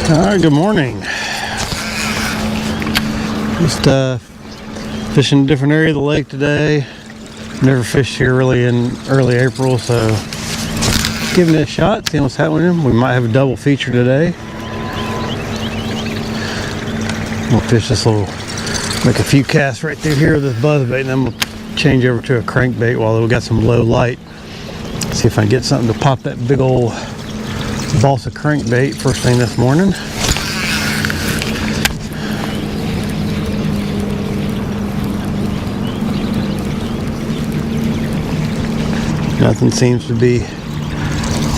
Alright, good morning. Just fishing a different area of the lake today. Never fished here really in early April, so giving it a shot, seeing what's happening. We might have a double feature today. We'll fish this little, make a few casts right through here with this buzzbait, and then we'll change over to a crankbait while we got some low light. See if I can get something to pop that big old balsa crankbait first thing this morning. Nothing seems to be,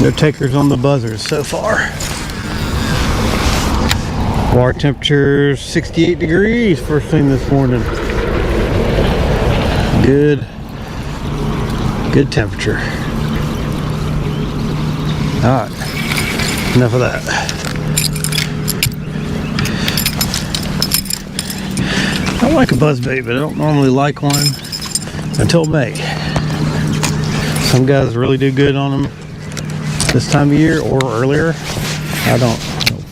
no takers on the buzzers so far. Water temperature 68 degrees first thing this morning. Good temperature. Alright, enough of that. I like a buzzbait, but I don't normally like one until May. Some guys really do good on them this time of year or earlier. I don't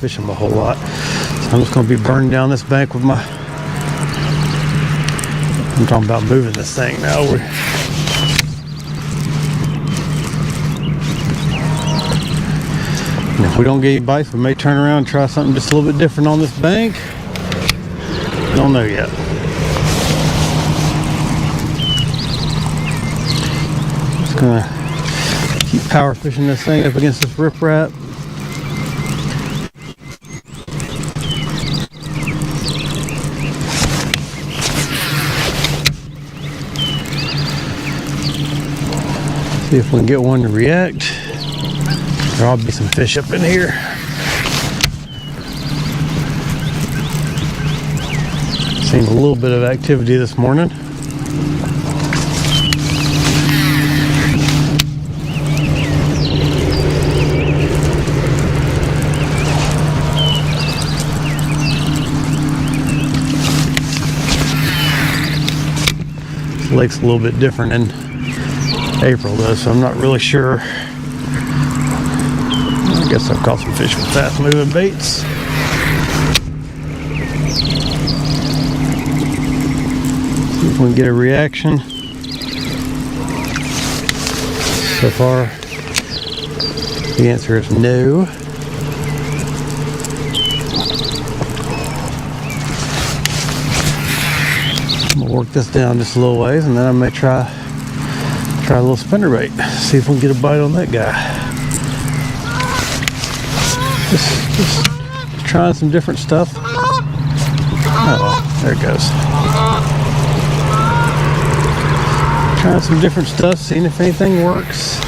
fish them a whole lot. So I'm just going to be burning down this bank with my... I'm talking about moving this thing now. And if we don't get any bites, we may turn around and try something just a little bit different on this bank. Don't know yet. Just gonna keep power fishing this thing up against this riprap. See if we can get one to react. There'll be some fish up in here. Seen a little bit of activity this morning. This lake's a little bit different in April though, so I'm not really sure. I guess I've caught some fish with fast moving baits. See if we can get a reaction. So far, the answer is no. I'm gonna work this down just a little ways, and then I may try a little spinnerbait. See if we can get a bite on that guy. Just trying some different stuff. Oh, there it goes. Trying some different stuff, seeing if anything works.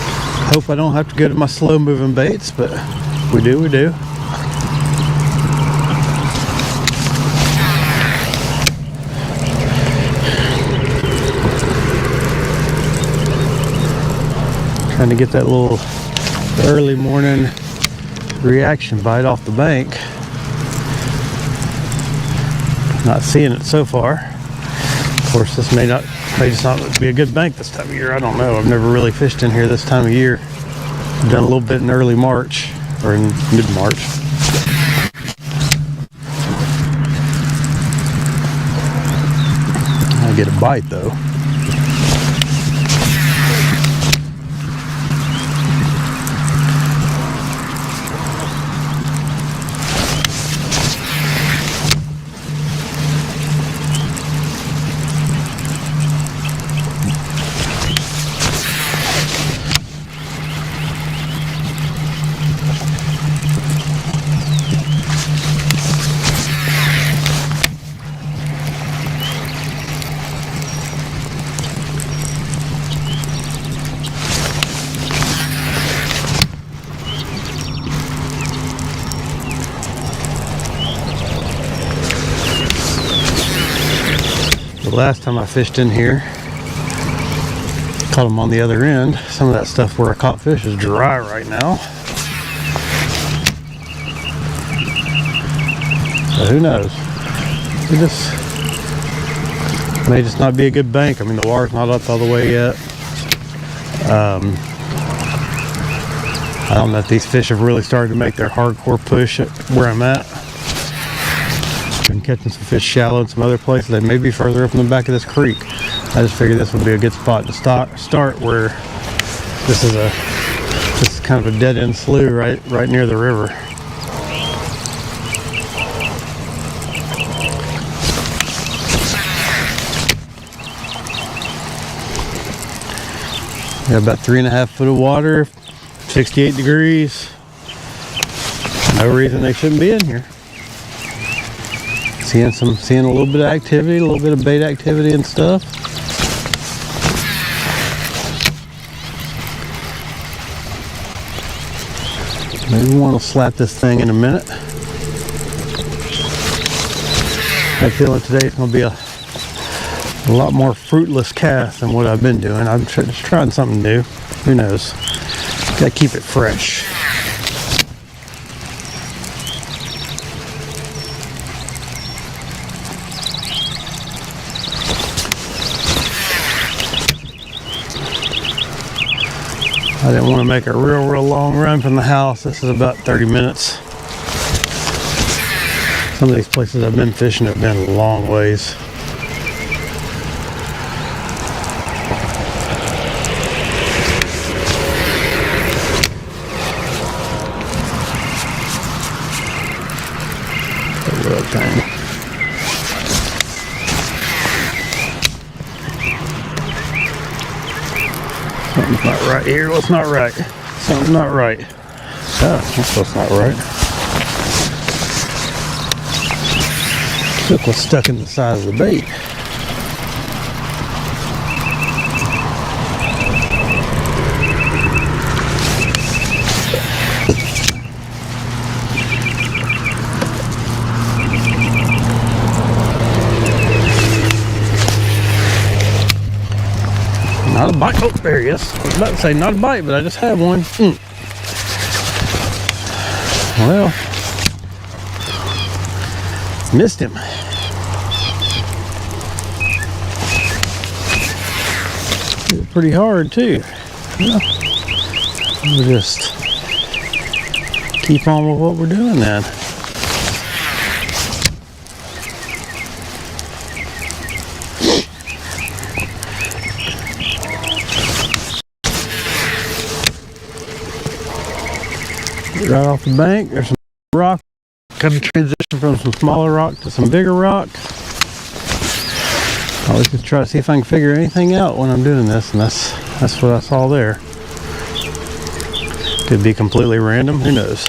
Hope I don't have to go to my slow moving baits, but we do. Trying to get that little early morning reaction bite off the bank. Not seeing it so far. Of course, this may just not be a good bank this time of year. I don't know. I've never really fished in here this time of year. I've done a little bit in early March or in mid-March. I get a bite though. The last time I fished in here, caught them on the other end. Some of that stuff where I caught fish is dry right now. So who knows? It may just not be a good bank. I mean, the water's not up all the way yet. I don't know if these fish have really started to make their hardcore push at where I'm at. Been catching some fish shallow in some other places. They may be further up in the back of this creek. I just figured this would be a good spot to start where this is kind of a dead end slough right near the river. Got about 3.5 foot of water, 68 degrees. No reason they shouldn't be in here. Seeing a little bit of activity, a little bit of bait activity and stuff. Maybe we want to slap this thing in a minute. I have a feeling today it's going to be a lot more fruitless cast than what I've been doing. I'm just trying something new. Who knows? Gotta keep it fresh. I didn't want to make a real long run from the house. This is about 30 minutes. Some of these places I've been fishing have been a long ways. Something's not right here. What's not right? Something's not right. Oh, that's what's not right. Look what's stuck in the side of the bait. Not a bite. Oh, there he is. I was about to say not a bite, but I just have one. Well, missed him. Hit it pretty hard too. Well, we'll just keep on with what we're doing then. Right off the bank, there's some rock. Kind of transition from some smaller rock to some bigger rock. I always just try to see if I can figure anything out when I'm doing this, and that's what I saw there. Could be completely random, who knows?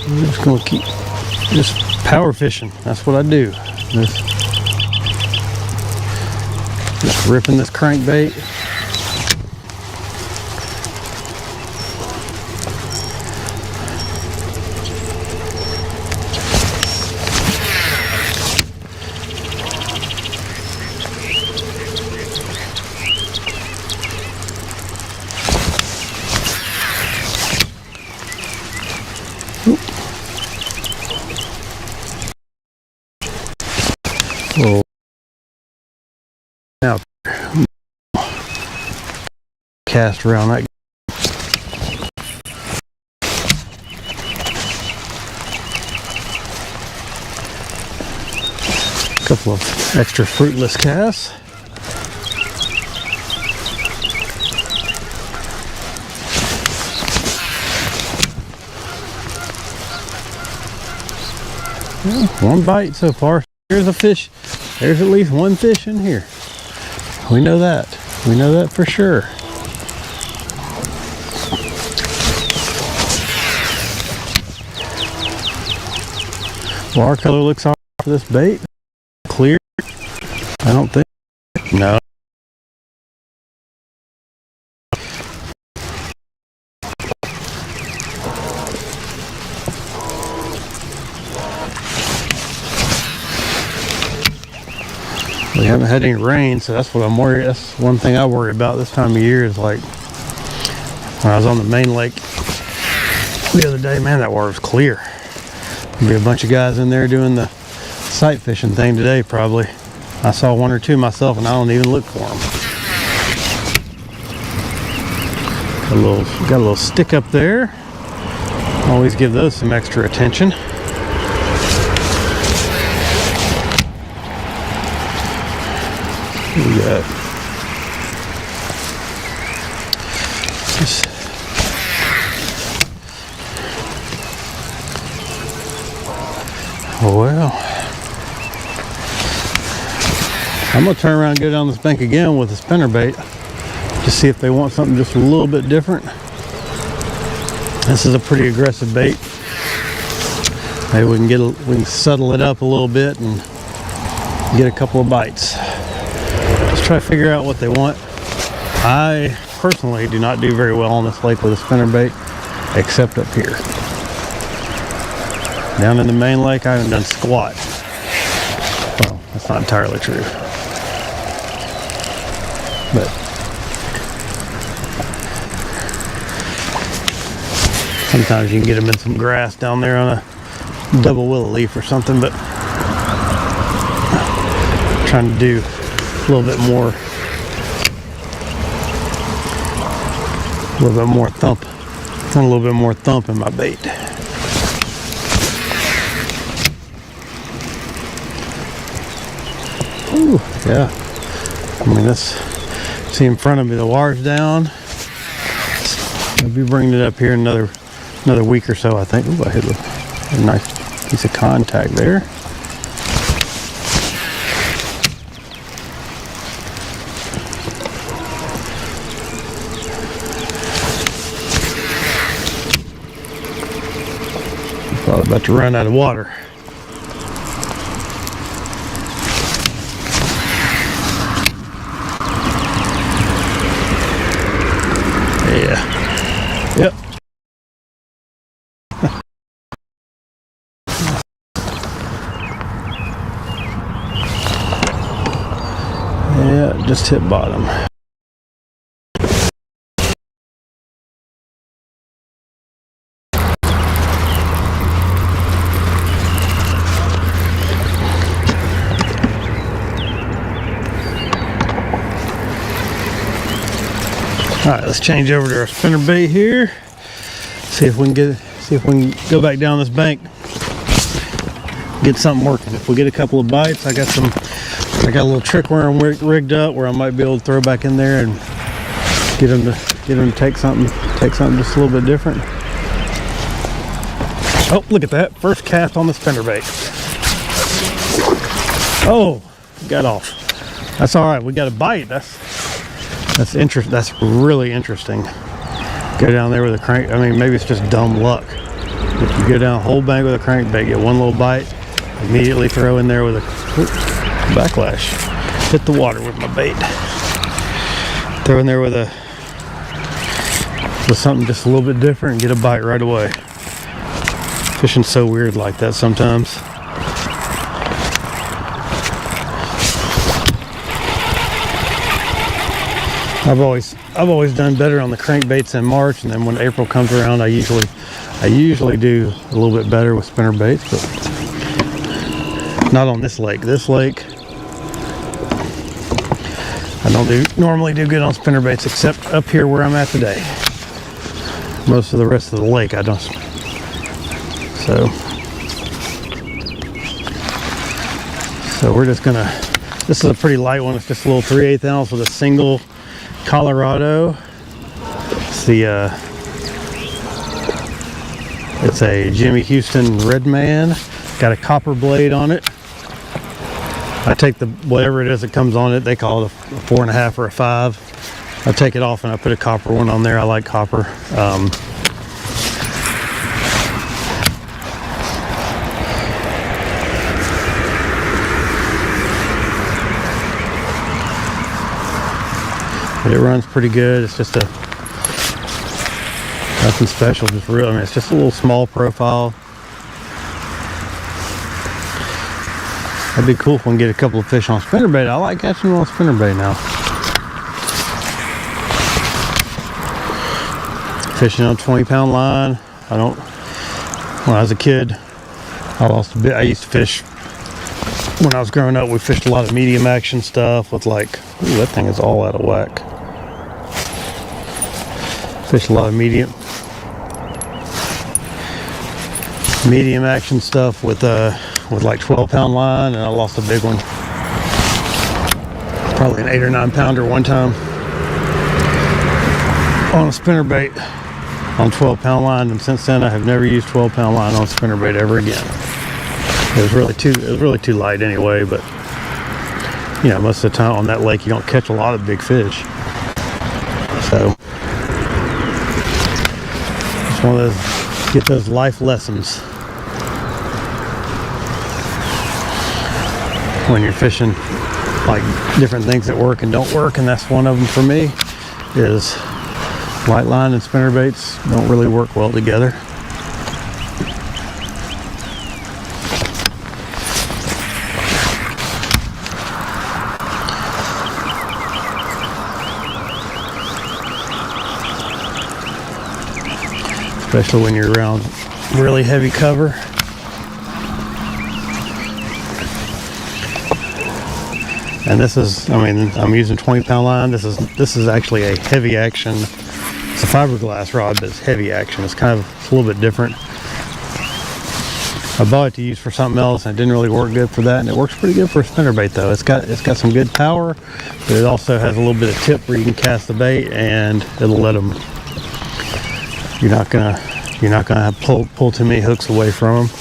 I'm just gonna keep just power fishing. That's what I do. Just ripping this crankbait. Whoa. Now, cast around that. Couple of extra fruitless casts. Well, one bite so far. Here's a fish. There's at least one fish in here. We know that. We know that for sure. Water color looks all right for this bait. Clear. I don't think. No. We haven't haven't had any rain, so that's what I'm worried. That's one thing I worry about this time of year is like when I was on the main lake the other day, man, that water was clear. There'll be a bunch of guys in there doing the sight fishing thing today probably. I saw one or two myself and I don't even look for them. Got a little stick up there. Always give those some extra attention. We got this. Well, I'm gonna turn around and go down this bank again with a spinnerbait to see if they want something just a little bit different. This is a pretty aggressive bait. Maybe we can settle it up a little bit and get a couple of bites. Just try to figure out what they want. I personally do not do very well on this lake with a spinnerbait, except up here. Down in the main lake, I haven't done squat. Well, that's not entirely true. But sometimes you can get them in some grass down there on a double willow leaf or something, but I'm trying to do a little bit more thump. A little bit more thump in my bait. Ooh, yeah. I mean, see in front of me, the water's down. I'll be bringing it up here in another week or so, I think. Ooh, I hit a nice piece of contact there. Probably about to run out of water. Yeah. Yep. Yeah, just hit bottom. All right, let's change over to our spinnerbait here. See if we can go back down this bank, get something working. If we get a couple of bites, I got a little trick worm rigged up where I might be able to throw back in there and get them to take something just a little bit different. Oh, look at that! First cast on the spinnerbait. Oh, got off. That's all right. We got a bite. That's interesting. That's really interesting. Go down there with a crank. I mean, maybe it's just dumb luck. If you go down a whole bank with a crankbait, get one little bite, immediately throw in there with a backlash. Hit the water with my bait. Throw in there with something just a little bit different and get a bite right away. Fishing's so weird like that sometimes. I've always done better on the crankbaits in March, and then when April comes around, I usually do a little bit better with spinnerbaits, but not on this lake. This lake, I don't normally do good on spinnerbaits, except up here where I'm at today. Most of the rest of the lake, I don't. So we're just gonna. This is a pretty light one. It's just a little 3/8 ounce with a single Colorado. It's a Jimmy Houston Redman. Got a copper blade on it. I take whatever it is that comes on it. They call it a 4.5 or a 5. I take it off and I put a copper one on there. I like copper. But it runs pretty good. It's just nothing special, just real. I mean, it's just a little small profile. That'd be cool if we can get a couple of fish on spinnerbait. I like catching them on spinnerbait now. Fishing on a 20-pound line. When I was a kid, I lost a bit. I used to fish, when I was growing up, we fished a lot of medium action stuff with like, ooh, that thing is all out of whack. Fished a lot of medium action stuff with like 12-pound line, and I lost a big one. Probably an 8 or 9 pounder one time on a spinnerbait on 12-pound line, and since then I have never used 12-pound line on spinnerbait ever again. It was really too light anyway, but you know, most of the time on that lake you don't catch a lot of big fish. So it's one of those, get those life lessons when you're fishing, like different things that work and don't work, and that's one of them for me. Is light line and spinnerbaits don't really work well together. Especially when you're around really heavy cover. And this is, I mean, I'm using 20-pound line. This is actually a heavy action. It's a fiberglass rod, but it's heavy action. It's kind of a little bit different. I bought it to use for something else, and it didn't really work good for that. And it works pretty good for a spinnerbait, though. It's got some good power, but it also has a little bit of tip where you can cast the bait, and it'll let them. You're not gonna have pull too many hooks away from them.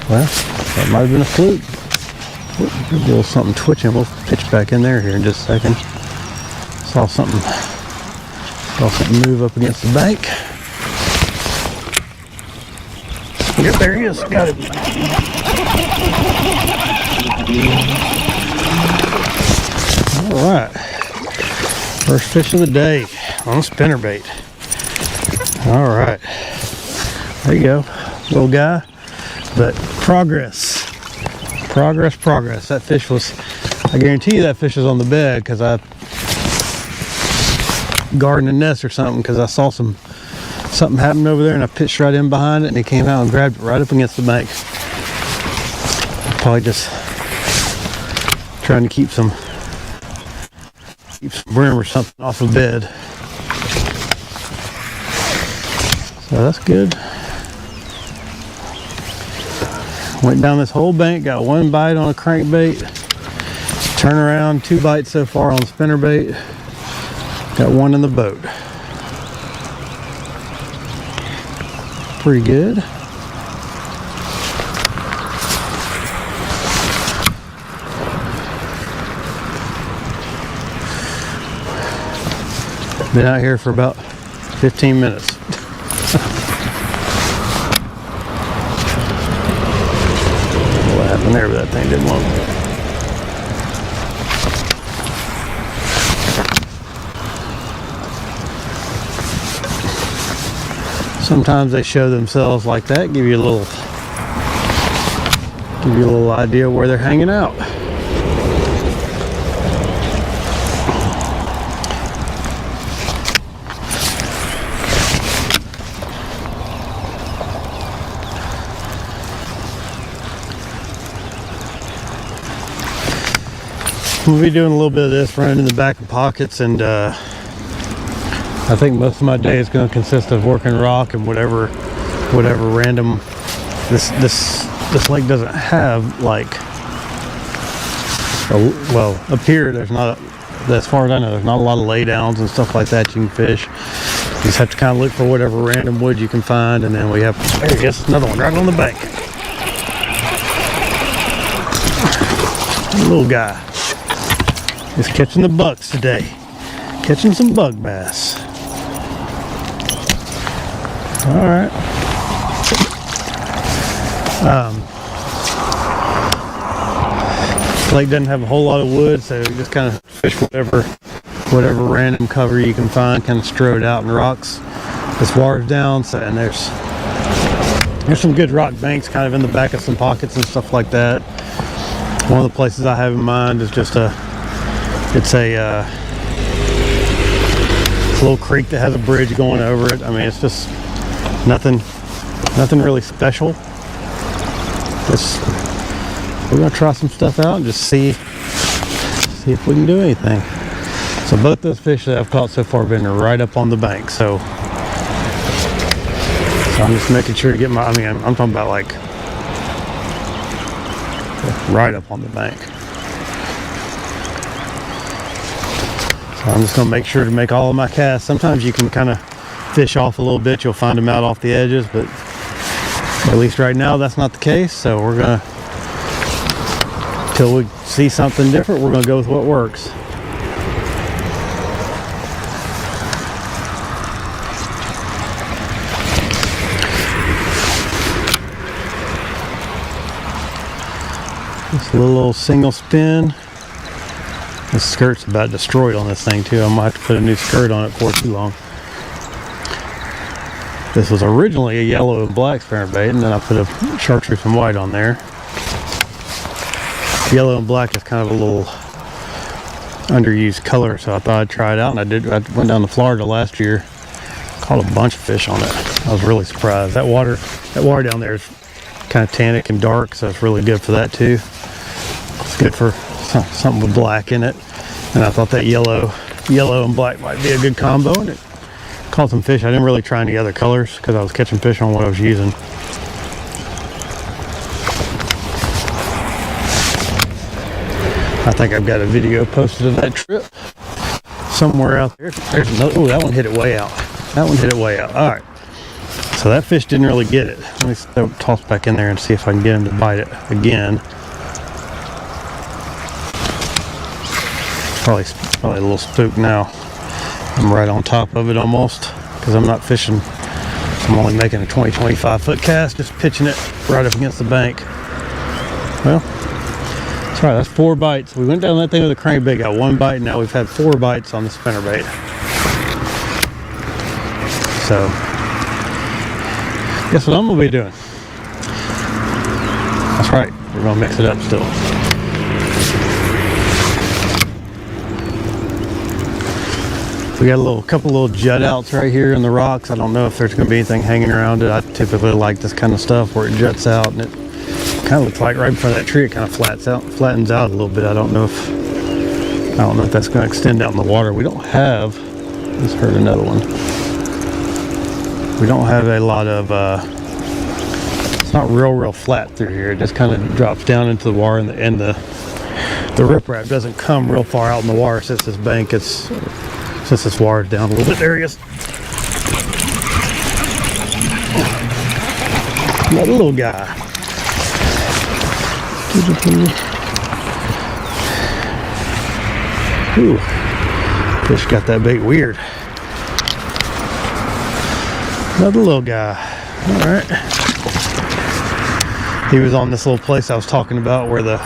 Well, that might have been a fluke. A little something twitching. We'll pitch back in there here in just a second. Saw something move up against the bank. Yep, there he is. Got it. All right. First fish of the day on a spinnerbait. All right. There you go. Little guy. But progress. That fish was, I guarantee you that fish was on the bed, because I guarding a nest or something, because I saw something happened over there, and I pitched right in behind it, and he came out and grabbed it right up against the bank. Probably just trying to keep some brim or something off the bed. So that's good. Went down this whole bank, got one bite on a crankbait, turn around, 2 bites so far on the spinnerbait, got one in the boat. Pretty good. Been out here for about 15 minutes. What happened there, but that thing didn't want it. Sometimes they show themselves like that, give you a little idea where they're hanging out. We'll be doing a little bit of this, running in the back of pockets, and I think most of my day is going to consist of working rock and whatever random. This lake doesn't have like up here. There's not, as far as I know, there's not a lot of laydowns and stuff like that you can fish. You just have to kind of look for whatever random wood you can find, and then we have, there he is, another one right on the bank. Little guy. Just catching the bucks today. Catching some bug bass. All right. Lake doesn't have a whole lot of wood, so you just kind of fish whatever random cover you can find, kind of strew it out in rocks. This water's down, so, and there's There's some good rock banks kind of in the back of some pockets and stuff like that. One of the places I have in mind is just it's a little creek that has a bridge going over it. I mean, it's just nothing really special. We're gonna try some stuff out and just see if we can do anything. So both those fish that I've caught so far have been right up on the bank. So I'm just making sure to get my, I'm talking about like right up on the bank. So I'm just gonna make sure to make all of my casts. Sometimes you can kind of fish off a little bit. You'll find them out off the edges, but at least right now that's not the case. So we're gonna, until we see something different, we're gonna go with what works. Just a little single spin. This skirt's about destroyed on this thing too. I might have to put a new skirt on it before too long. This was originally a yellow and black spinnerbait, and then I put a chartreuse and white on there. Yellow and black is kind of a little underused color, so I thought I'd try it out, and I did. I went down to Florida last year, caught a bunch of fish on it. I was really surprised. That water down there is kind of tannic and dark, so it's really good for that too. It's good for something with black in it, and I thought that yellow and black might be a good combo, and it caught some fish. I didn't really try any other colors because I was catching fish on what I was using. I think I've got a video posted of that trip somewhere out there. There's another. Oh, that one hit it way out. That one hit it way out. All right. So that fish didn't really get it. Let me toss back in there and see if I can get him to bite it again. Probably a little spooked now. I'm right on top of it almost because I'm not fishing. I'm only making a 20-25 foot cast, just pitching it right up against the bank. Well, that's right. That's 4 bites. We went down that thing with a crankbait, got 1 bite, and now we've had 4 bites on the spinnerbait. So, guess what I'm gonna be doing? That's right. We're gonna mix it up still. We got a couple little jut outs right here in the rocks. I don't know if there's going to be anything hanging around it. I typically like this kind of stuff where it juts out, and it kind of looks like right in front of that tree it kind of flattens out a little bit. I don't know if that's going to extend out in the water. We don't have. Let's hurt another one. We don't have a lot of. It's not real flat through here. It just kind of drops down into the water, and the riprap doesn't come real far out in the water since this bank since this water's down a little bit. There he is. Another little guy. Ooh, fish got that bait weird. Another little guy. All right. He was on this little place I was talking about where the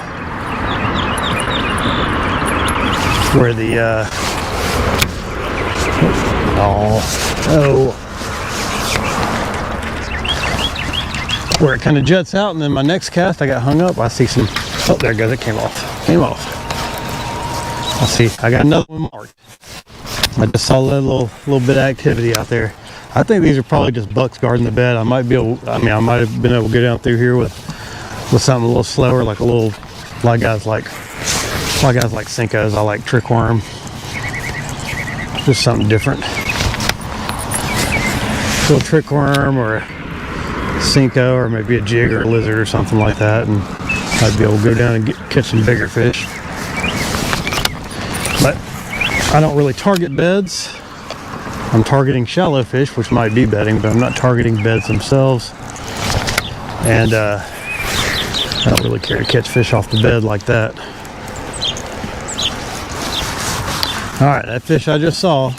where it kind of juts out, and then my next cast I got hung up. I see some. Oh, there it goes. It came off. I see. I got another one marked. I just saw that little bit of activity out there. I think these are probably just bucks guarding the bed. I might have been able to go down through here with something a little slower, like guys like Cincos. I like trick worm. Just something different. A little trick worm or a Cinco or maybe a jig or a lizard or something like that, and I'd be able to go down and catch some bigger fish. But I don't really target beds. I'm targeting shallow fish, which might be bedding, but I'm not targeting beds themselves. And I don't really care to catch fish off the bed like that. All right, that fish I just saw,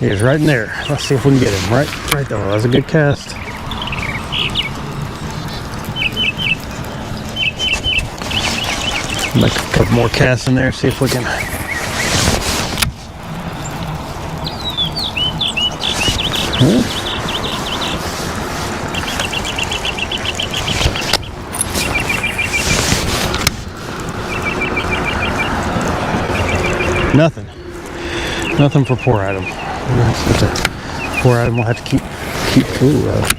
he is right in there. Let's see if we can get him. Right there. That was a good cast. Make a couple more casts in there, see if we can. Nothing. Nothing for poor Adam. Poor Adam will have to keep cool of.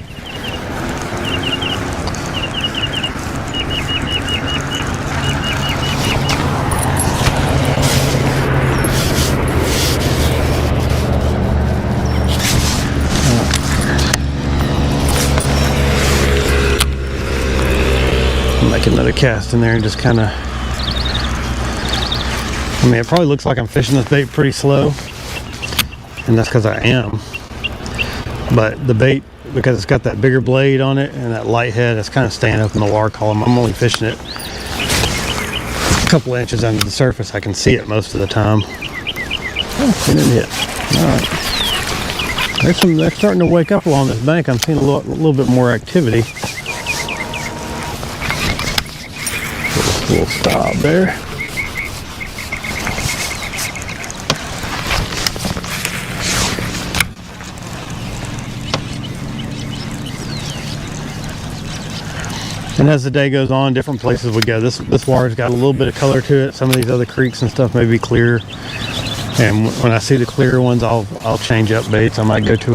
Make another cast in there and just kind of, I mean, it probably looks like I'm fishing this bait pretty slow, and that's because I am, but the bait, because it's got that bigger blade on it and that light head, it's kind of staying up in the water column. I'm only fishing it a couple inches under the surface. I can see it most of the time. Oh, it didn't hit. All right. They're starting to wake up along this bank. I'm seeing a little bit more activity. Little stop there. And as the day goes on, different places we go. This water's got a little bit of color to it. Some of these other creeks and stuff may be clear. And when I see the clear ones, I'll change up baits. I might go to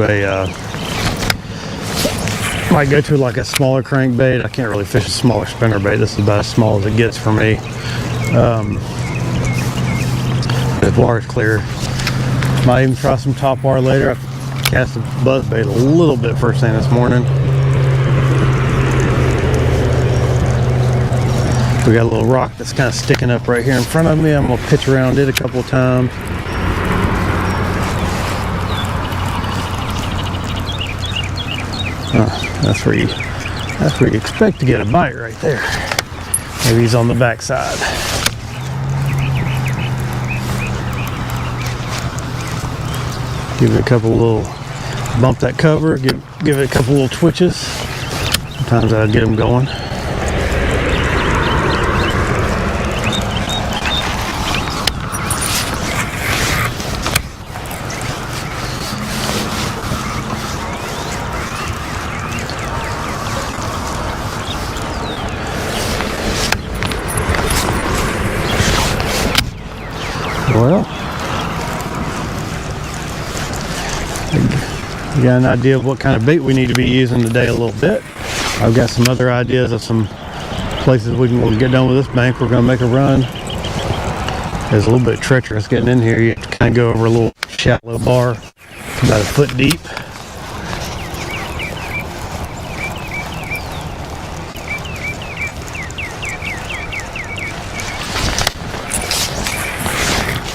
like a smaller crankbait. I can't really fish a smaller spinner bait. This is about as small as it gets for me. If water's clear, might even try some Topwater later. I cast a buzz bait a little bit first thing this morning. We got a little rock that's kind of sticking up right here in front of me. I'm gonna pitch around it a couple of times. That's where you expect to get a bite right there. Maybe he's on the back side. Give it a couple little, bump that cover, give it a couple little twitches. Sometimes I'll get them going. Well, you got an idea of what kind of bait we need to be using today a little bit. I've got some other ideas of some places we can get done with this bank. We're going to make a run. It's a little bit treacherous getting in here. You have to kind of go over a little shallow bar. It's about a foot deep.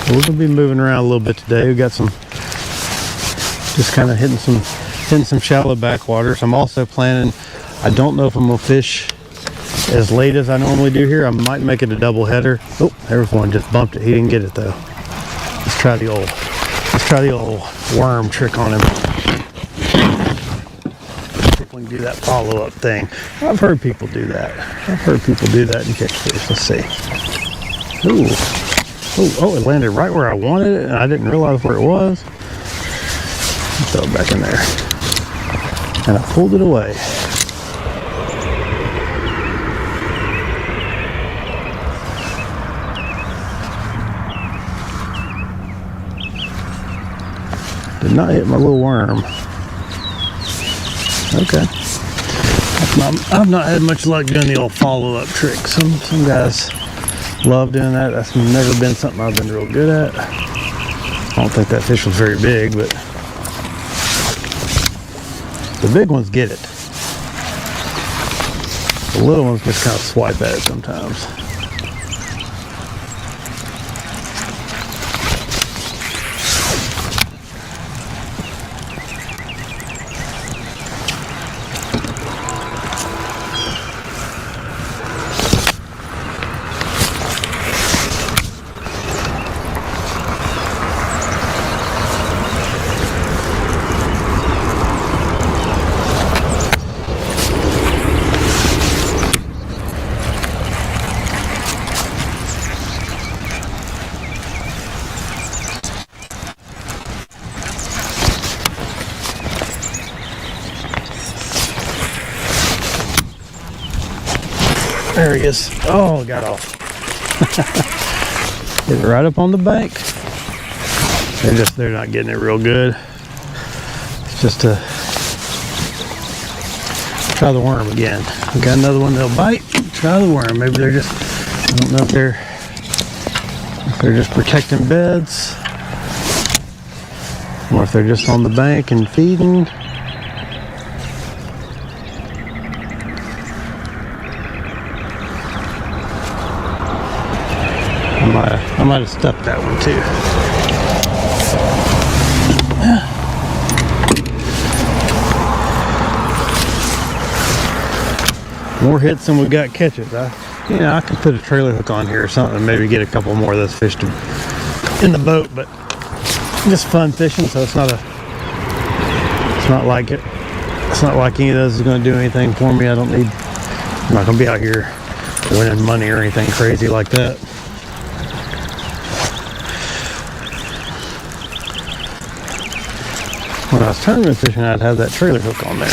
We're going to be moving around a little bit today. We've got some, just kind of hitting some shallow backwaters. I'm also planning, I don't know if I'm going to fish as late as I normally do here. I might make it a double header. Oh, there's one, just bumped it. He didn't get it though. Let's try the old worm trick on him. See if we can do that follow-up thing. I've heard people do that. And catch fish. Let's see. Ooh. Oh, it landed right where I wanted it, and I didn't realize where it was. Throw it back in there. And I pulled it away. Did not hit my little worm. Okay. I've not had much luck doing the old follow-up trick. Some guys love doing that. That's never been something I've been real good at. I don't think that fish was very big, but the big ones get it. The little ones just kind of swipe at it sometimes. There he is. Oh, got off. Hit it right up on the bank. They're not getting it real good. It's just to try the worm again. We got another one that'll bite. Try the worm. Maybe they're just, I don't know if they're just protecting beds, or if they're just on the bank and feeding. I might have stuffed that one too. More hits than we got catches. I could put a trailer hook on here or something, and maybe get a couple more of those fish in the boat, but just fun fishing. So it's not like any of those is going to do anything for me. I'm not going to be out here winning money or anything crazy like that. When I was tournament fishing, I'd have that trailer hook on there.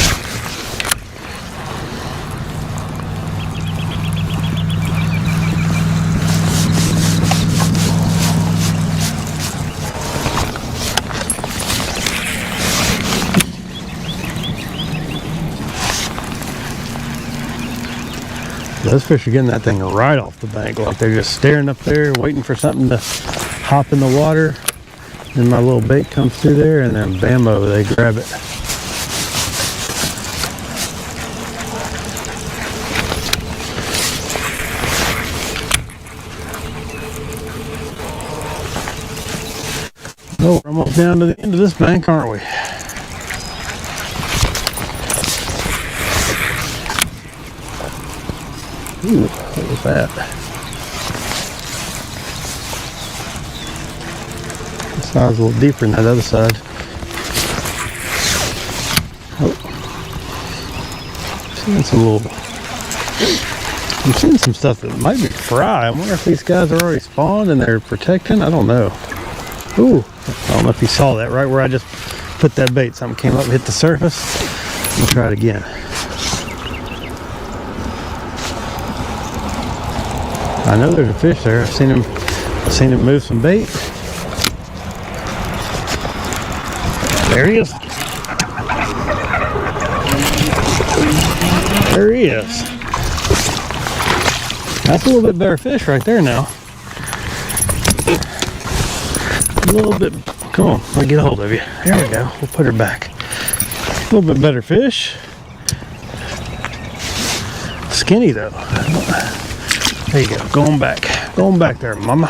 Those fish are getting that thing right off the bank, like they're just staring up there, waiting for something to hop in the water. Then my little bait comes through there, and then bammo, they grab it. Oh, we're almost down to the end of this bank, aren't we? Ooh, what was that? This side's a little deeper than that other side. Oh. I'm seeing some stuff that might be fry. I wonder if these guys are already spawned and they're protecting. I don't know. Ooh, I don't know if you saw that right where I just put that bait. Something came up and hit the surface. We'll try it again. I know there's a fish there. I've seen him move some bait. There he is. There he is. That's a little bit better fish right there now. A little bit. Come on, let me get a hold of you. There we go. We'll put her back. A little bit better fish. Skinny though. There you go. Going back there, mama.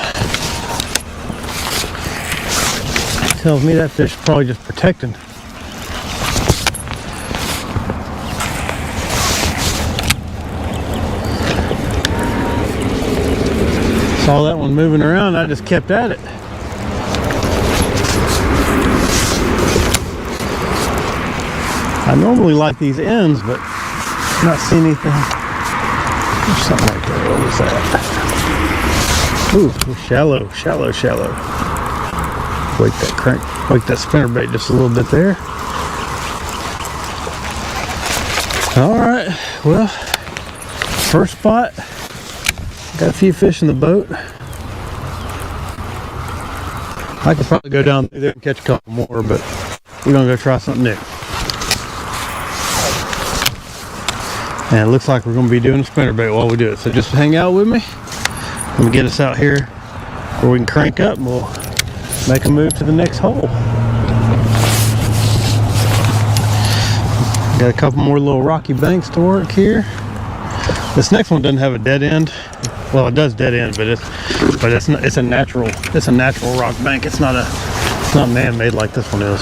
Tells me that fish is probably just protecting. Saw that one moving around, I just kept at it. I normally like these ends, but not seeing anything. There's something right there. What was that? Ooh, shallow. Wake that spinnerbait just a little bit there. All right, well, first spot. Got a few fish in the boat. I could probably go down there and catch a couple more, but we're gonna go try something new. And it looks like we're gonna be doing a spinnerbait while we do it. So just hang out with me. I'm gonna get us out here where we can crank up and we'll make a move to the next hole. Got a couple more little rocky banks to work here. This next one doesn't have a dead end. Well, it does dead end, but it's a natural rock bank. It's not man-made like this one is.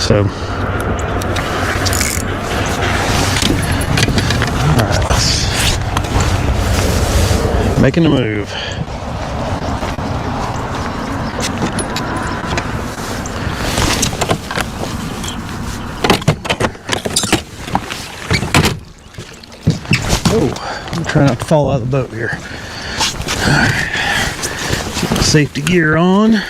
So, all right, making a move. Oh, I'm trying not to fall out of the boat here. All right. Get my safety gear on.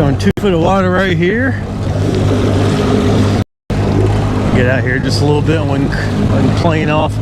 on 2 foot of water right here. Get out here just a little bit when playing off.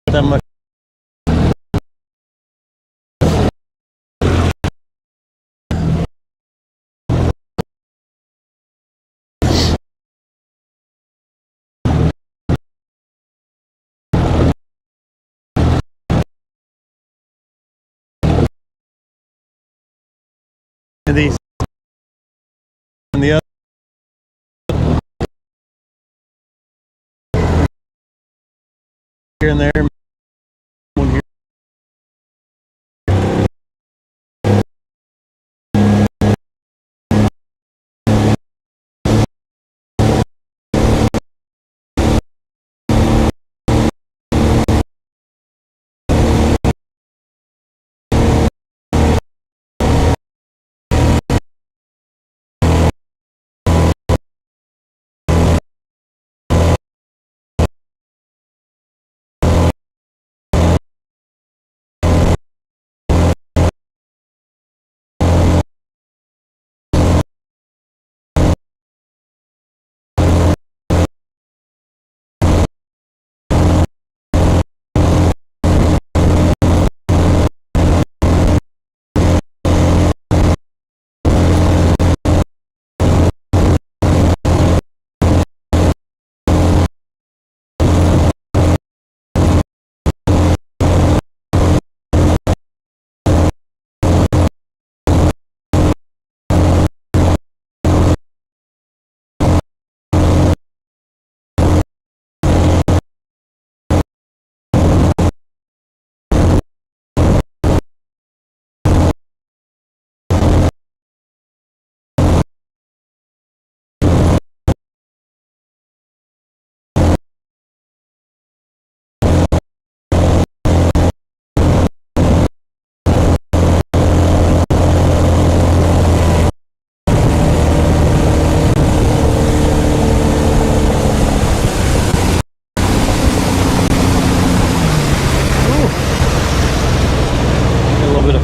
That much. And these and the other here and there. One here.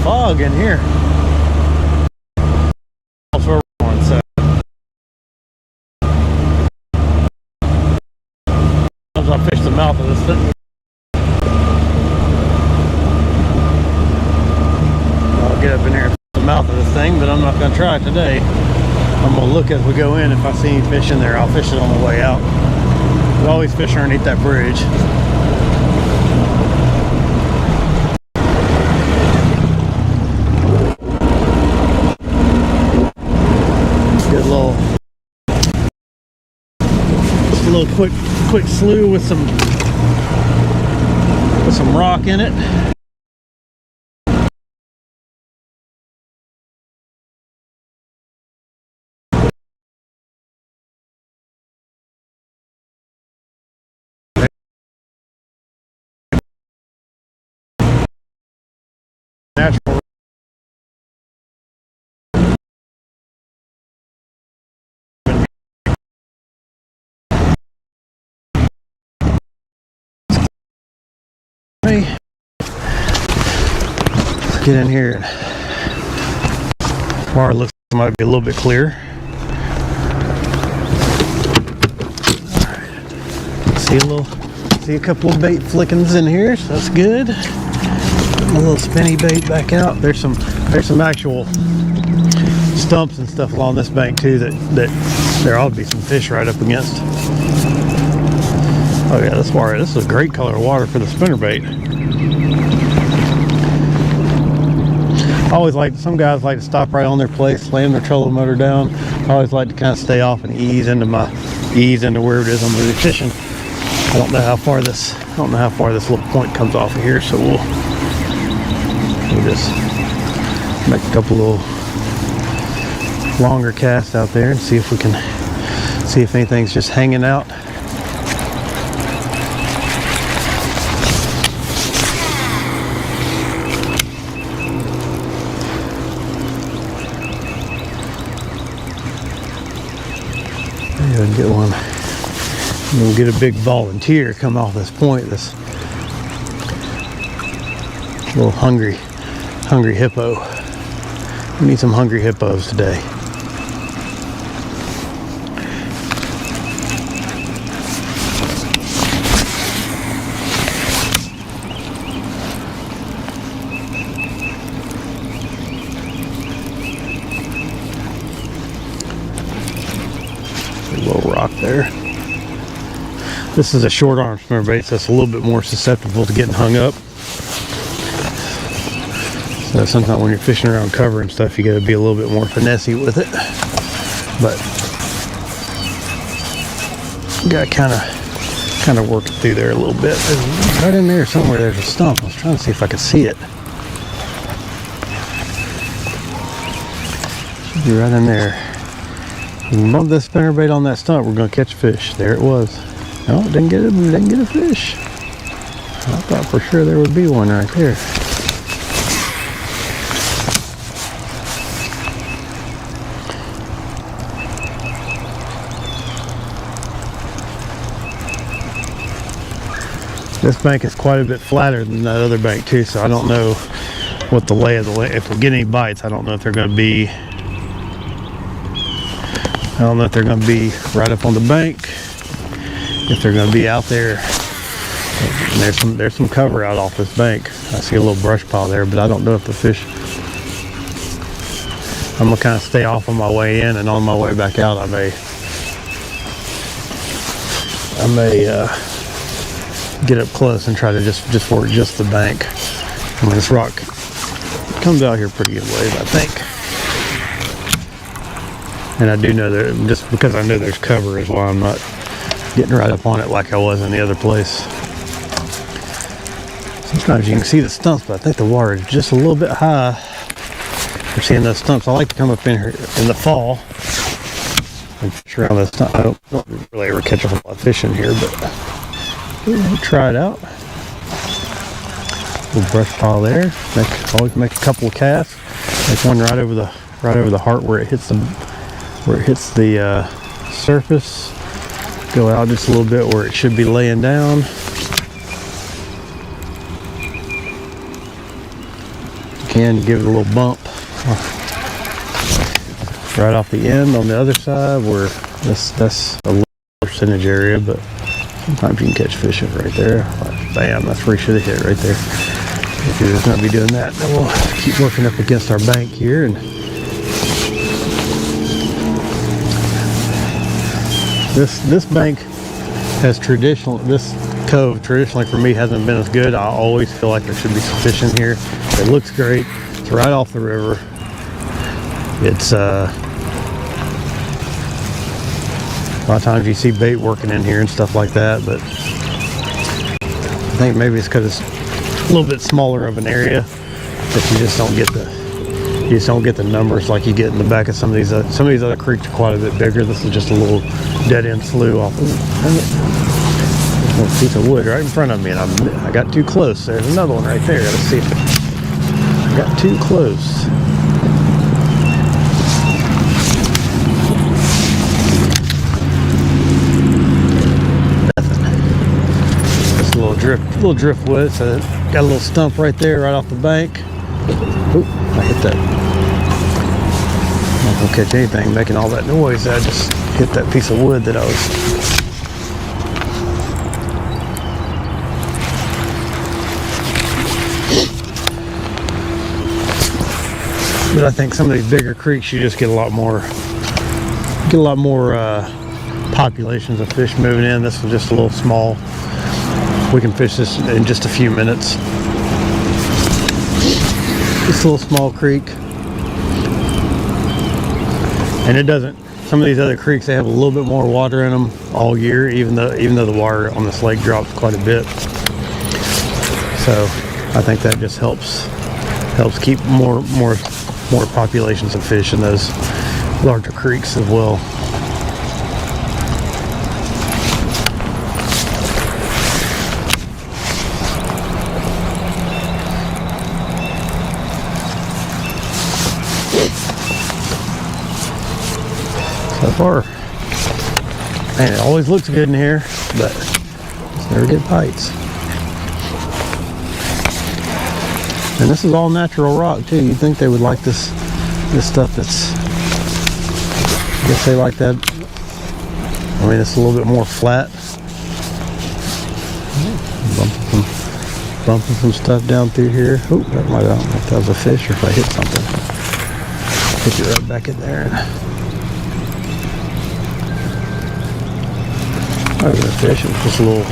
Fog in here. That's where we're going, so sometimes I fish the mouth of this thing. I'll get up in here and fish the mouth of this thing, but I'm not going to try it today. I'm going to look as we go in. If I see any fish in there, I'll fish it on the way out. We always fish underneath that bridge. Good little quick slough with some rock in it. Natural. Let's get in here. Water looks like it might be a little bit clear. See a couple of bait flickings in here, so that's good. A little spinny bait back out. There's some actual stumps and stuff along this bank too that there ought to be some fish right up against. Oh yeah, this is a great color of water for the spinnerbait. Some guys like to stop right on their place, slam their trolling motor down. I always like to kind of stay off and ease into where it is I'm really fishing. I don't know how far this little point comes off of here, so we'll just make a couple little longer casts out there and see if anything's just hanging out. Maybe get one. We'll get a big volunteer come off this point. This little hungry hippo. We need some hungry hippos today. A little rock there. This is a short arm spinnerbait, so it's a little bit more susceptible to getting hung up. So sometimes when you're fishing around cover and stuff, you got to be a little bit more finessey with it. But you got to kind of work it through there a little bit. Right in there somewhere, there's a stump. I was trying to see if I could see it. Should be right in there. If we bump this spinnerbait on that stump, we're going to catch a fish. There it was. No, didn't get a fish. I thought for sure there would be one right there. This bank is quite a bit flatter than that other bank too, so I don't know what the lay of the land. If we get any bites, I don't know if they're going to be. I don't know if they're going to be right up on the bank. If they're going to be out there. And there's some cover out off this bank. I see a little brush pile there, but I don't know if the fish. I'm gonna kind of stay off on my way in, and on my way back out, I may get up close and try to just work just the bank. I mean, this rock comes out here pretty good ways, I think. And I do know that just because I know there's cover is why I'm not getting right up on it like I was in the other place. Sometimes you can see the stumps, but I think the water is just a little bit high for seeing those stumps. I like to come up in here in the fall and fish around those stumps. I don't really ever catch a whole lot of fish in here, but we'll try it out. Little brush pile there. Always make a couple of casts. Make one right over the heart where it hits the surface. Go out just a little bit where it should be laying down. Again, give it a little bump right off the end on the other side where that's a low percentage area, but sometimes you can catch fish right there. Bam, that's where he should have hit right there. If you're just not be doing that, then we'll keep working up against our bank here. And this bank has this cove traditionally for me hasn't been as good. I always feel like there should be some fish in here. It looks great. It's right off the river. A lot of times you see bait working in here and stuff like that, but I think maybe it's because it's a little bit smaller of an area that you just don't get the numbers like you get in the back of some of these other creeks are quite a bit bigger. This is just a little dead end slough off. There's one piece of wood right in front of me, and I got too close. There's another one right there. Gotta see it. I got too close. Little driftwood, so got a little stump right there, right off the bank. Oop, I hit that. I'm not gonna catch anything making all that noise. I just hit that piece of wood that I was. But I think some of these bigger creeks, you just get a lot more populations of fish moving in. This was just a little small. We can fish this in just a few minutes. It's a little small creek. And it doesn't, some of these other creeks, they have a little bit more water in them all year, even though the water on this lake drops quite a bit. So I think that just helps keep more populations of fish in those larger creeks as well. So far, man, it always looks good in here, but it's never get bites. And this is all natural rock too. You'd think they would like this stuff that's, I guess they like that. I mean, it's a little bit more flat. Bumping some stuff down through here. Oh, that might, I don't know if that was a fish or if I hit something. Hit it right back in there. I was a fish. It was just a little,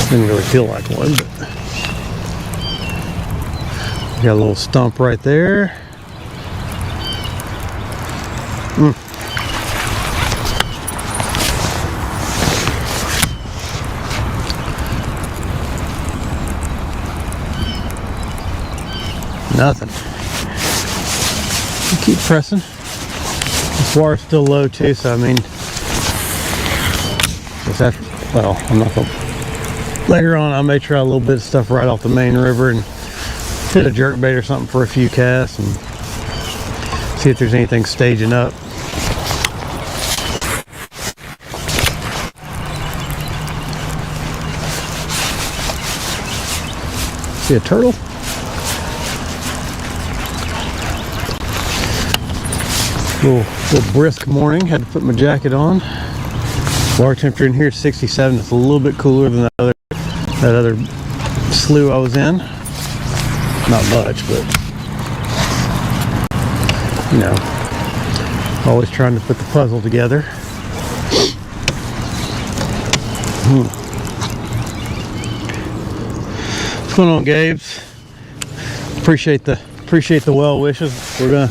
didn't really feel like one, but got a little stump right there. Nothing. You keep pressing. This water's still low too, so I mean, well, I'm not gonna. Later on, I may try a little bit of stuff right off the main river and hit a jerkbait or something for a few casts and see if there's anything staging up. See a turtle? Little brisk morning. Had to put my jacket on. Water temperature in here is 67. It's a little bit cooler than that other slough I was in. Not much, but you know, always trying to put the puzzle together. What's going on, Gabes? Appreciate the well wishes. We're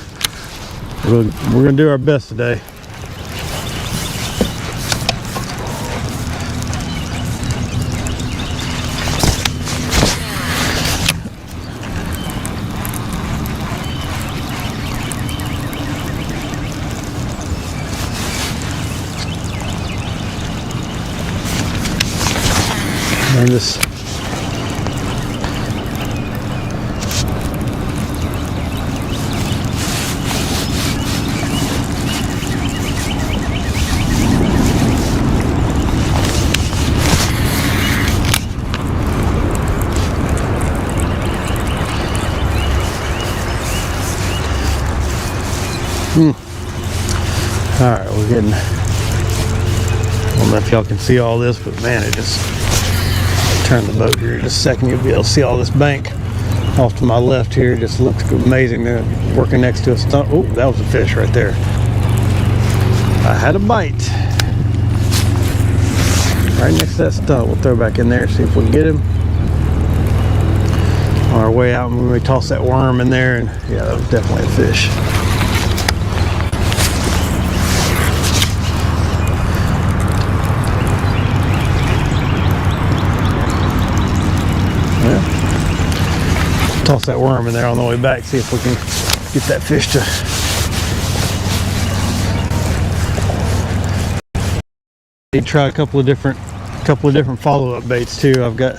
gonna do our best today. And this all right, we're getting, I don't know if y'all can see all this, but man, it just turn the boat here in just a second. You'll be able to see all this bank off to my left here. It just looks amazing. They're working next to a stump. Oh, that was a fish right there. I had a bite right next to that stump. We'll throw back in there, see if we can get him. On our way out, when we toss that worm in there, and yeah, that was definitely a fish. toss that worm in there on the way back, see if we can get that fish to. Try a couple of different follow-up baits too. I got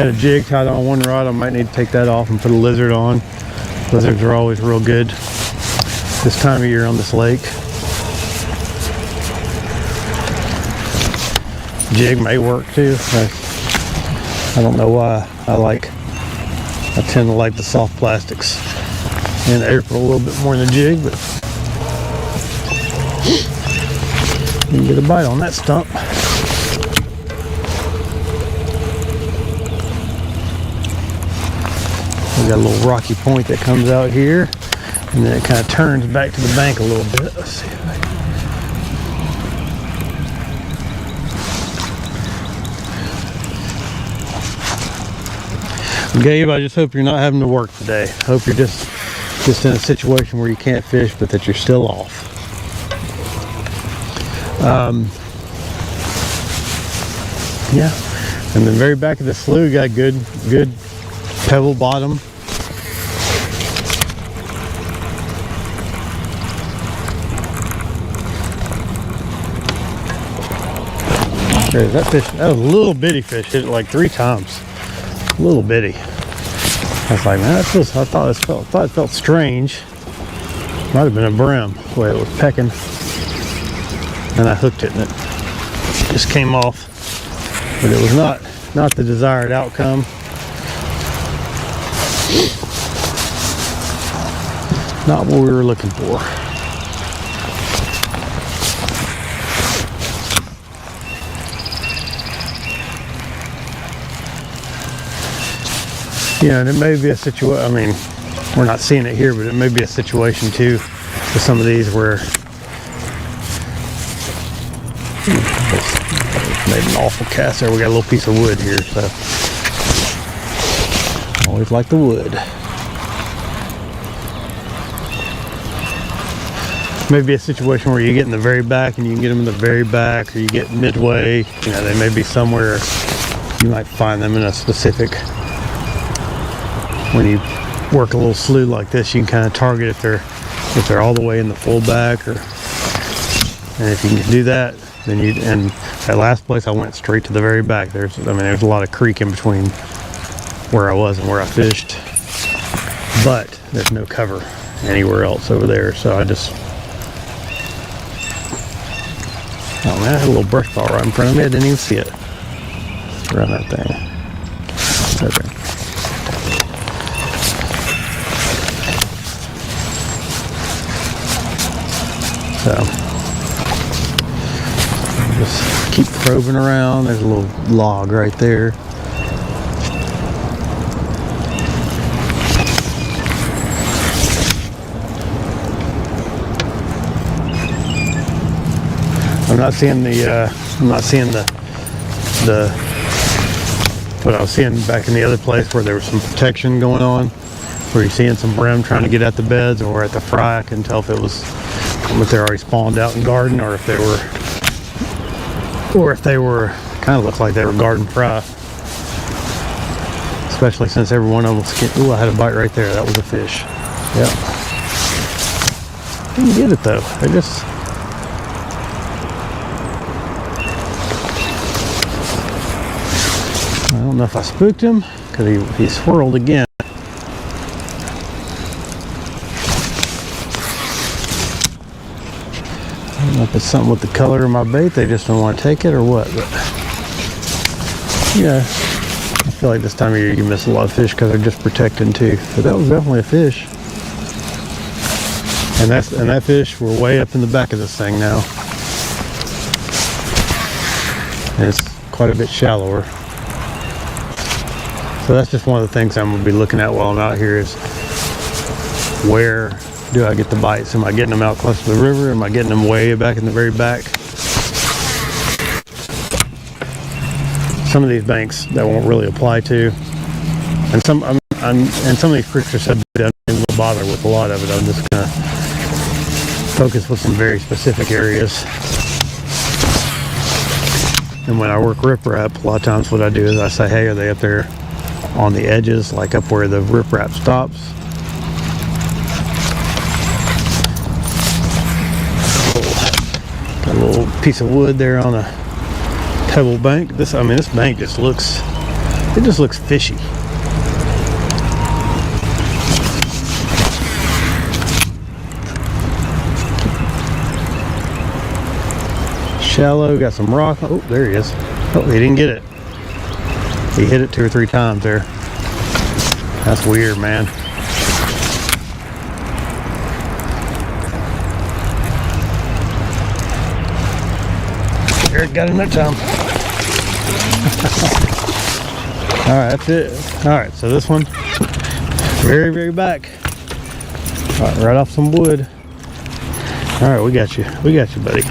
a jig tied on one rod. I might need to take that off and put a lizard on. Lizards are always real good this time of year on this lake. Jig may work too. I don't know why. I tend to like the soft plastics in April a little bit more than the jig, but you can get a bite on that stump. We got a little rocky point that comes out here, and then it kind of turns back to the bank a little bit. Let's see if I can. Gabe, I just hope you're not having to work today. I hope you're just in a situation where you can't fish, but that you're still off. Yeah, and then very back of the slough, got good pebble bottom. There's that fish. That was a little bitty fish. Hit it like 3 times. A little bitty. I was like, man, I thought it felt strange. Might have been a brim the way it was pecking. And I hooked it, and it just came off. But it was not the desired outcome. Not what we were looking for. Yeah, and it may be a situation, I mean, we're not seeing it here, but it may be a situation too with some of these where made an awful cast there. We got a little piece of wood here, so always like the wood. Maybe a situation where you get in the very back and you can get them in the very back, or you get midway. You know, they may be somewhere you might find them in a specific. When you work a little slough like this, you can kind of target if they're all the way in the full back, and if you can do that, then and that last place I went straight to the very back. There's a lot of creek in between where I was and where I fished, but there's no cover anywhere else over there. So I just, oh man, I had a little brush pile right in front of me. I didn't even see it. Around that thing. Okay. So just keep probing around. There's a little log right there. I'm not seeing what I was seeing back in the other place where there was some protection going on, where you're seeing some brim trying to get at the beds or at the fry. I couldn't tell if they're already spawned out in garden, or if they were kind of looked like they were garden fry. Especially since every one of them was ooh, I had a bite right there. That was a fish. Yep. Didn't get it though. I don't know if I spooked him, because he swirled again. I don't know if it's something with the color of my bait, they just don't want to take it or what, but yeah, I feel like this time of year you miss a lot of fish because they're just protecting too. But that was definitely a fish. And that fish, we're way up in the back of this thing now. And it's quite a bit shallower. So that's just one of the things I'm going to be looking at while I'm out here, is where do I get the bites? Am I getting them out close to the river? Am I getting them way back in the very back? Some of these banks that won't really apply to, and some of these creeks are so big I don't even bother with a lot of it. I'm just gonna focus with some very specific areas. And when I work riprap, a lot of times what I do is I say, hey, are they up there on the edges, like up where the riprap stops. Got a little piece of wood there on a pebble bank. This bank just looks, it just looks fishy. Shallow, got some rock. Oh, there he is. Oh, he didn't get it. He hit it 2 or 3 times there. That's weird, man. Eric got him that time. Alright, that's it. Alright, so this one, very, very back. Alright, right off some wood. Alright, we got you. We got you, buddy.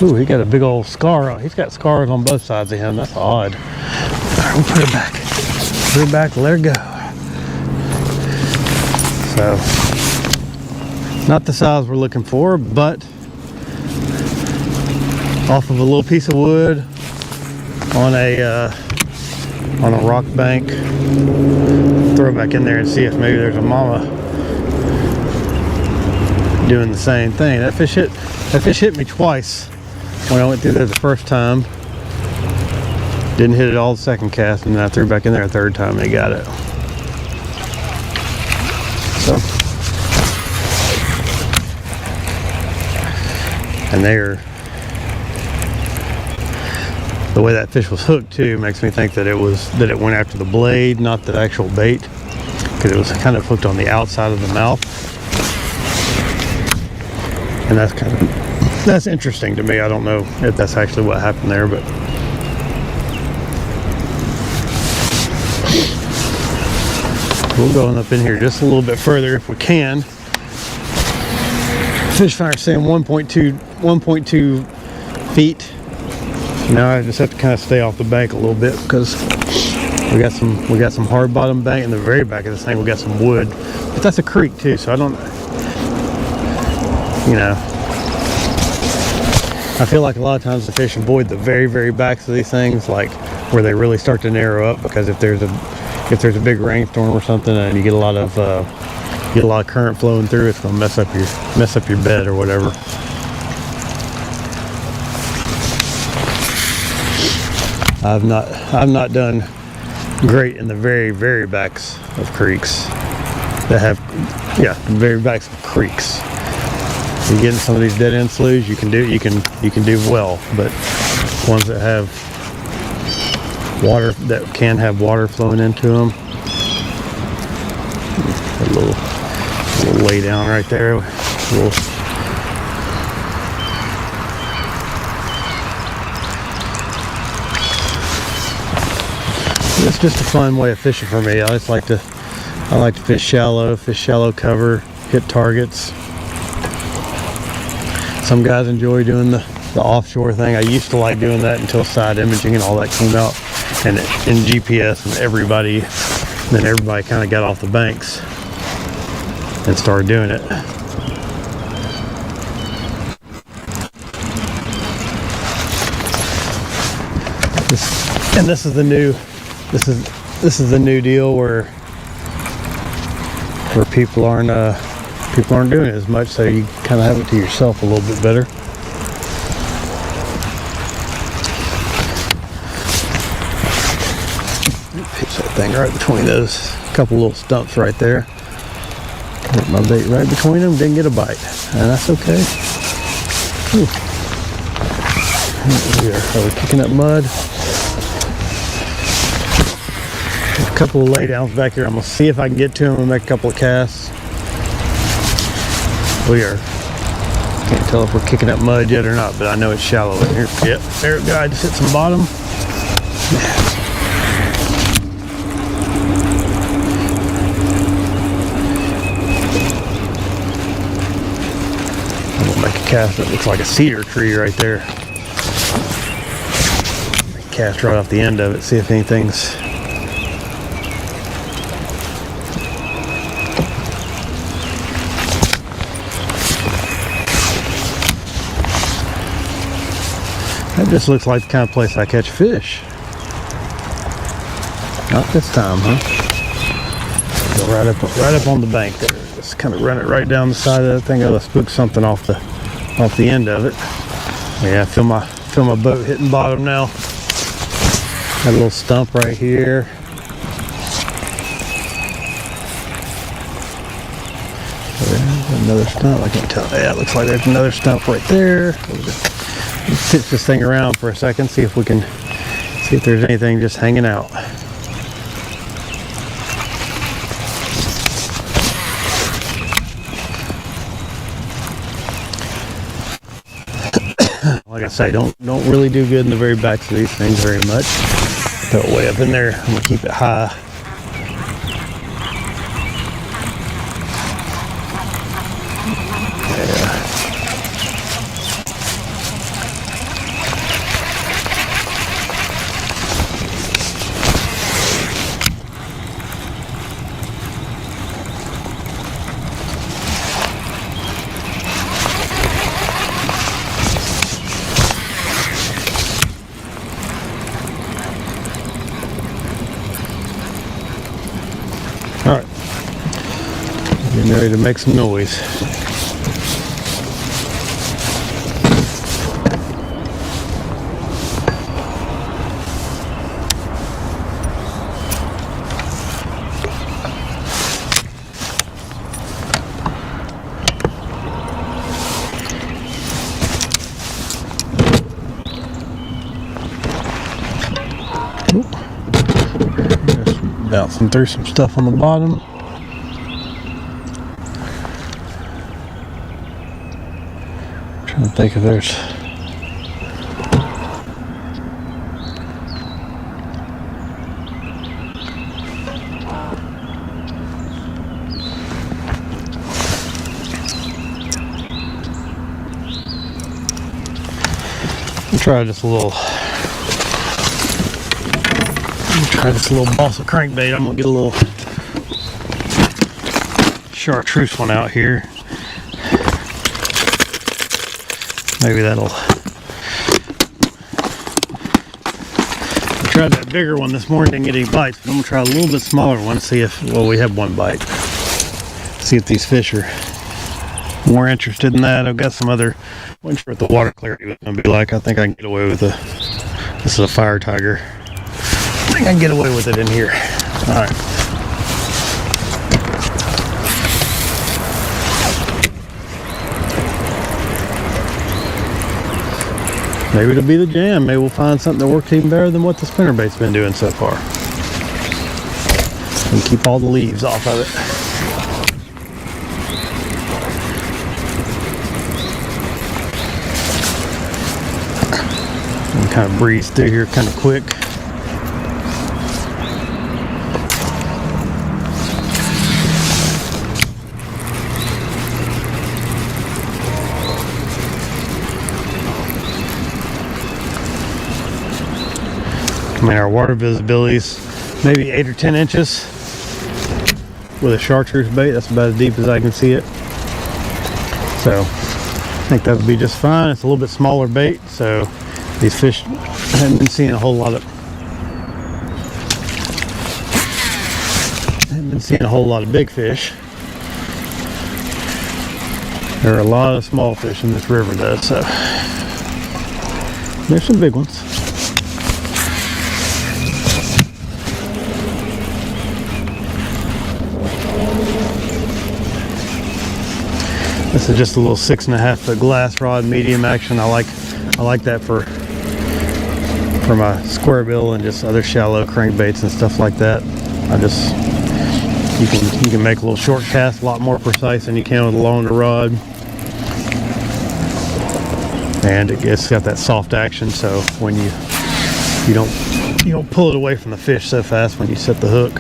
Ooh, he got a big old scar on. He's got scars on both sides of him. That's odd. Alright, we'll put it back. Put it back, let her go. So, not the size we're looking for, but off of a little piece of wood on a rock bank. Throw it back in there and see if maybe there's a mama doing the same thing. That fish hit me twice when I went through there the first time. Didn't hit it all the second cast, and then I threw back in there a third time and they got it. So, and the way that fish was hooked too makes me think that it went after the blade, not the actual bait, because it was kind of hooked on the outside of the mouth. And that's interesting to me. I don't know if that's actually what happened there, but we'll go up in here just a little bit further if we can. Fish finder saying 1.2 feet. Now I just have to kind of stay off the bank a little bit because we got some hard bottom bank. In the very back of this thing we got some wood, but that's a creek too, so I don't, you know, I feel like a lot of times the fish avoid the very, very backs of these things, like where they really start to narrow up, because if there's a big rainstorm or something and you get a lot of current flowing through, it's gonna mess up your bed or whatever. I've not done great in the very, very backs of creeks that have, yeah, the very backs of creeks. You get in some of these dead end sloughs, you can do well, but ones that have water, that can have water flowing into them. A little lay down right there. It's just a fun way of fishing for me. I like to fish shallow cover, hit targets. Some guys enjoy doing the offshore thing. I used to like doing that until side imaging and all that came out, and in GPS, and everybody kind of got off the banks and started doing it. This is the new deal where people aren't doing it as much, so you kind of have it to yourself a little bit better. Pitch that thing right between those couple little stumps right there. Put my bait right between them, didn't get a bite, and that's okay. Whew. Are we kicking up mud? A couple of laydowns back here. I'm gonna see if I can get to them and make a couple of casts. Can't tell if we're kicking up mud yet or not, but I know it's shallow in here. Yep, there we go. I just hit some bottom. I'm gonna make a cast that looks like a cedar tree right there. Cast right off the end of it, see if anything's. That just looks like the kind of place I catch fish. Not this time, huh? Go right up on the bank there. Just kind of run it right down the side of that thing. I'll spook something off the end of it. Yeah, feel my boat hitting bottom now. Got a little stump right here. There's another stump. I can't tell. Yeah, it looks like there's another stump right there. Let's pitch this thing around for a second, see if there's anything just hanging out. Like I say, don't really do good in the very backs of these things very much. Throw it way up in there. I'm gonna keep it high. Alright, getting ready to make some noise. Bouncing through some stuff on the bottom. Trying to think if there's try this little balsa crankbait. I'm gonna get a little chartreuse one out here. Maybe that'll. I tried that bigger one this morning, didn't get any bites, but I'm gonna try a little bit smaller one, see if, well, we have one bite. See if these fish are more interested in that. I've got some other, I wasn't sure what the water clarity was gonna be like. I think I can get away with this is a fire tiger. I think I can get away with it in here. All right. Maybe it'll be the jam. Maybe we'll find something that works even better than what the spinnerbait's been doing so far. And keep all the leaves off of it. And kind of breeze through here kind of quick. I mean, our water visibility's maybe 8 or 10 inches with a chartreuse bait. That's about as deep as I can see it. So I think that would be just fine. It's a little bit smaller bait, so these fish haven't been seeing a whole lot of big fish. There are a lot of small fish in this river though, so there's some big ones. This is just a little 6.5 foot glass rod, medium action. I like that for my square bill and just other shallow crankbaits and stuff like that. You can make a little short cast a lot more precise than you can with a longer rod, and it's got that soft action. So when you don't pull it away from the fish so fast when you set the hook.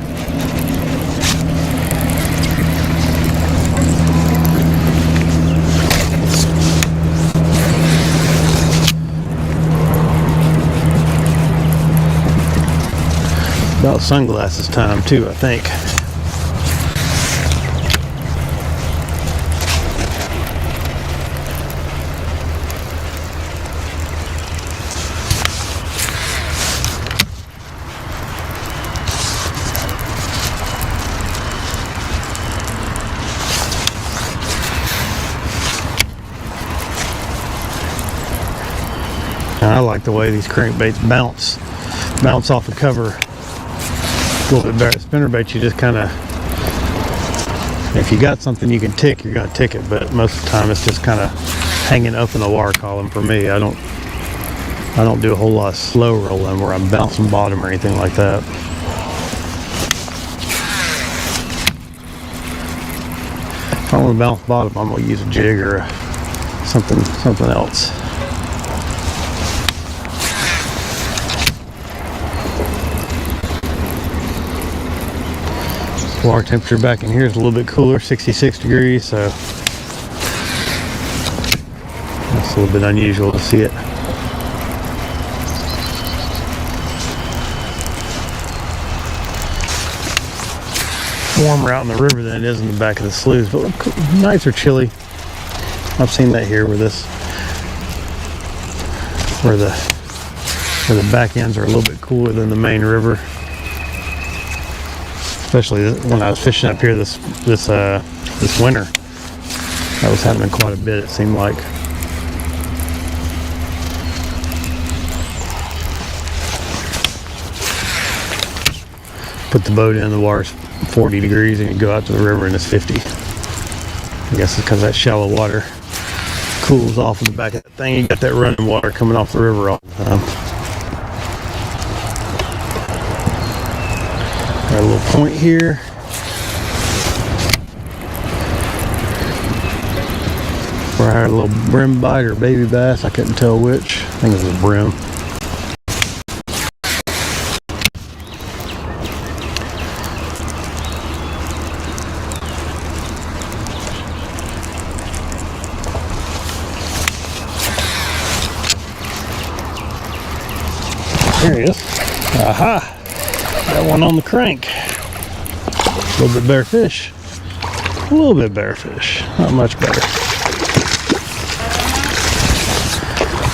About sunglasses time too, I think. like the way these crankbaits bounce off the cover a little bit better. Spinnerbait, you just kind of, if you got something you can tick, you're gonna tick it, but most of the time it's just kind of hanging up in the water column for me. I don't do a whole lot of slow rolling where I'm bouncing bottom or anything like that. If I want to bounce bottom, I'm going to use a jig or something else. Water temperature back in here is a little bit cooler, 66 degrees, so that's a little bit unusual to see it. Warmer out in the river than it is in the back of the sloughs, but nights are chilly. I've seen that here where the back ends are a little bit cooler than the main river. Especially when I was fishing up here this winter, that was happening quite a bit. It seemed like. Put the boat in, the water's 40 degrees, and you go out to the river and it's 50. I guess it's because that shallow water cools off in the back of that thing. You got that running water coming off the river all the time. Got a little point here. Where I had a little brim bite or baby bass. I couldn't tell which. I think it was a brim. There he is. Aha! Got one on the crank. A little bit better fish. A little bit better fish. Not much better.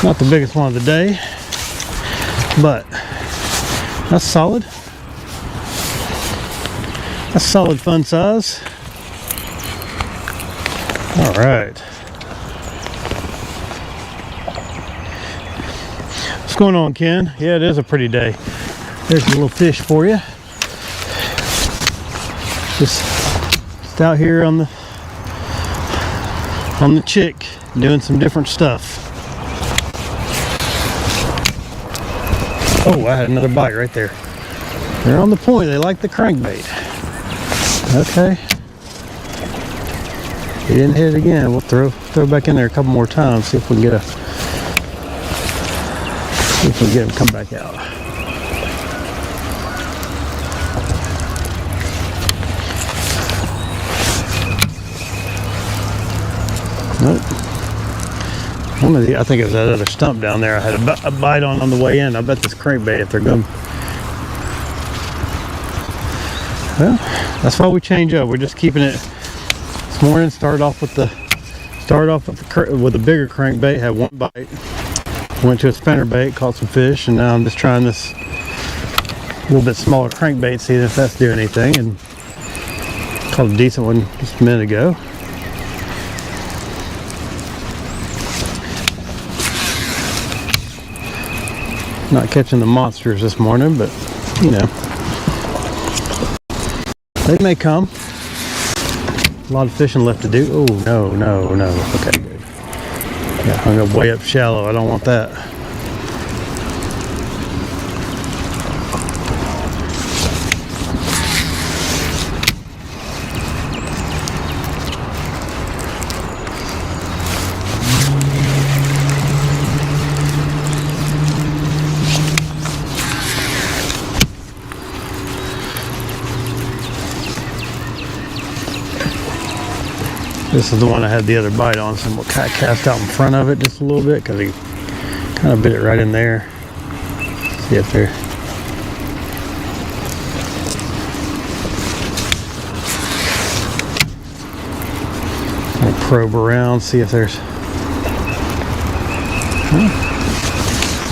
Not the biggest one of the day, but that's solid. That's solid fun size. All right. What's going on, Ken? Yeah, it is a pretty day. There's a little fish for you. Just out here on the chick, doing some different stuff. Oh, I had another bite right there. They're on the point. They like the crankbait. Okay. He didn't hit it again. We'll throw it back in there a couple more times. See if we can get him come back out. Nope. I think it was that other stump down there. I had a bite on the way in. I bet this crankbait, if they're good. Well, that's why we change up. We're just keeping it. This morning, started off with the bigger crankbait. Had one bite. Went to a spinnerbait, caught some fish, and now I'm just trying this little bit smaller crankbait, seeing if that's doing anything. And caught a decent one just a minute ago. Not catching the monsters this morning, but you know, they may come. A lot of fishing left to do. Oh, no. Okay, good. Yeah, hung up way up shallow. I don't want that. This is the one I had the other bite on, so I'm going to cast out in front of it just a little bit because he kind of bit it right in there. See if there. I'll probe around, see if there's.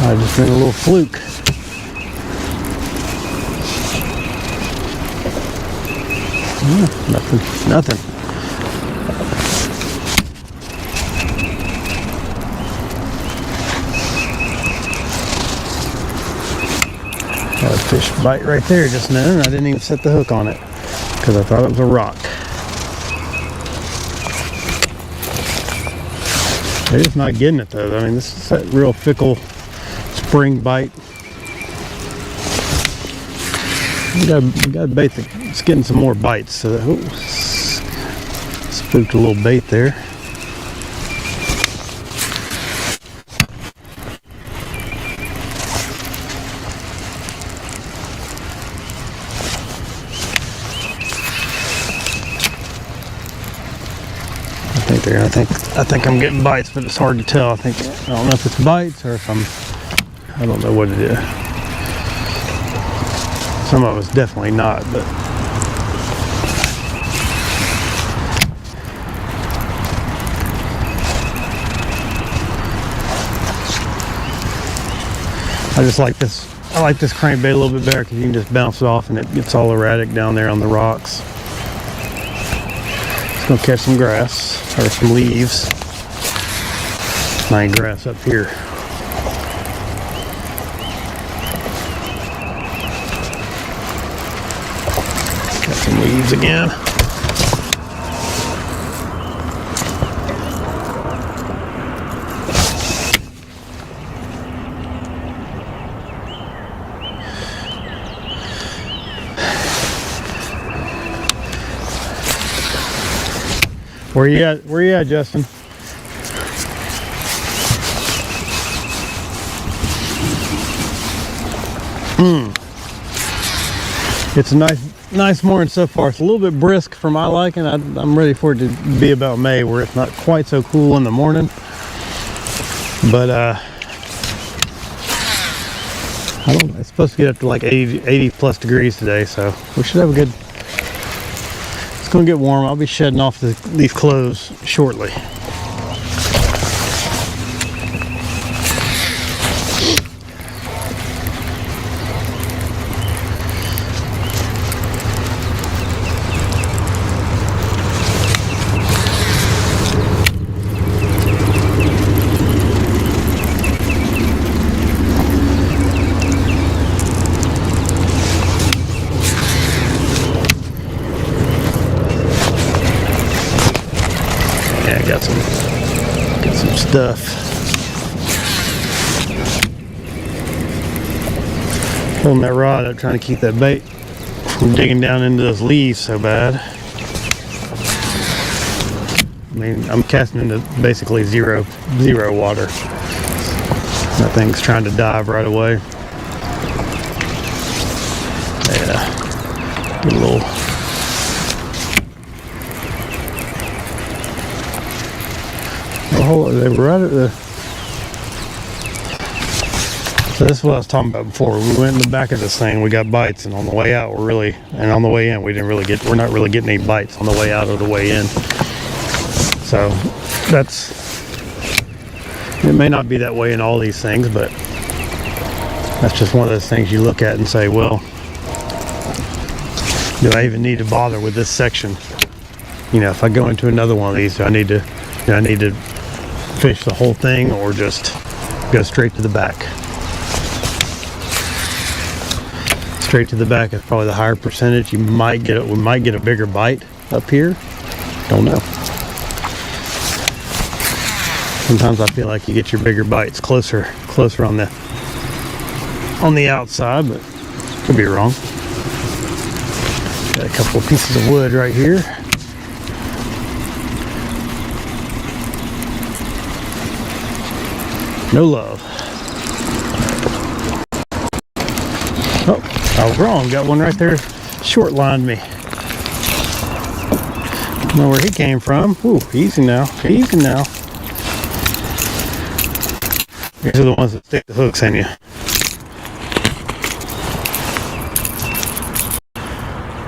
I just been a little fluke. Nothing. Fish bite right there just now, and I didn't even set the hook on it because I thought it was a rock. They're just not getting it though. I mean, this is that real fickle spring bite. We got bait that's getting some more bites. So that, ooh, spooked a little bait there. I think I'm getting bites, but it's hard to tell. I don't know if it's bites or if I don't know what it is. Some of it's definitely not, but I just like this. I like this crankbait a little bit better because you can just bounce it off and it gets all erratic down there on the rocks. It's gonna catch some grass or some leaves. Nice grass up here. Got some leaves again. Where you at? Where you at, Justin? It's a nice morning so far. It's a little bit brisk for my liking. I'm ready for it to be about May, where it's not quite so cool in the morning. But I don't know. It's supposed to get up to like 80 plus degrees today, so we should have a good. It's gonna get warm. I'll be shedding off these clothes shortly. Got some stuff. Holding that rod up, trying to keep that bait from digging down into those leaves so bad. I mean, I'm casting into basically zero water. That thing's trying to dive right away. Yeah, get a little. They were right at the. So this is what I was talking about before. We went in the back of this thing. We got bites, and on the way out, on the way in, we're not really getting any bites on the way out or the way in. So it may not be that way in all these things, but that's just one of those things you look at and say, well, do I even need to bother with this section? You know, if I go into another one of these, do I need to fish the whole thing or just go straight to the back? Straight to the back is probably the higher percentage. We might get a bigger bite up here. Don't know. Sometimes I feel like you get your bigger bites closer on the outside, but could be wrong. Got a couple of pieces of wood right here. No love. Oh, I was wrong. Got one right there. Short lined me. Don't know where he came from. Ooh, easy now. Easy now. These are the ones that stick the hooks in you.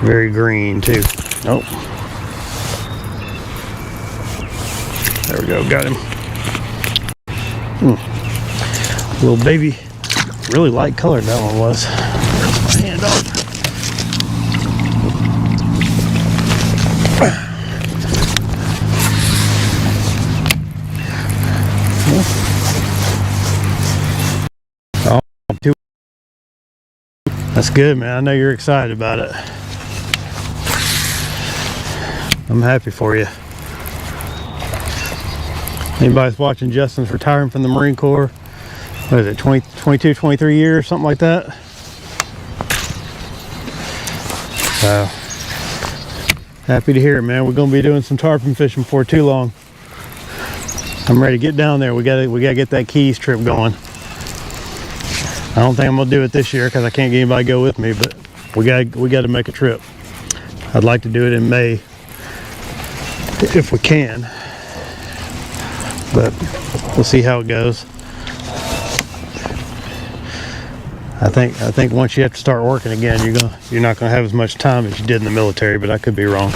Very green too. Nope. There we go. Got him. Little baby, really light colored that one was. Where's my hand off? That's good, man. I know you're excited about it. I'm happy for you. Anybody's watching Justin's retiring from the Marine Corps, what is it, 22, 23 years, something like that? So, happy to hear it, man. We're going to be doing some tarpon fishing before too long. I'm ready to get down there. We gotta get that Keys trip going. I don't think I'm gonna do it this year because I can't get anybody to go with me, but we got to make a trip. I'd like to do it in May if we can, but we'll see how it goes. I think once you have to start working again, you're not gonna have as much time as you did in the military, but I could be wrong.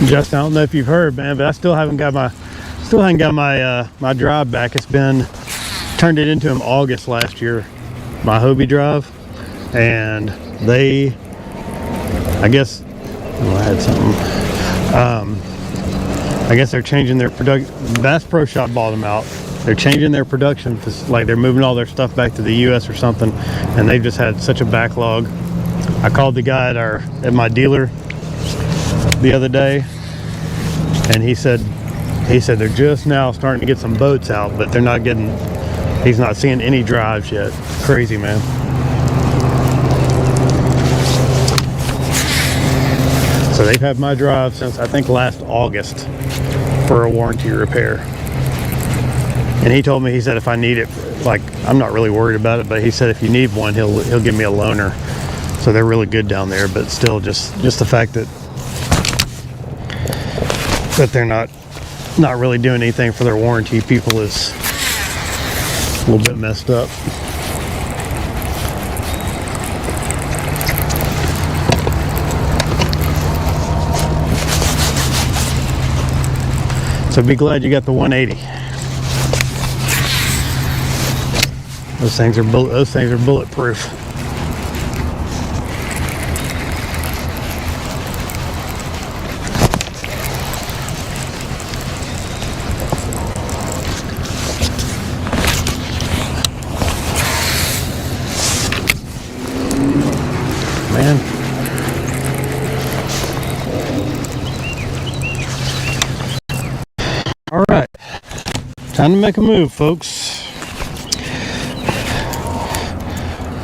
Justin, I don't know if you've heard, man, but I still haven't got my my drive back. It's been turned it into in August last year, my Hobie drive, and they, I guess, oh, I had something. I guess they're changing their production. Bass Pro Shop bought them out. They're changing their production, like they're moving all their stuff back to the U.S. or something, and they've just had such a backlog. I called the guy at my dealer the other day, and he said they're just now starting to get some boats out, but they're not getting, he's not seeing any drives yet. Crazy, man. So they've had my drive since I think last August for a warranty repair, and he told me, he said if I need it, like, I'm not really worried about it, but he said if you need one, he'll give me a loaner. So they're really good down there, but still, just the fact that they're not really doing anything for their warranty people is a little bit messed up. So be glad you got the 180. Those things are bulletproof. Man. All right, time to make a move, folks.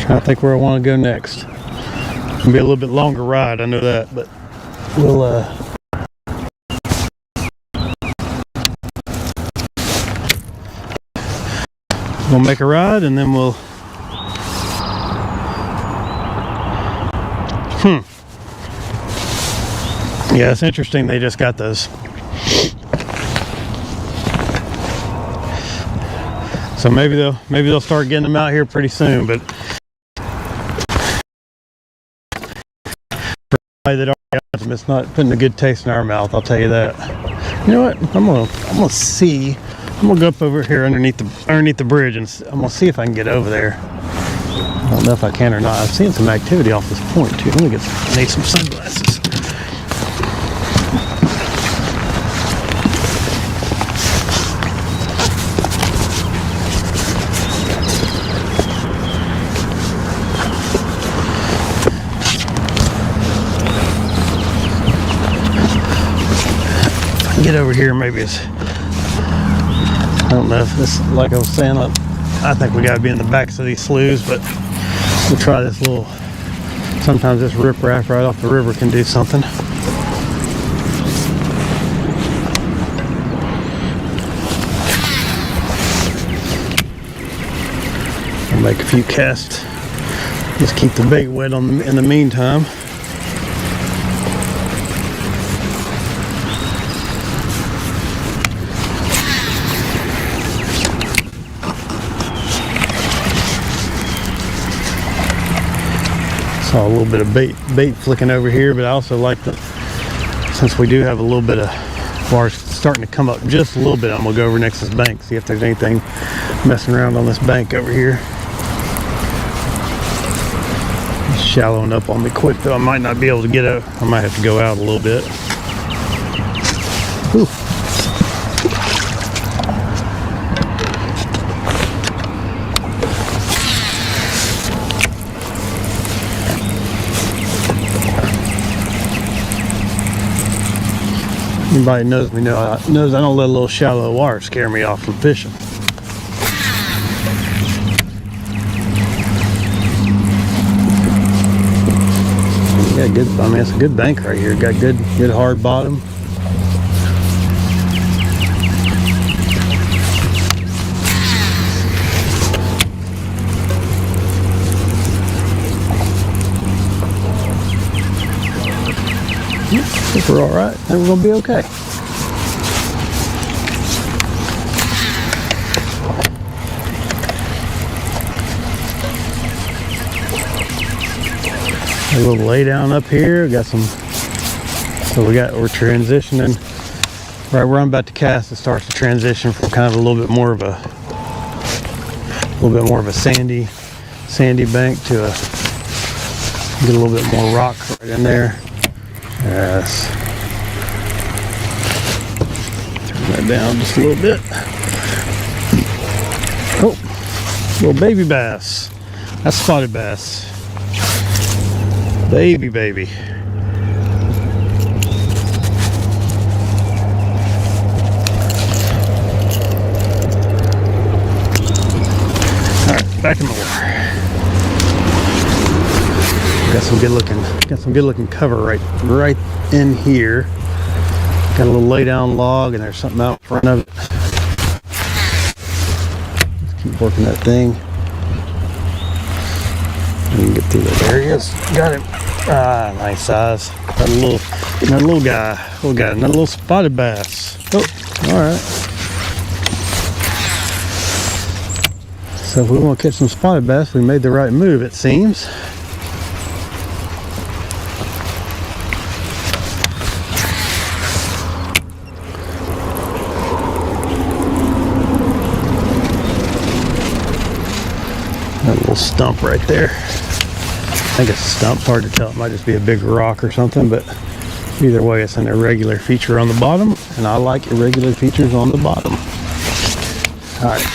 Trying to think where I want to go next. It'll be a little bit longer ride, I know that, but we'll make a ride, and then we'll yeah, it's interesting they just got those. So maybe they'll start getting them out here pretty soon, but for anybody that already got them, it's not putting a good taste in our mouth, I'll tell you that. You know what? I'm gonna see. I'm gonna go up over here underneath the bridge, and I'm gonna see if I can get over there. I don't know if I can or not. I've seen some activity off this point too. Let me I need some sunglasses. Get over here, maybe it's, I don't know if this, like I was saying, I think we got to be in the backs of these sloughs, but we'll try this little, sometimes this riprap right off the river can do something. I'll make a few casts, just keep the bait wet in the meantime. Saw a little bit of bait flicking over here, but I also like since we do have a little bit of water starting to come up just a little bit, I'm gonna go over next to this bank, see if there's anything messing around on this bank over here. It's shallowing up on me quick though. I might not be able to get out. I might have to go out a little bit. Whew. Anybody knows me knows I don't let a little shallow water scare me off from fishing. Got good. I mean, it's a good bank right here. Got good hard bottom. If we're all right, then we're gonna be okay. A little lay down up here. Got some. So we're transitioning. Right where I'm about to cast, it starts to transition from kind of a little bit more of a sandy bank to get a little bit more rock right in there. Yes. Turn that down just a little bit. Oh, little baby bass. That's spotted bass. Baby. Alright, back in the water. Got some good looking cover right in here. Got a little lay down log and there's something out in front of it. Let's keep working that thing. We can get through that. There he is. Got him. Ah, nice size. Got a little guy. Another little spotted bass. Oh, alright. So if we want to catch some spotted bass, we made the right move, it seems. That little stump right there. I think it's a stump, hard to tell. It might just be a big rock or something, but either way, it's an irregular feature on the bottom, and I like irregular features on the bottom. All right.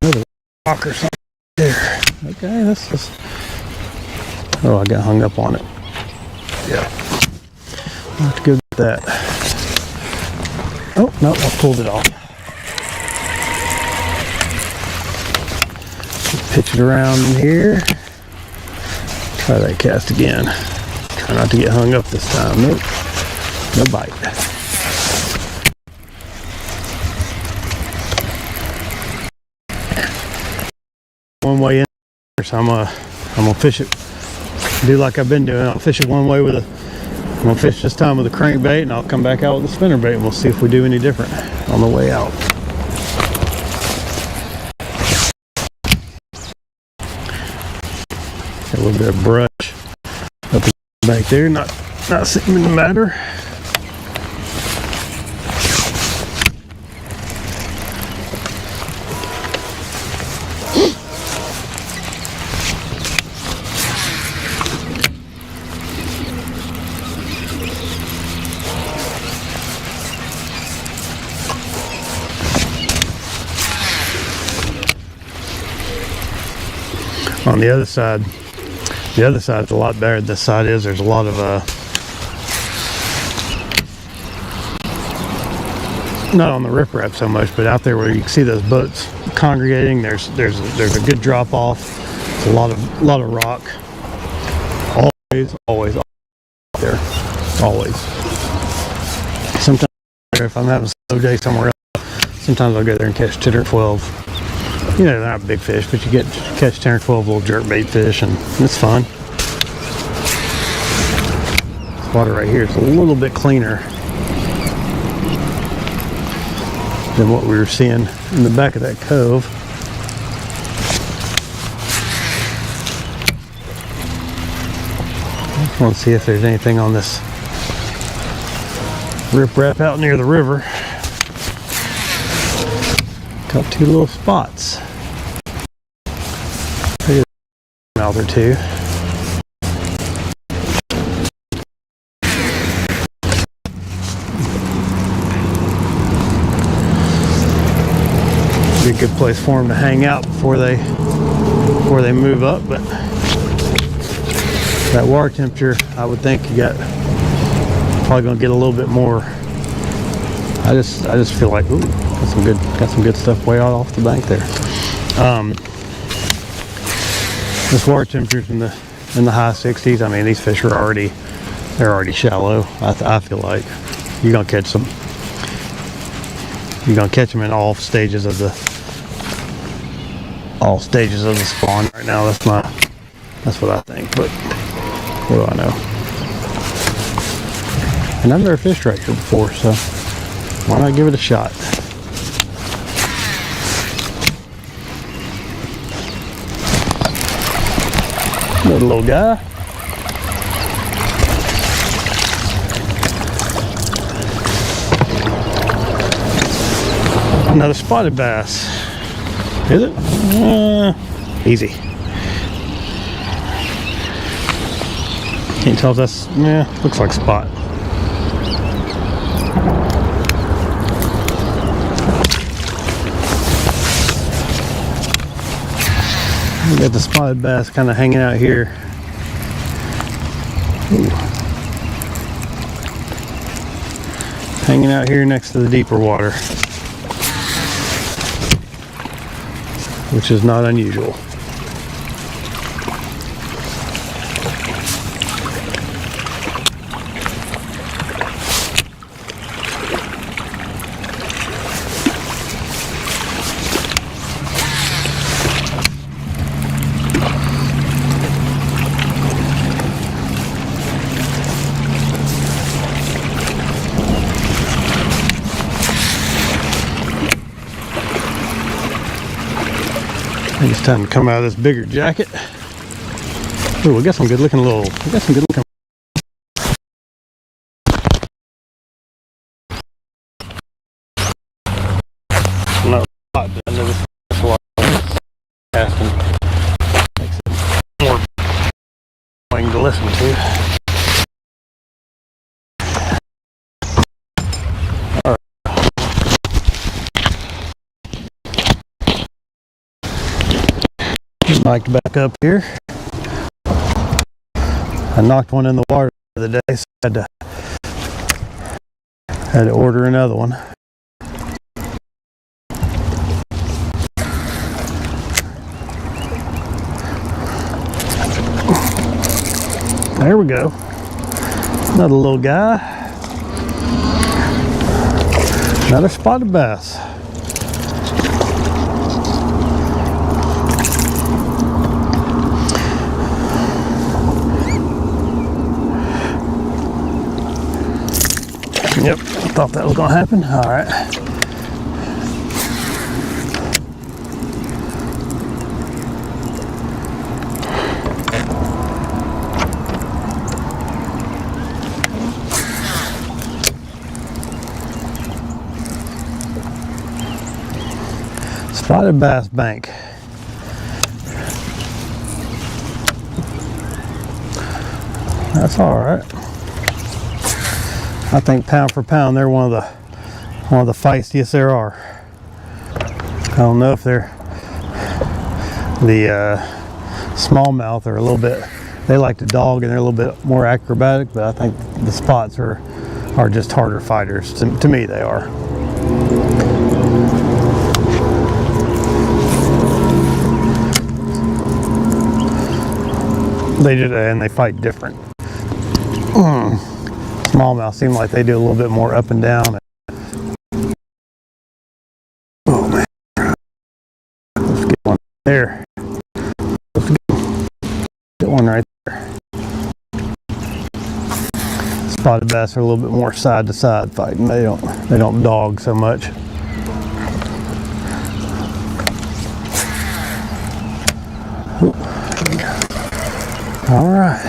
Another rock or something there. Okay, this is. Oh, I got hung up on it. Yeah. I'll have to go get that. Oh, no, I pulled it off. Just pitch it around in here. Try that cast again. Try not to get hung up this time. Nope. No bite. One way in there, so I'm gonna fish it. Do like I've been doing. I'll fish it one way I'm gonna fish this time with a crankbait, and I'll come back out with a spinnerbait, and we'll see if we do any different on the way out. Got a little bit of brush up back there, not seeming to matter. On the other side's a lot better. This side is. There's a lot of not on the riprap so much, but out there where you can see those boats congregating. There's a good drop off. It's a lot of rock. Always there. Always. Sometimes if I'm having a slow day somewhere else, sometimes I'll go there and catch 10 or 12. You know, they're not big fish, but you catch 10 or 12 little jerkbait fish, and it's fun. This water right here is a little bit cleaner than what we were seeing in the back of that cove. I just want to see if there's anything on this riprap out near the river. Got two little spots. Maybe a mouth or two. Be a good place for them to hang out before they move up, but that water temperature, I would think you got probably gonna get a little bit more. I just feel like, ooh, got some good stuff way out off the bank there. This water temperature's in the high 60s. I mean, these fish are already shallow. I feel like you're gonna catch them. You're gonna catch them in all stages of the spawn right now. That's what I think. But what do I know? And I've never fished right here before, so why not give it a shot? Another little guy. Another spotted bass. Is it? Easy. Can't tell if that's, looks like spot. We got the spotted bass kind of hanging out here. Ooh. Hanging out here next to the deeper water, which is not unusual. I think it's time to come out of this bigger jacket. Ooh, we got some good looking not hot, but I know this is a lot of casting. Makes it more annoying to listen to. Mic'd back up here. I knocked one in the water the other day, so I had to order another one. There we go. Another little guy. Another spotted bass. Yep, thought that was gonna happen. All right. Spotted bass bank. That's all right. I think pound for pound, they're one of the feistiest there are. I don't know if they're the smallmouth are a little bit. They like to dog and they're a little bit more acrobatic, but I think the spots are just harder fighters. To me, they are. They fight different. Smallmouth seem like they do a little bit more up and down. Oh man, let's get one there. Let's get one right there. Spotted bass are a little bit more side to side fighting. They don't dog so much. All right.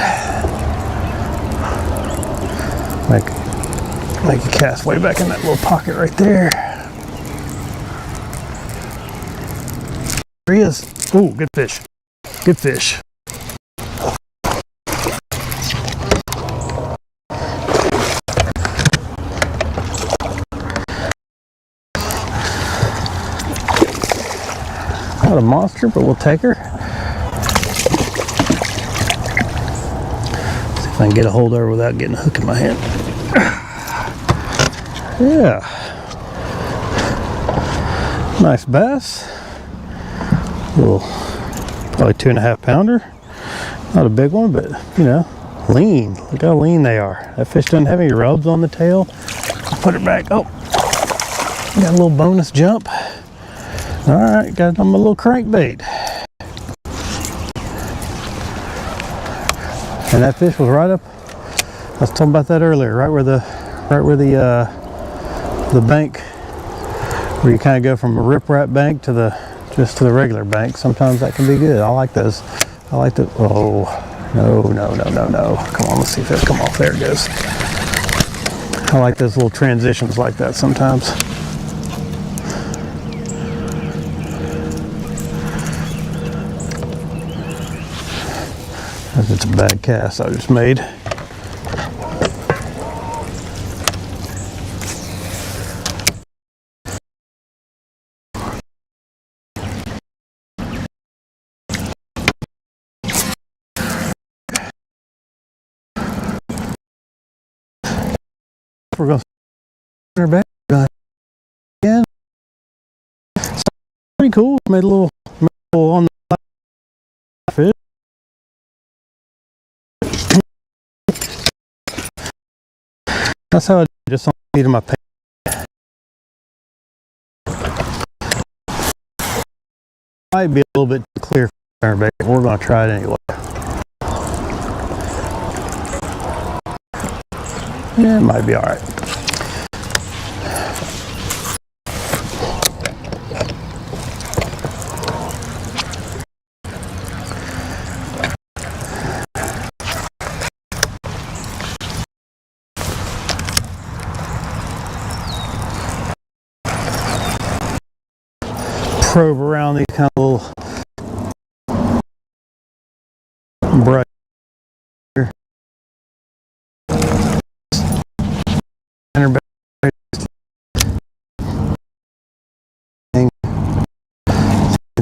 Make a cast way back in that little pocket right there. There he is. Ooh, good fish. Good fish. Not a monster, but we'll take her. See if I can get a hold of her without getting a hook in my hand. Yeah. Nice bass. Little, probably 2.5 pounder. Not a big one, but you know, lean. Look how lean they are. That fish doesn't have any rubs on the tail. I'll put it back. Oh, got a little bonus jump. All right, got on my little crankbait. And that fish was right up. I was talking about that earlier, right where the bank, where you kind of go from a riprap bank to just to the regular bank. Sometimes that can be good. I like those. I like the. Oh, no. Come on, let's see if it'll come off. There it goes. I like those little transitions like that sometimes. It's a bad cast I just made. We're going to turn her back again. So pretty cool. Made a little on the fish. That's how I do it, just on the feet of my paint. Might be a little bit too clear for turn bait, but we're going to try it anyway. Yeah, it might be all right. Probe around these kind of little brush here.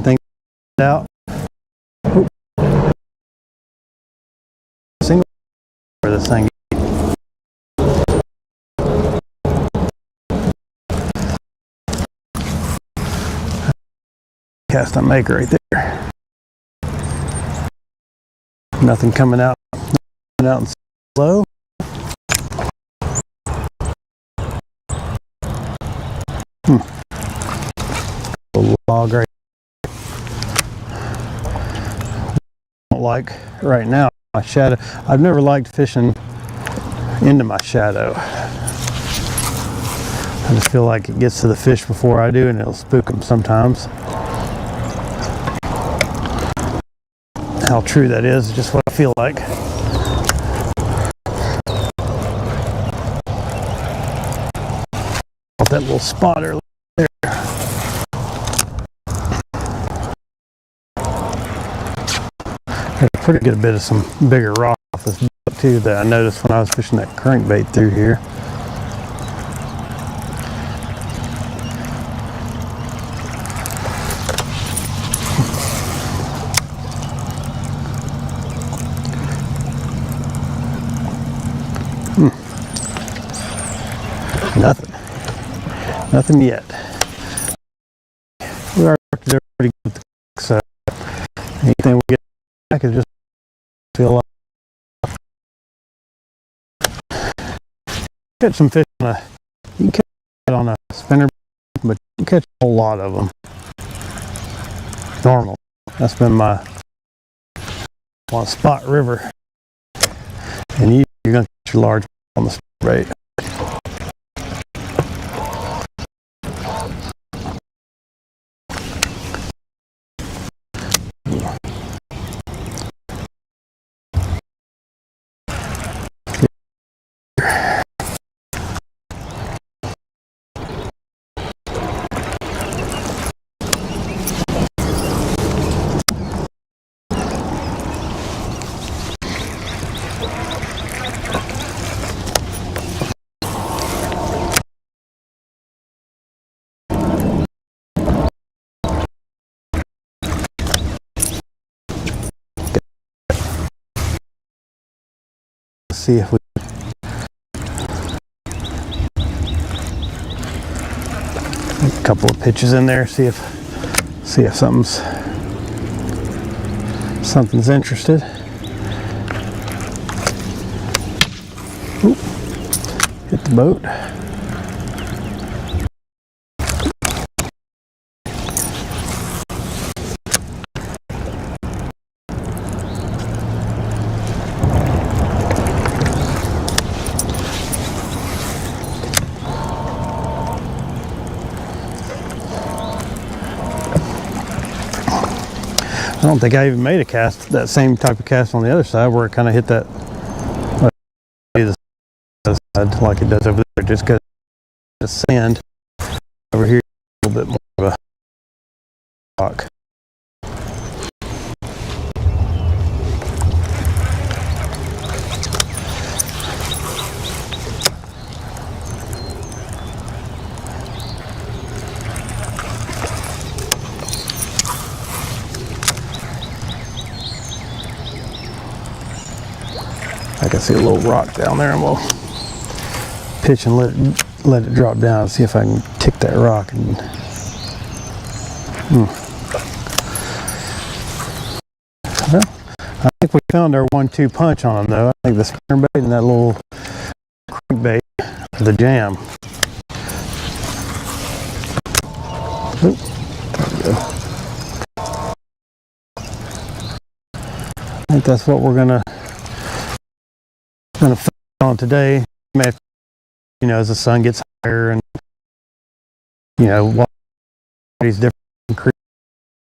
Thing out. Oop. Single for this thing. Cast I make right there. Nothing coming out and slow. A log right. Don't like right now my shadow. I've never liked fishing into my shadow. I just feel like it gets to the fish before I do, and it'll spook them sometimes. How true that is just what I feel like. Off that little spot earlier there. There's a pretty good bit of some bigger rock off this boat too that I noticed when I was fishing that crankbait through here. Nothing yet. We are pretty good with the so anything we get back is just feel like catch some fish on you can catch it on a spinner, but you catch a whole lot of them. Normal. That's been my on Spot River, and you're gonna catch your large on the spinner bait. see if we a couple of pitches in there, see if something's interested. Oop, hit the boat. I don't think I even made a cast, that same type of cast on the other side where it kind of hit that side like it does over there, just because the sand over here a little bit more of a rock. I can see a little rock down there, and we'll pitch and let it drop down. See if I can tick that rock. And well, I think we found our 1-2 punch on them, though. I think the spinnerbait and that little crankbait are the jam. Oop, there we go. I think that's what we're gonna focus on today. You know, as the sun gets higher and you know these different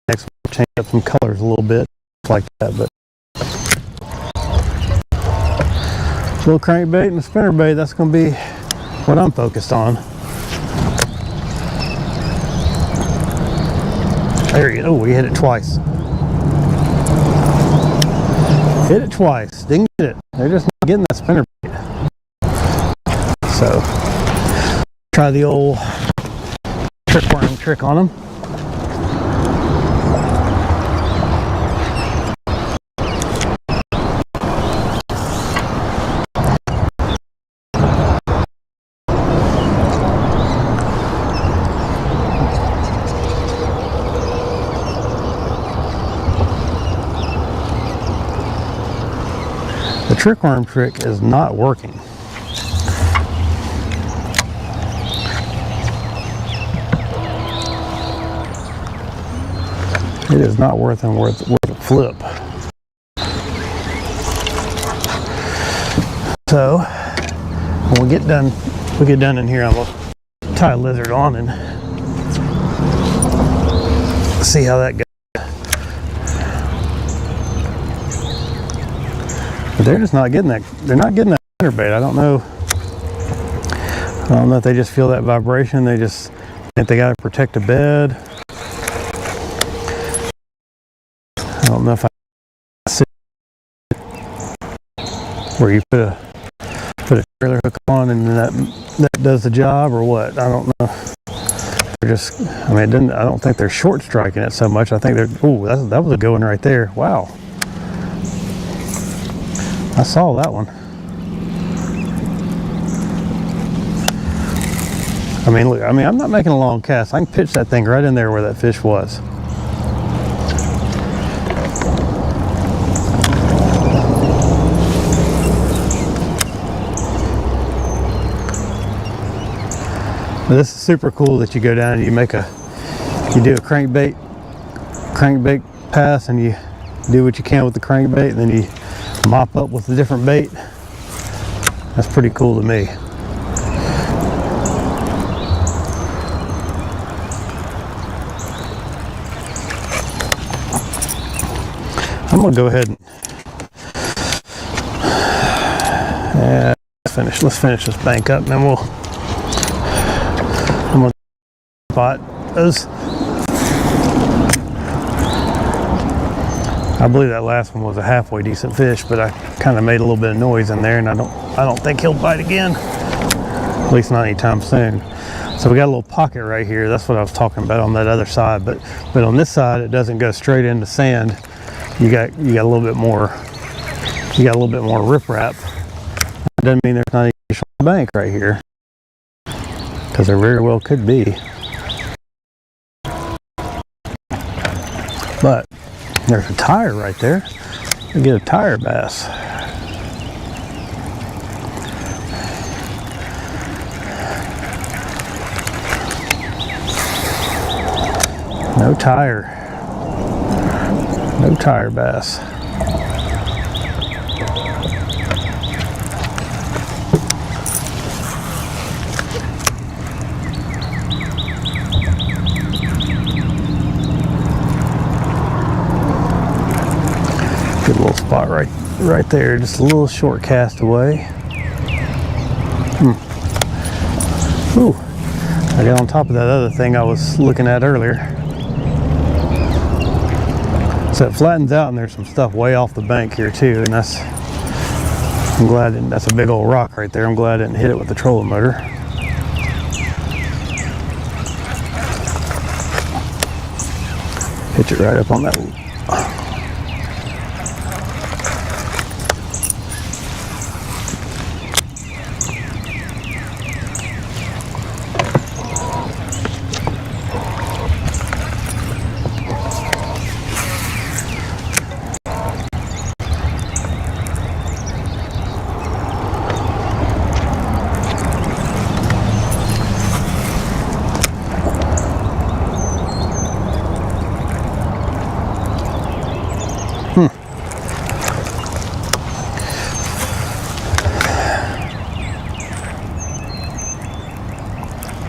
next we'll change up some colors a little bit like that. But little crankbait and a spinnerbait, that's going to be what I'm focused on. There you go. Oh, we hit it twice. Hit it twice. Didn't get it. They're just not getting that spinnerbait. So, try the old trickworm trick on them. The trickworm trick is not working. It is not worth a flip. So when we get done in here, I'm gonna tie a lizard on and see how that goes. But they're just not getting that. They're not getting that spinnerbait. I don't know if they just feel that vibration. They just think they got to protect a bed. I don't know if I see where you put a trailer hook on and that does the job, or what. I don't know. They're just, I mean, it didn't. I don't think they're short striking it so much. I think they're. Ooh, that was a good one right there. Wow. I saw that one. I mean, look. I mean, I'm not making a long cast. I can pitch that thing right in there where that fish was. But this is super cool that you go down and you do a crankbait pass, and you do what you can with the crankbait, and then you mop up with a different bait. That's pretty cool to me. I'm gonna go ahead and let's finish this bank up, and then I'm gonna spot those. I believe that last one was a halfway decent fish, but I kind of made a little bit of noise in there, and I don't think he'll bite again, at least not anytime soon. So we got a little pocket right here. That's what I was talking about on that other side, but on this side it doesn't go straight into sand. You got a little bit more. You got a little bit more riprap doesn't mean there's not any fish on the bank right here, because there very well could be. But there's a tire right there. We get a tire bass. No tire. No tire bass. Good little spot right there, just a little short cast away. Ooh, I got on top of that other thing I was looking at earlier. So it flattens out, and there's some stuff way off the bank here too, and I'm glad that's a big old rock right there. I'm glad I didn't hit it with the trolling motor. Hit it right up on that.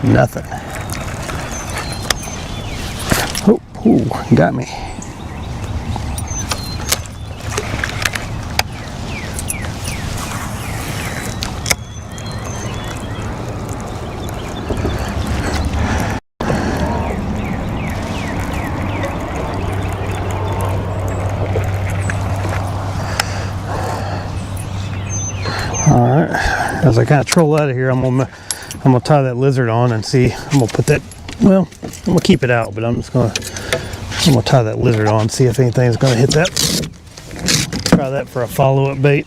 Nothing. Oh, got me. All right, as I kind of troll out of here, I'm gonna tie that lizard on and see. I'm gonna put that. Well, I'm gonna keep it out, but I'm gonna tie that lizard on, see if anything's gonna hit that. Try that for a follow-up bait.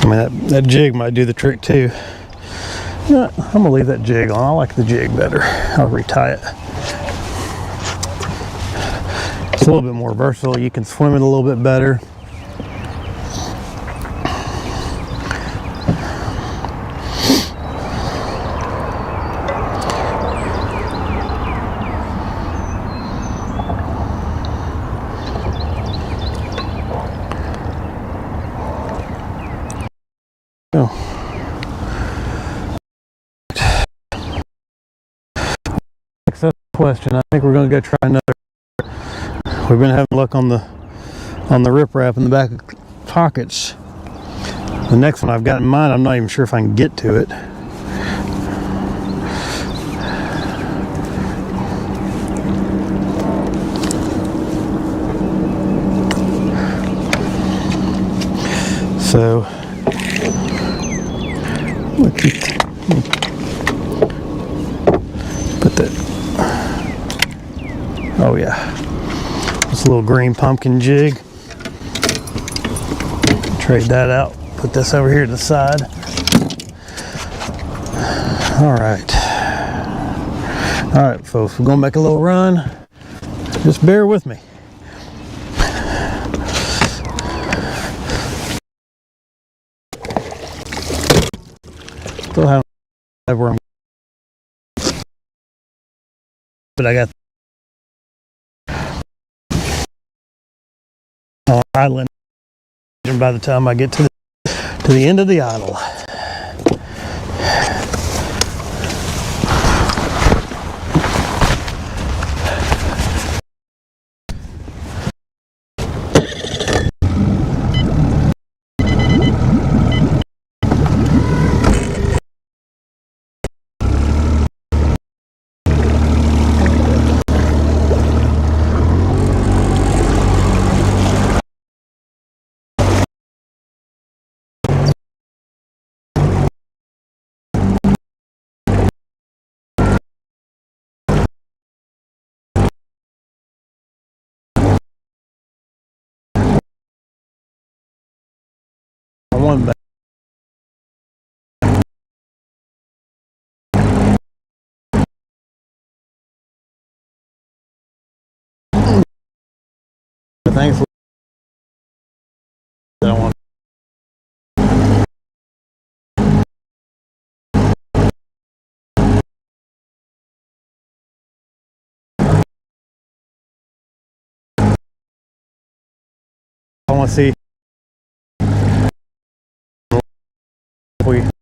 I mean, that jig might do the trick too. Yeah, I'm gonna leave that jig on. I like the jig better. I'll retie it. It's a little bit more versatile. You can swim it a little bit better. Question. I think we're going to go try another. We've been having luck on the riprap in the back pockets. The next one I've got in mind, I'm not even sure if I can get to it. So put that. Oh yeah, this little green pumpkin jig. Trade that out. Put this over here to the side. All right, folks. We're gonna make a little run. Just bear with me. Still haven't where I'm. But I got island by the time I get to the end of the idle. one back. Thanks. I want. I want to see if we.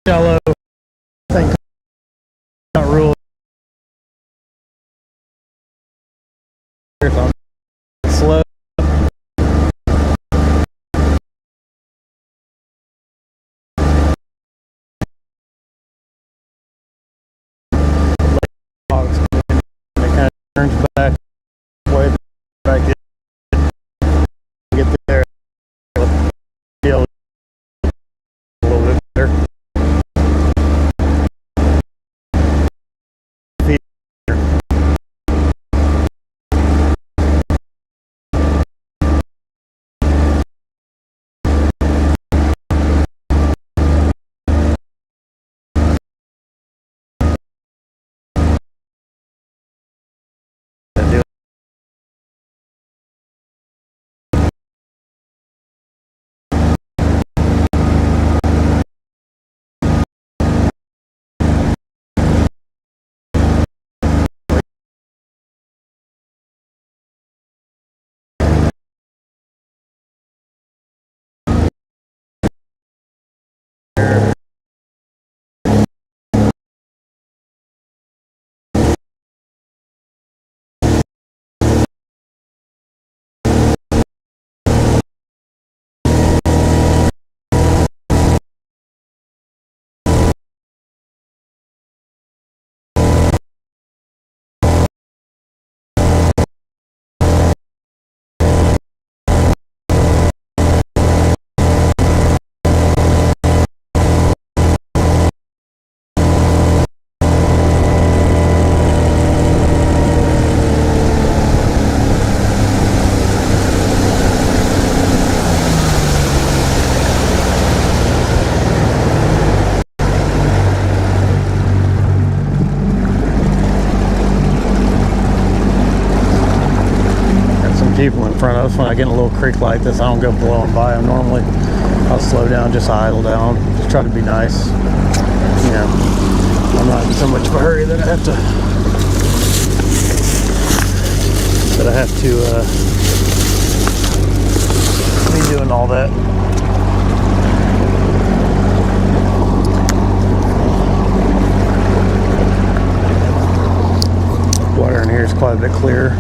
shallow. I think not real. Slow. It kind of turns back way back in. Get there. Feel a little bit better. People in front of us. When I get in a little creek like this, I don't go blowing by them normally. I'll slow down, just idle down, just try to be nice. You know, I'm not in so much of a hurry that I have to be doing all that. Water in here is quite a bit clearer.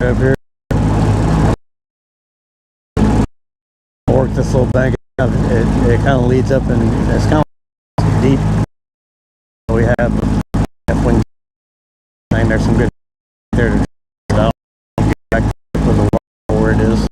Up here, work this little bank. It kind of leads up, and it's kind of deep. We have definitely, and there's some good there to get back to the water where it is.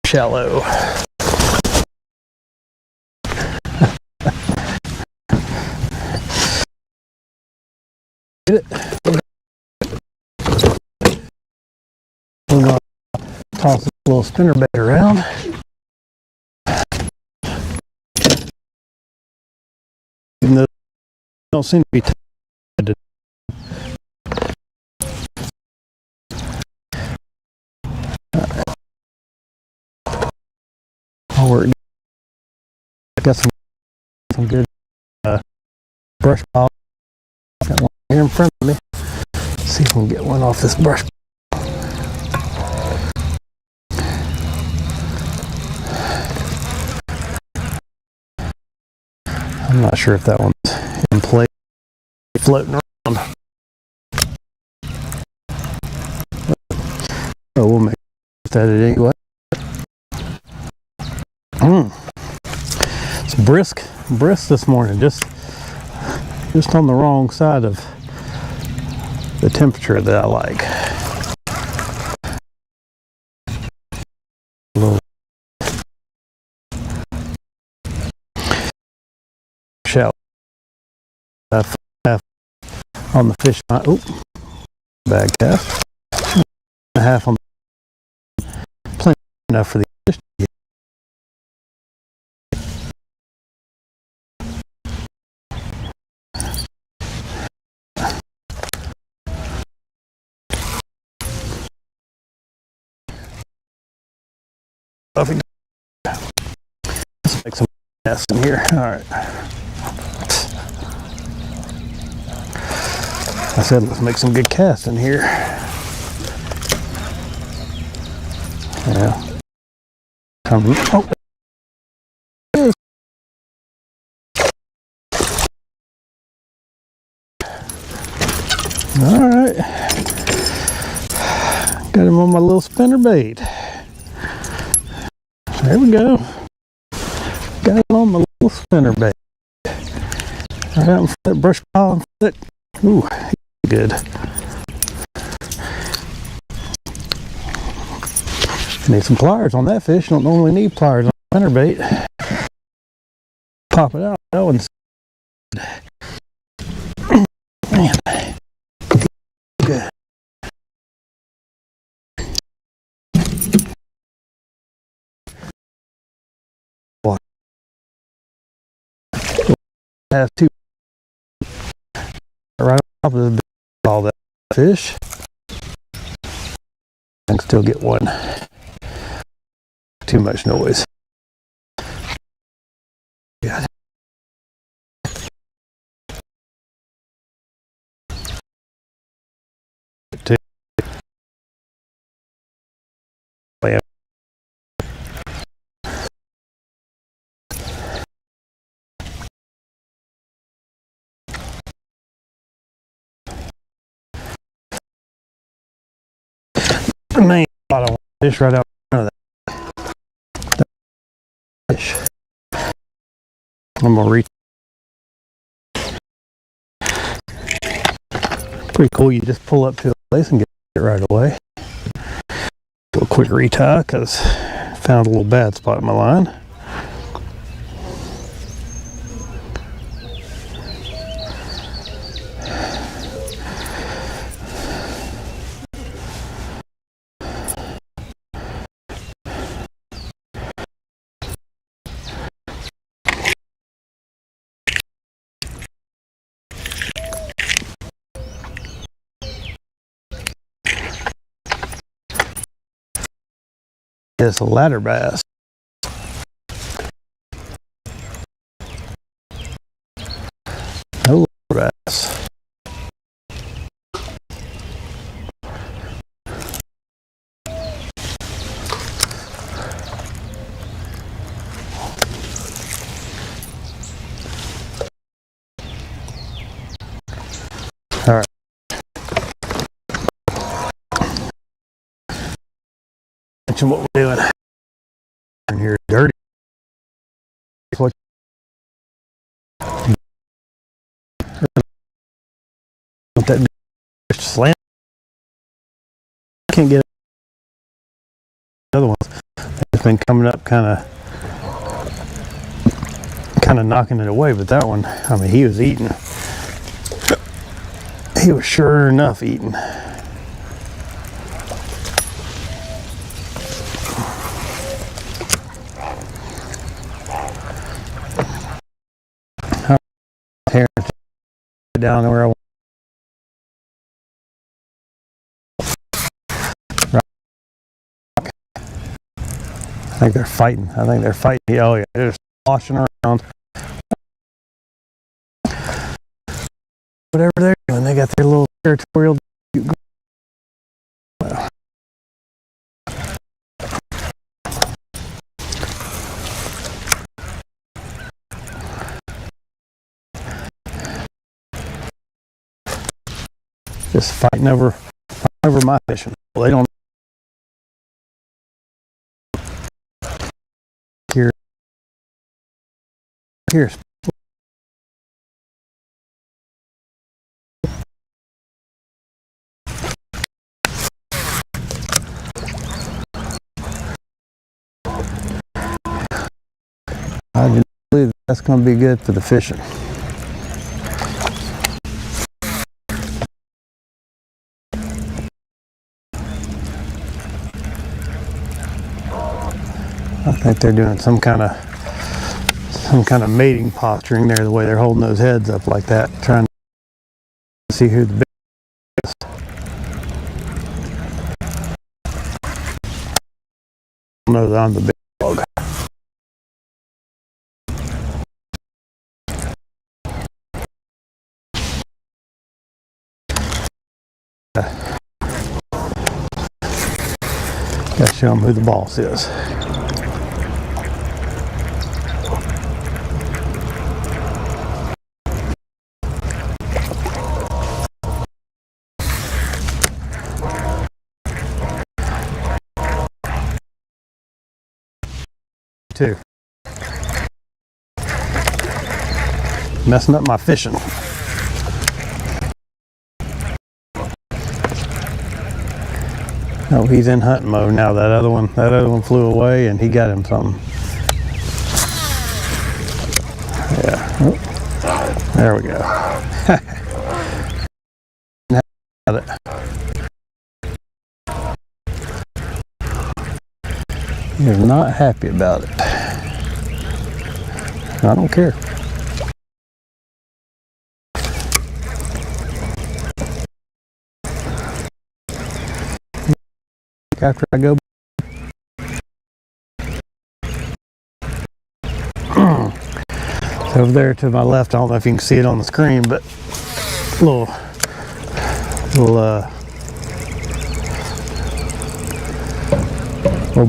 shallow. Get it? We're gonna toss this little spinnerbait around. Even though they don't seem to be tied to. I'll work. I got some good brush pile. Got one here in front of me. Let's see if we can get one off this brush. I'm not sure if that one's in play, floating around. Oh, we'll make that it anyway. It's brisk this morning, just on the wrong side of the temperature that I like. A little shallow. Half on the fish line. Oop, bag cast. Half on the plenty enough for the fish to get. Let's make some casts in here. All right. I said let's make some good casts in here. Yeah. Oh. All right. Got him on my little spinnerbait. There we go. Got it on my little spinnerbait. Right out in front of that brush pile and foot. Ooh, good. Need some pliers on that fish. Don't normally need pliers on spinnerbait. Pop it out. That one's man. Good. Have two right on top of all that fish. I can still get one. Too much noise. Yeah. Man, I don't want fish right out in front of that fish. I'm gonna reach. Pretty cool. You just pull up to a place and get it right away. Do a quick retie because I found a little bad spot in my line. It's a ladder bass. No ladder bass. All right. Mention what we're doing. And you're dirty. What? That slant. Can't get other ones. been coming up kind of knocking it away, but that one, I mean, he was eating. He was sure enough eating. Here, down where I want. I think they're fighting. Oh yeah, they're just sloshing around. Whatever they're doing, they got their little territorial. Just fighting over my fishing. Well, they don't. Here. I do believe that's going to be good for the fishing. I think they're doing some kind of mating posturing there, the way they're holding those heads up like that, trying to see who the big is. I know that I'm the big dog. Gotta show them who the boss is. Too. Messing up my fishing. Oh, he's in hunting mode now. That other one flew away, and he got him something. Yeah. Oh, there we go. Got it. He's not happy about it. I don't care. After I go over there to my left, I don't know if you can see it on the screen, but little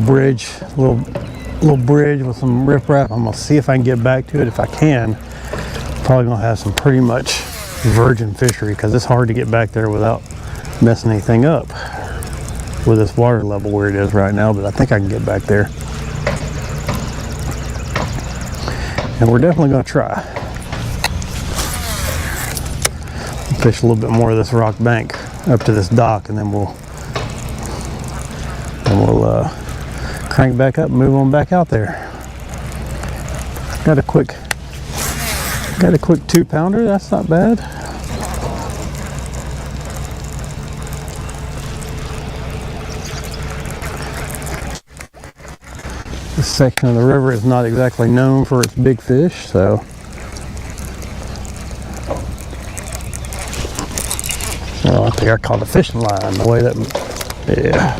bridge, little bridge with some riprap. I'm gonna see if I can get back to it. If I can, probably gonna have some pretty much virgin fishery, because it's hard to get back there without messing anything up with this water level where it is right now, but I think I can get back there. And we're definitely gonna try. Fish a little bit more of this rock bank up to this dock, and then we'll crank back up and move on back out there. Got a quick 2-pounder. That's not bad. This section of the river is not exactly known for its big fish, so I think I caught a fishing line the way that, yeah,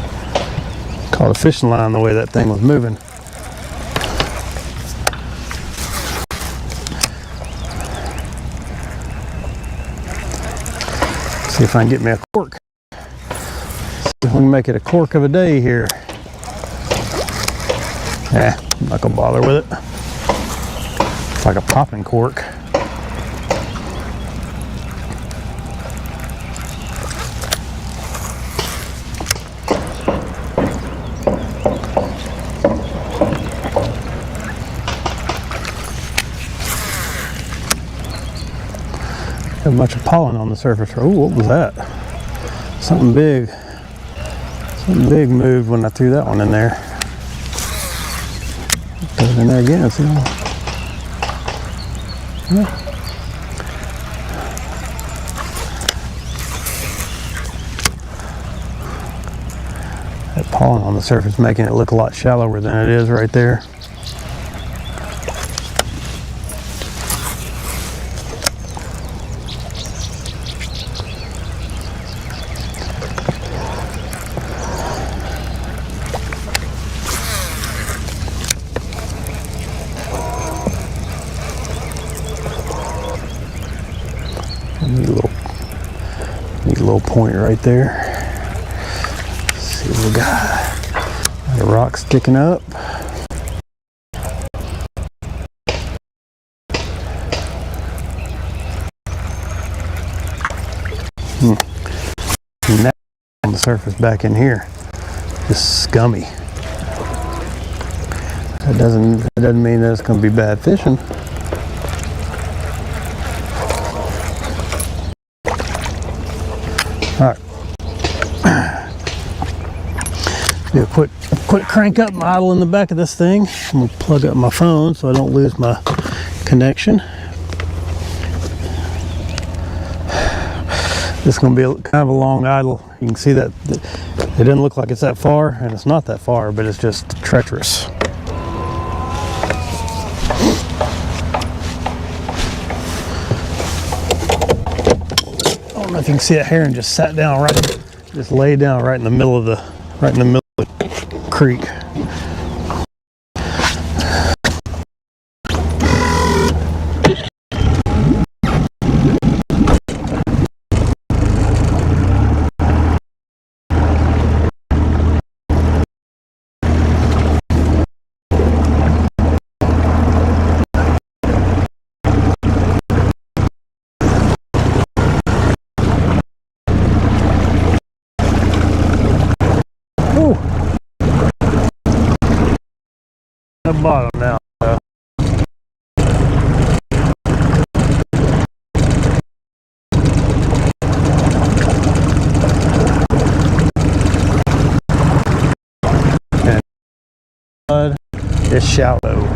caught a fishing line the way that thing was moving. See if I can get me a cork. See if we can make it a cork of a day here. I'm not gonna bother with it. It's like a popping cork. Got a bunch of pollen on the surface. Oh, what was that? Something big moved when I threw that one in there. Put it in there again. See? Yeah. That pollen on the surface making it look a lot shallower than it is right there. Neat little point right there. Let's see what we got. Got a rock sticking up. And that on the surface back in here, just scummy. That doesn't mean that it's going to be bad fishing. All right. Do a quick crank up and idle in the back of this thing. I'm gonna plug up my phone so I don't lose my connection. This is gonna be kind of a long idle. You can see that it doesn't look like it's that far, and it's not that far, but it's just treacherous. I don't know if you can see that heron just sat down right, just laid down right in the middle of the creek. The bottom now. And it's shallow.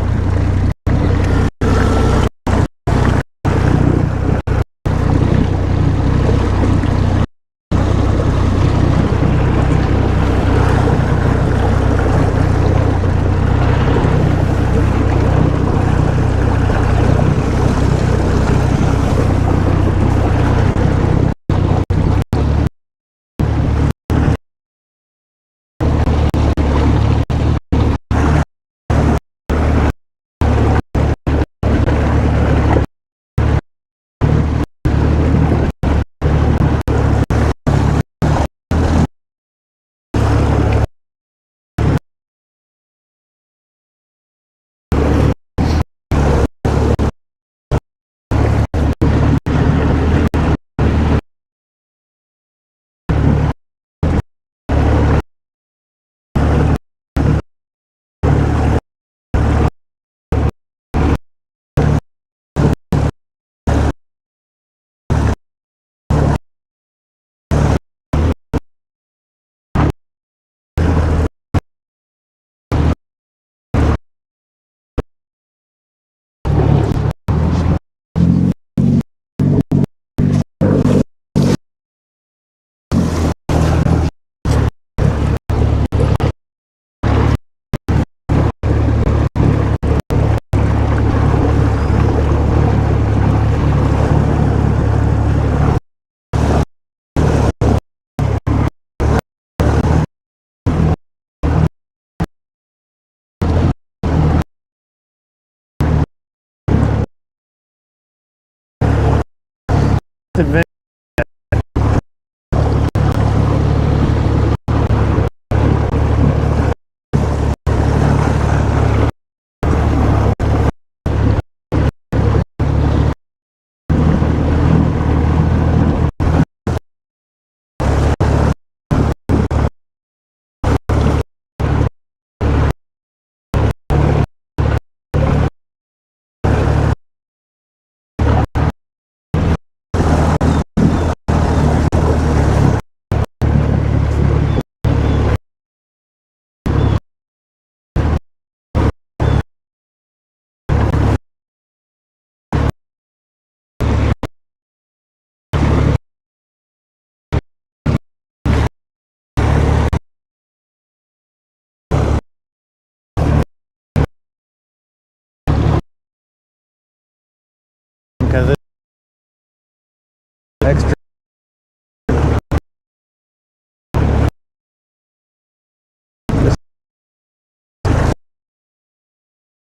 Advantage.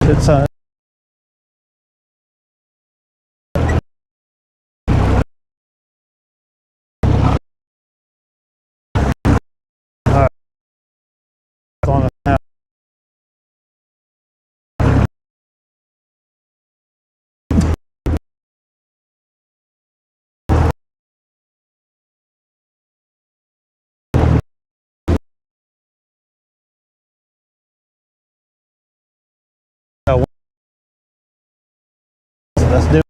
It's on it now. Let's do it.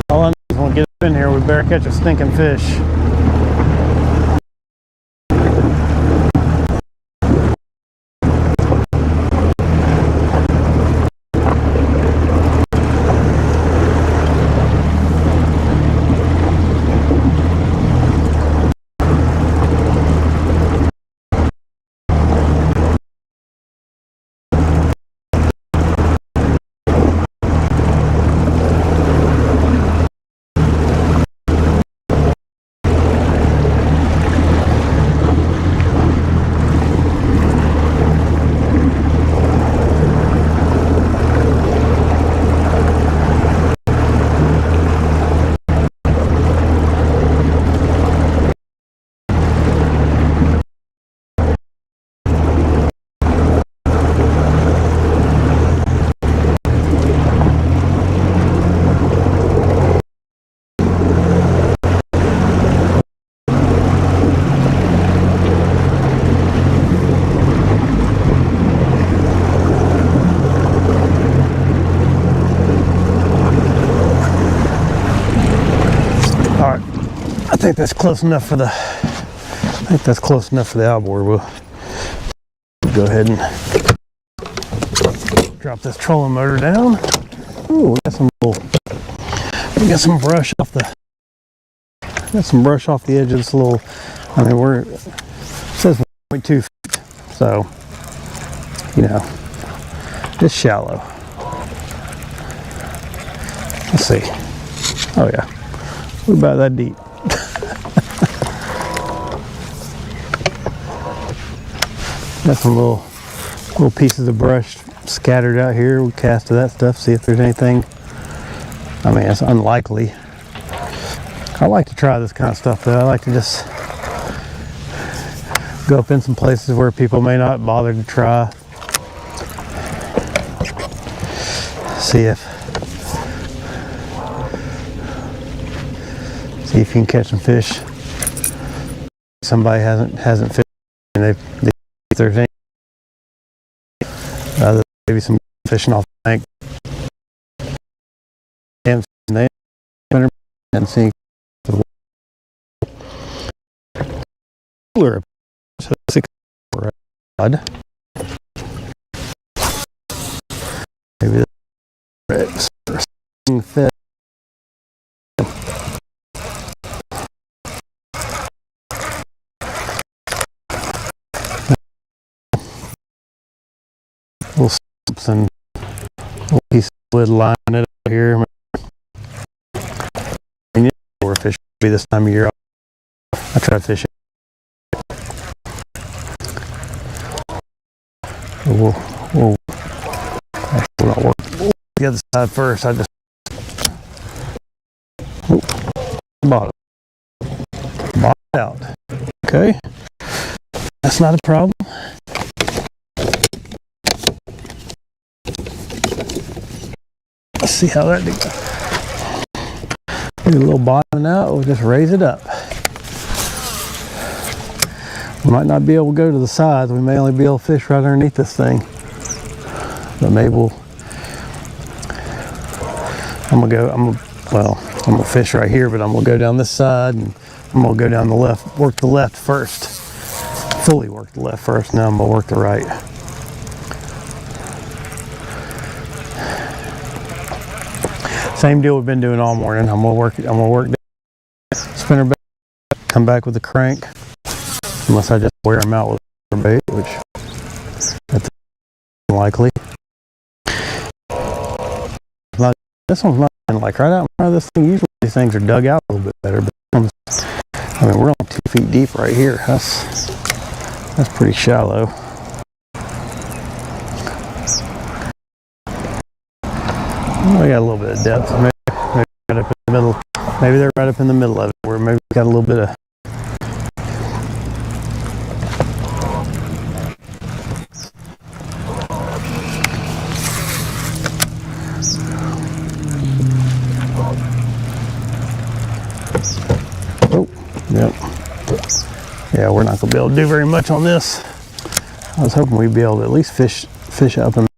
All I know is when we get up in here, we better catch a stinking fish. I think that's close enough for the. I think that's close enough for the outboard. We'll go ahead and drop this trolling motor down. Ooh, we got some brush off the. Got some brush off the edge of this little. I mean, it says 1.2 feet, so you know, it's shallow. Let's see. Oh yeah, we're about that deep. Got some little pieces of brush scattered out here. We cast to that stuff, see if there's anything. I mean, it's unlikely. I like to try this kind of stuff though. I like to just go up in some places where people may not bother to try. See if you can catch some fish. Somebody hasn't fished, and if there's any maybe some fishing off the bank and see the cooler 6 rod. Maybe the fit. Little stumps and little piece of wood lining it up here. And you know where fish will be this time of year. I try to fish it. We'll actually not work. We'll the other side first. I just bottom out. Okay, that's not a problem. Let's see how that goes. Do a little bottom out. We'll just raise it up. We might not be able to go to the sides. We may only be able to fish right underneath this thing. But maybe I'm gonna fish right here, but I'm gonna go down this side and I'm gonna go down the left, work the left first. Fully work the left first, now I'm gonna work the right. Same deal we've been doing all morning. I'm gonna work spinner bait, come back with the crank, unless I just wear them out with a bait, which that's unlikely. This one's not like right out in front of this thing. Usually these things are dug out a little bit better, but I mean we're only 2 feet deep right here. That's pretty shallow. Well, we got a little bit of depth. Maybe right up in the middle. Maybe they're right up in the middle of it, where maybe we got a little bit of. Oh, yep. Yeah, we're not gonna be able to do very much on this. I was hoping we'd be able to at least fish up in the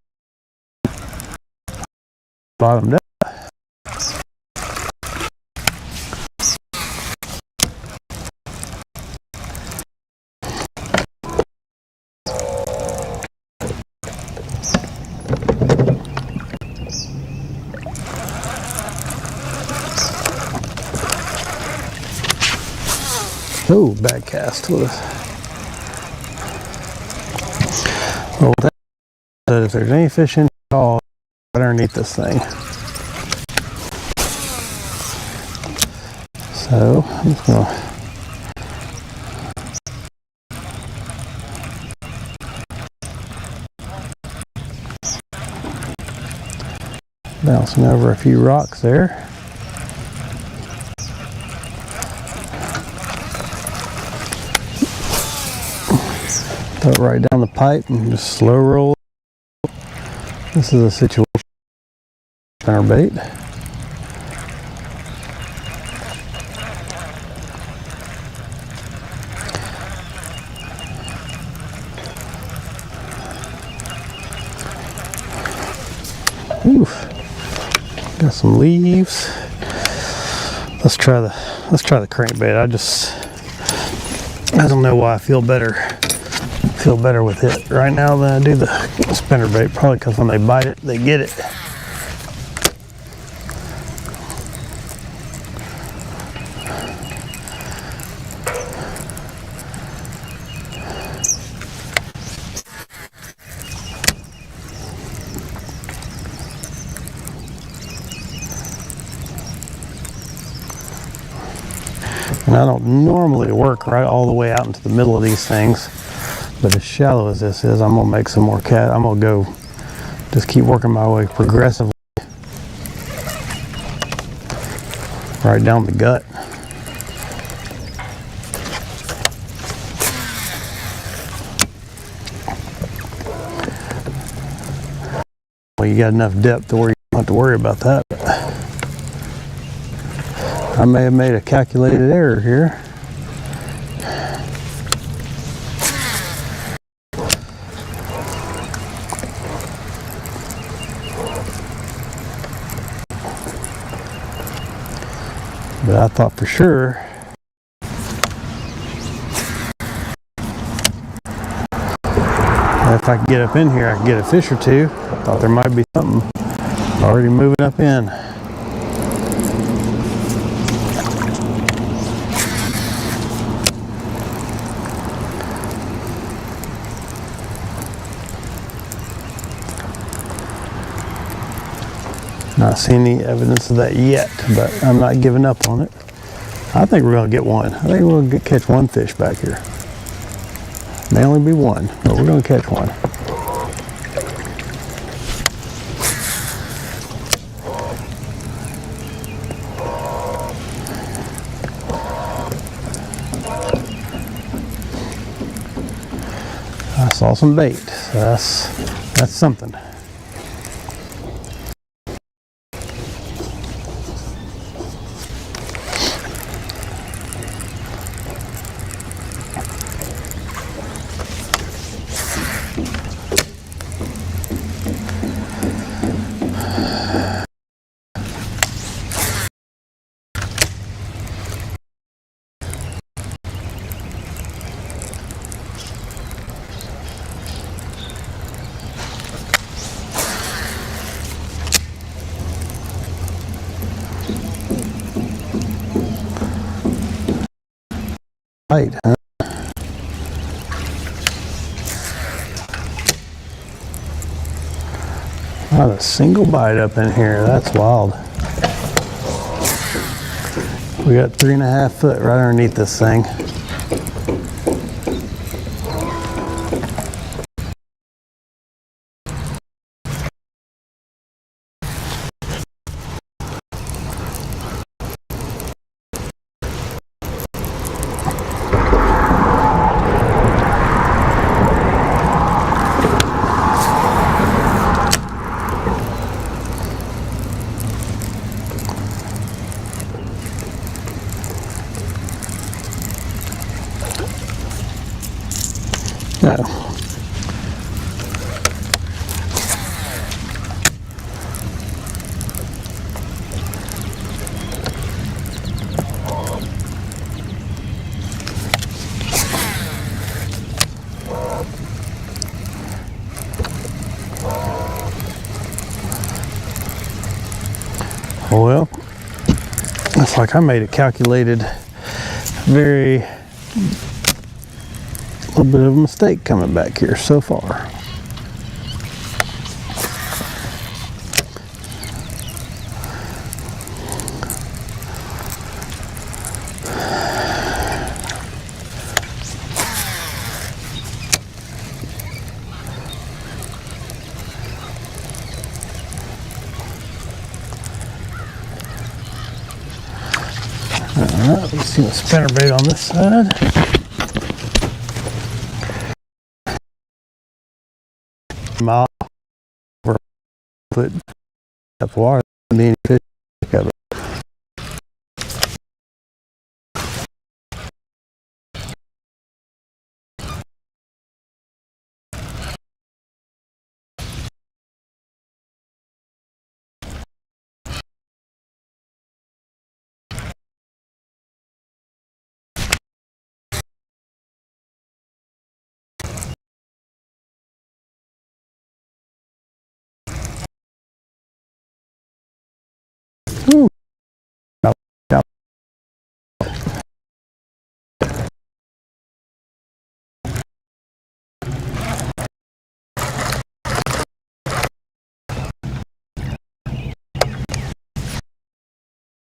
bottom depth. Oh, bad cast with us. Well, if there's any fish in at all, right underneath this thing. So I'm just gonna bouncing over a few rocks there. Throw it right down the pipe and just slow roll. This is a situation spinner bait. Oof. Got some leaves. Let's try the crankbait. I don't know why I feel better with it right now than I do the spinnerbait. Probably because when they bite it, they get it. And I don't normally work right all the way out into the middle of these things, but as shallow as this is, I'm gonna make some more cat. I'm gonna go just keep working my way progressively right down the gut. Well, you got enough depth to where you don't have to worry about that. I may have made a calculated error here. But I thought for sure if I could get up in here, I could get a fish or two. I thought there might be something already moving up in. Not seeing any evidence of that yet, but I'm not giving up on it. I think we're going to get one. I think we're going to catch one fish back here. May only be one, but we're going to catch one. I saw some bait, so that's something. Light, huh? Not a single bite up in here. That's wild. We got 3.5 foot right underneath this thing. No. Well, looks like I made a calculated, very little bit of a mistake coming back here so far. Alright, let's see the spinnerbait on this side. Mile over foot of water, any fish of it. Ooh. No, no.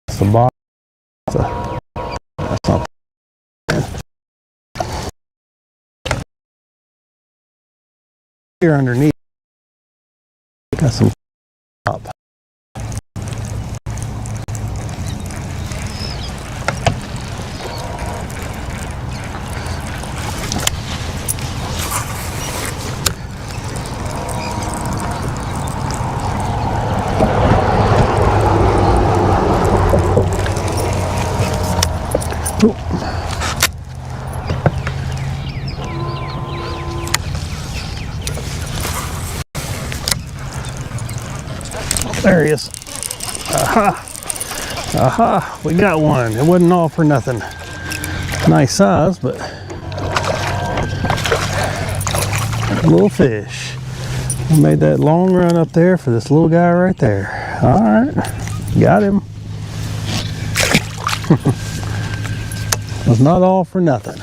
That's the bottom. That's not here underneath. Got some top. Ooh. There he is. Aha! Aha! We got one. It wasn't all for nothing. Nice size, but little fish. I made that long run up there for this little guy right there. All right, got him. It was not all for nothing.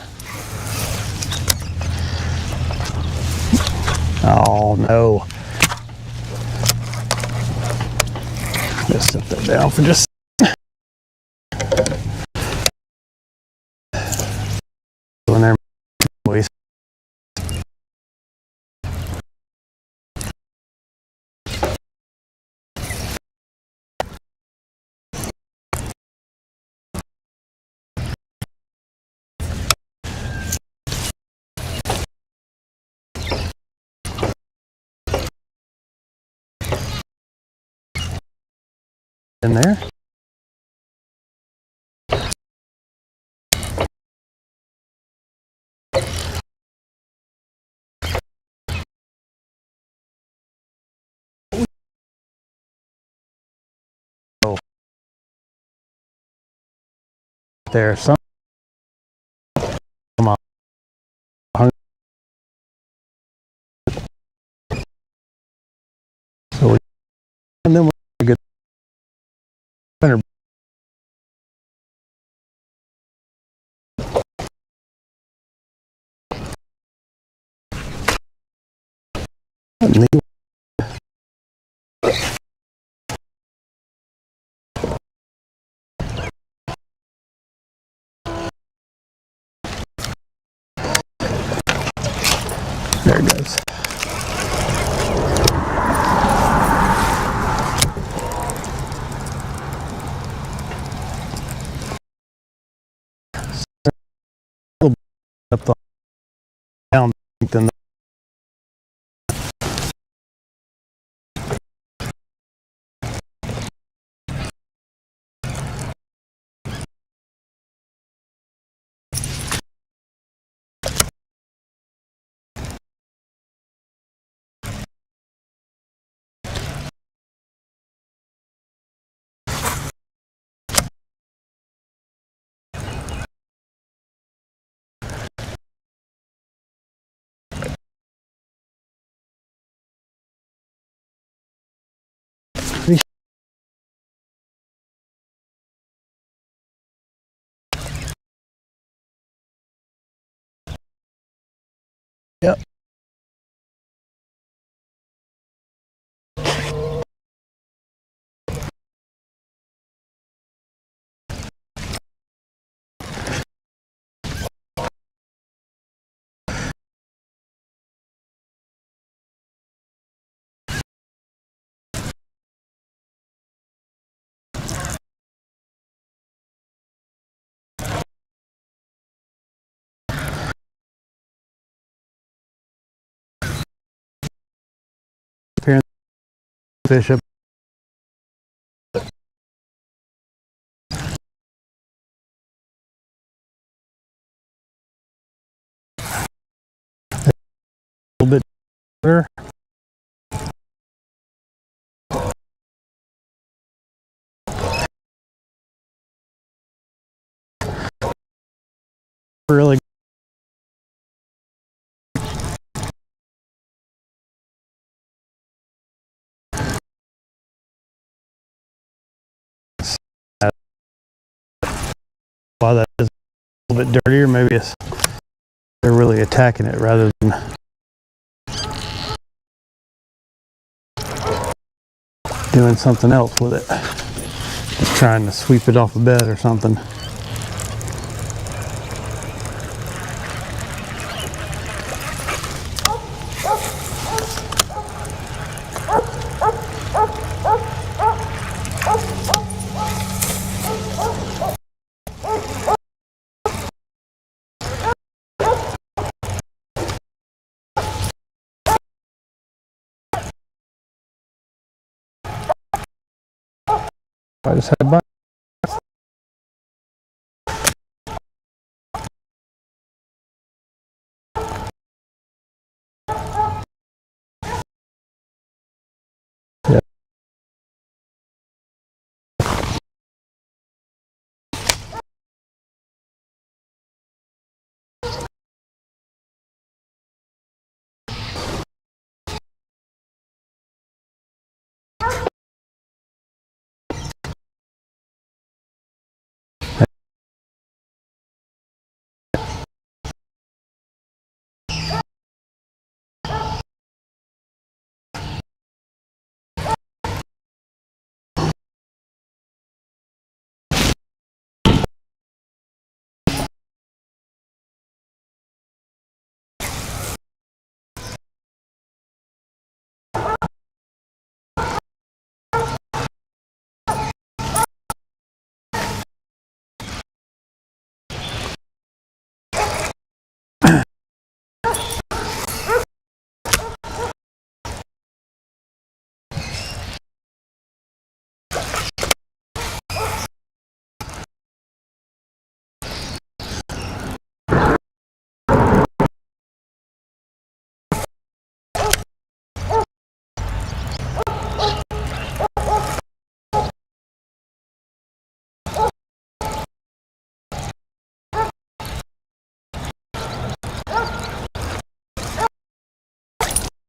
Oh no. Just set that down for just in there, boys. In there. Oh, there's some. Come on. So we, and then we're good. There it goes. A little bit up the down than the yep. Fish up. A little bit better. Really while that is a little bit dirtier, maybe it's they're really attacking it rather than doing something else with it. Just trying to sweep it off a bed or something. I just had by. Yeah.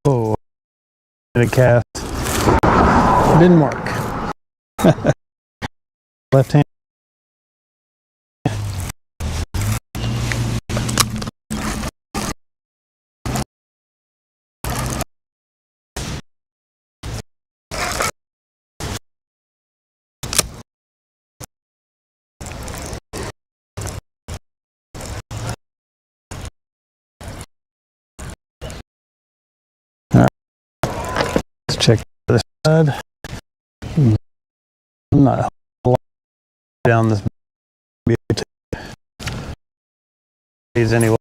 Oh, a cast. Didn't work. Left hand. Check this side. Not down this anyway.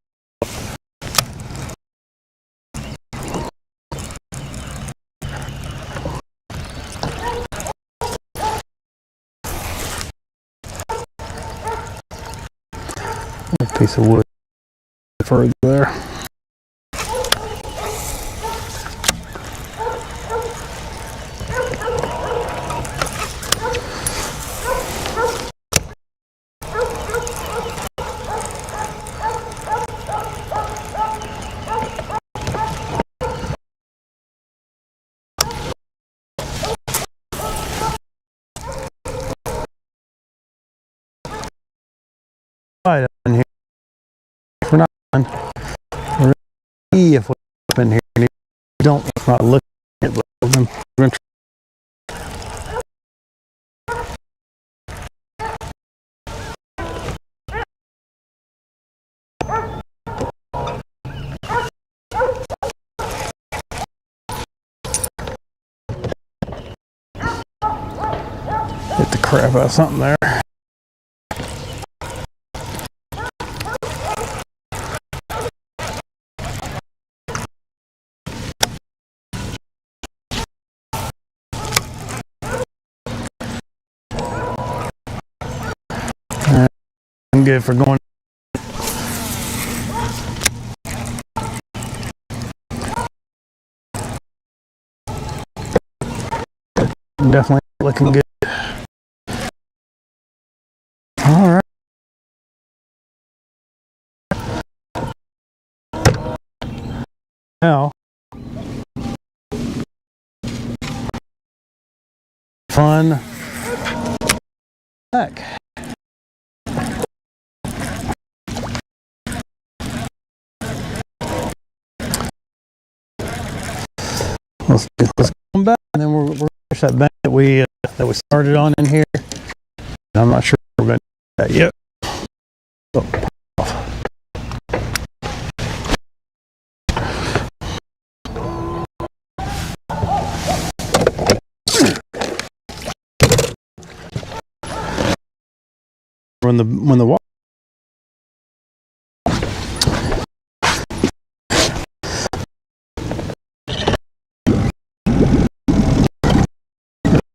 A piece of wood further there. Right up in here. If we're not done, we're going to see if we're up in here. And don't not look at it, but we're going to hit the crap out of something there. I'm good for going. Definitely looking good. All right. Now, fun back. Let's come back, and then we'll finish that bank that we started on in here. I'm not sure we're going to do that yet. Oh. When the water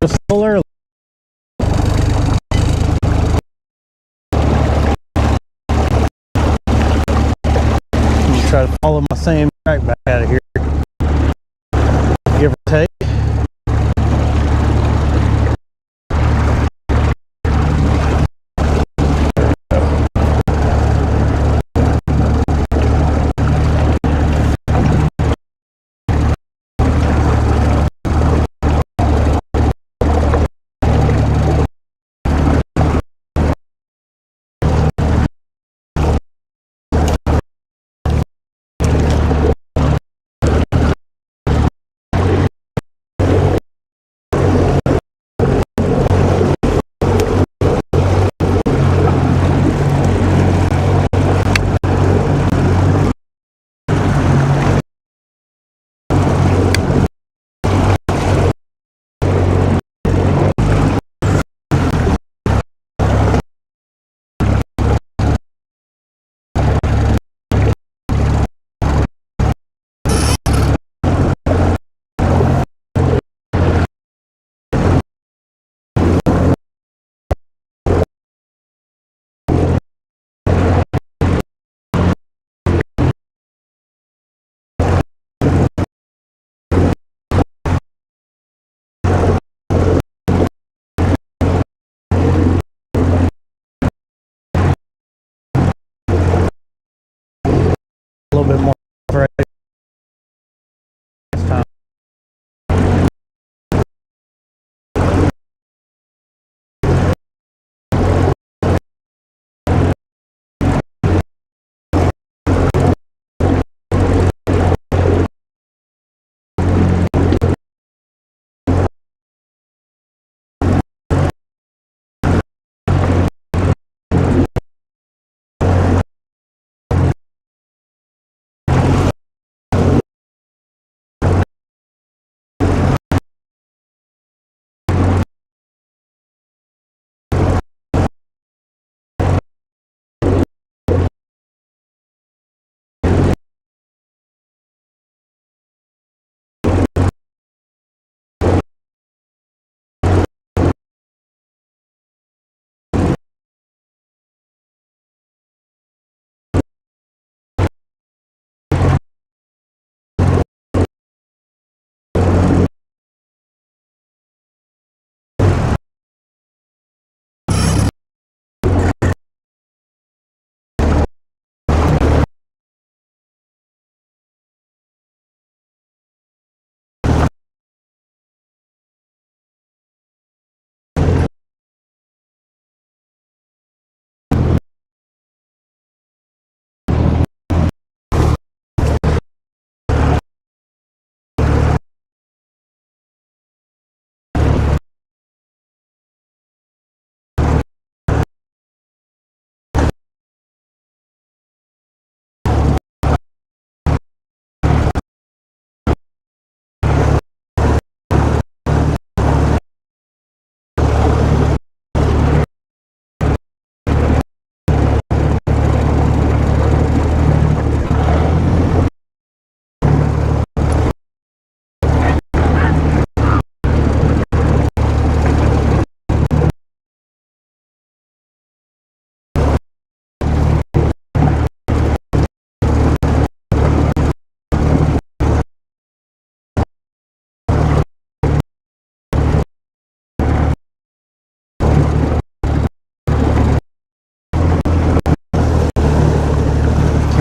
just full early. Try to follow my same track back out of here, give or take.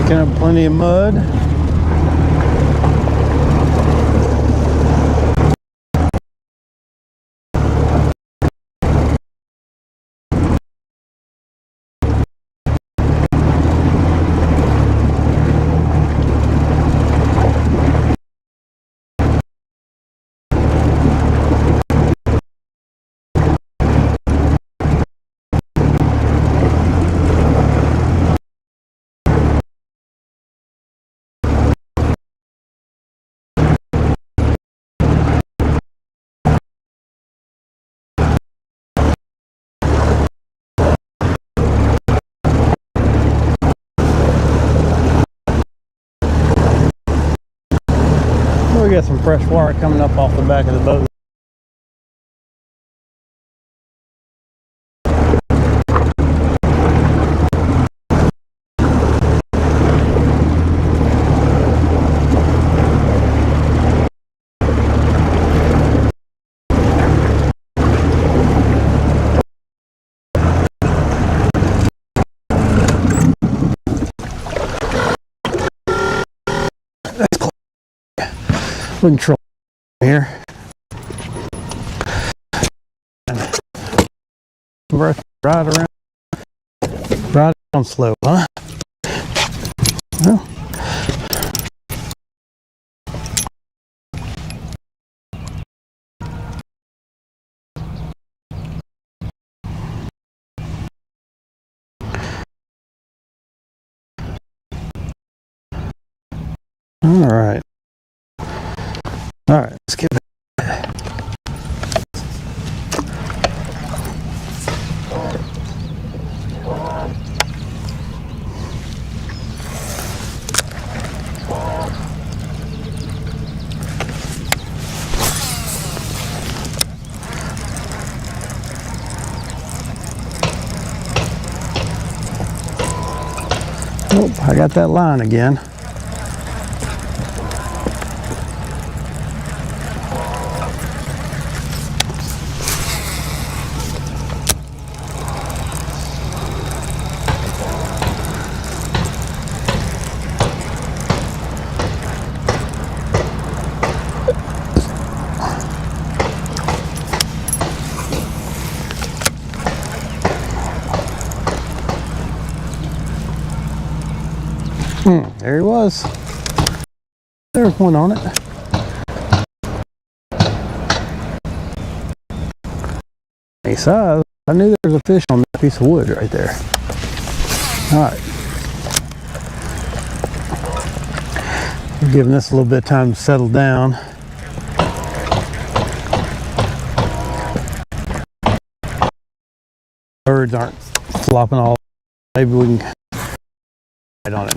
Picking up plenty of mud. We got some fresh water coming up off the back of the boat. We can troll here. Right around, right on slow, huh? Well, all right. All right, let's get back. Oh, I got that line again. There he was. There's one on it. Nice size. I knew there was a fish on that piece of wood right there. All right. We're giving this a little bit of time to settle down. Birds aren't flopping all. Maybe we can get on it.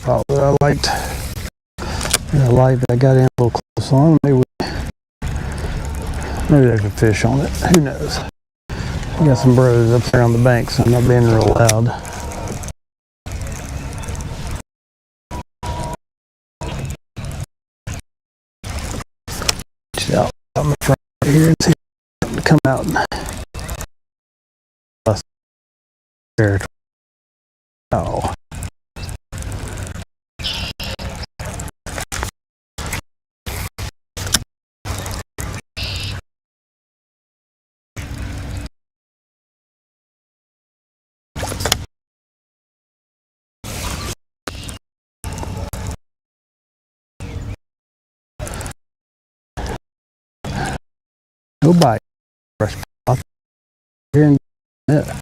spot that I liked. And I liked that I got in a little close on. Maybe there's a fish on it. Who knows? We got some bros up there on the bank, so I'm not being real loud. Out on the front right here and see something come out. There. Oh. Go by. Brush off here and yeah.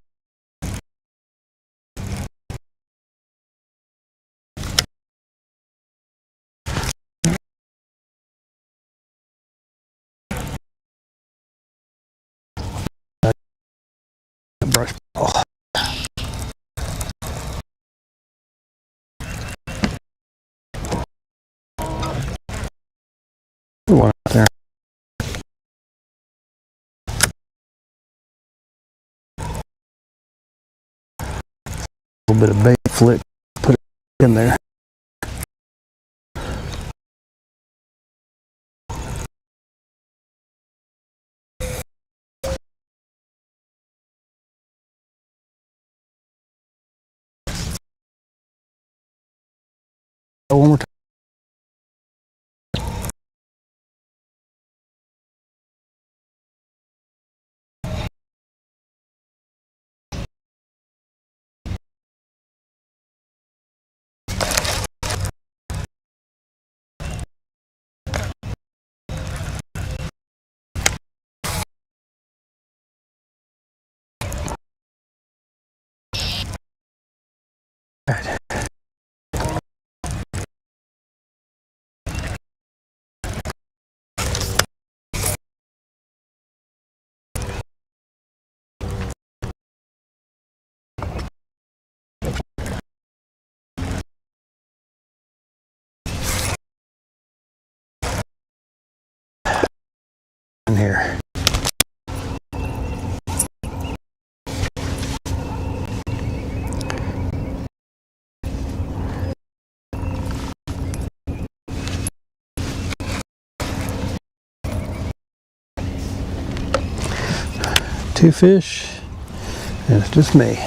Brush ball. One out there. A little bit of bait flick. Put it in there. One more time. In here. Two fish, and it's just me.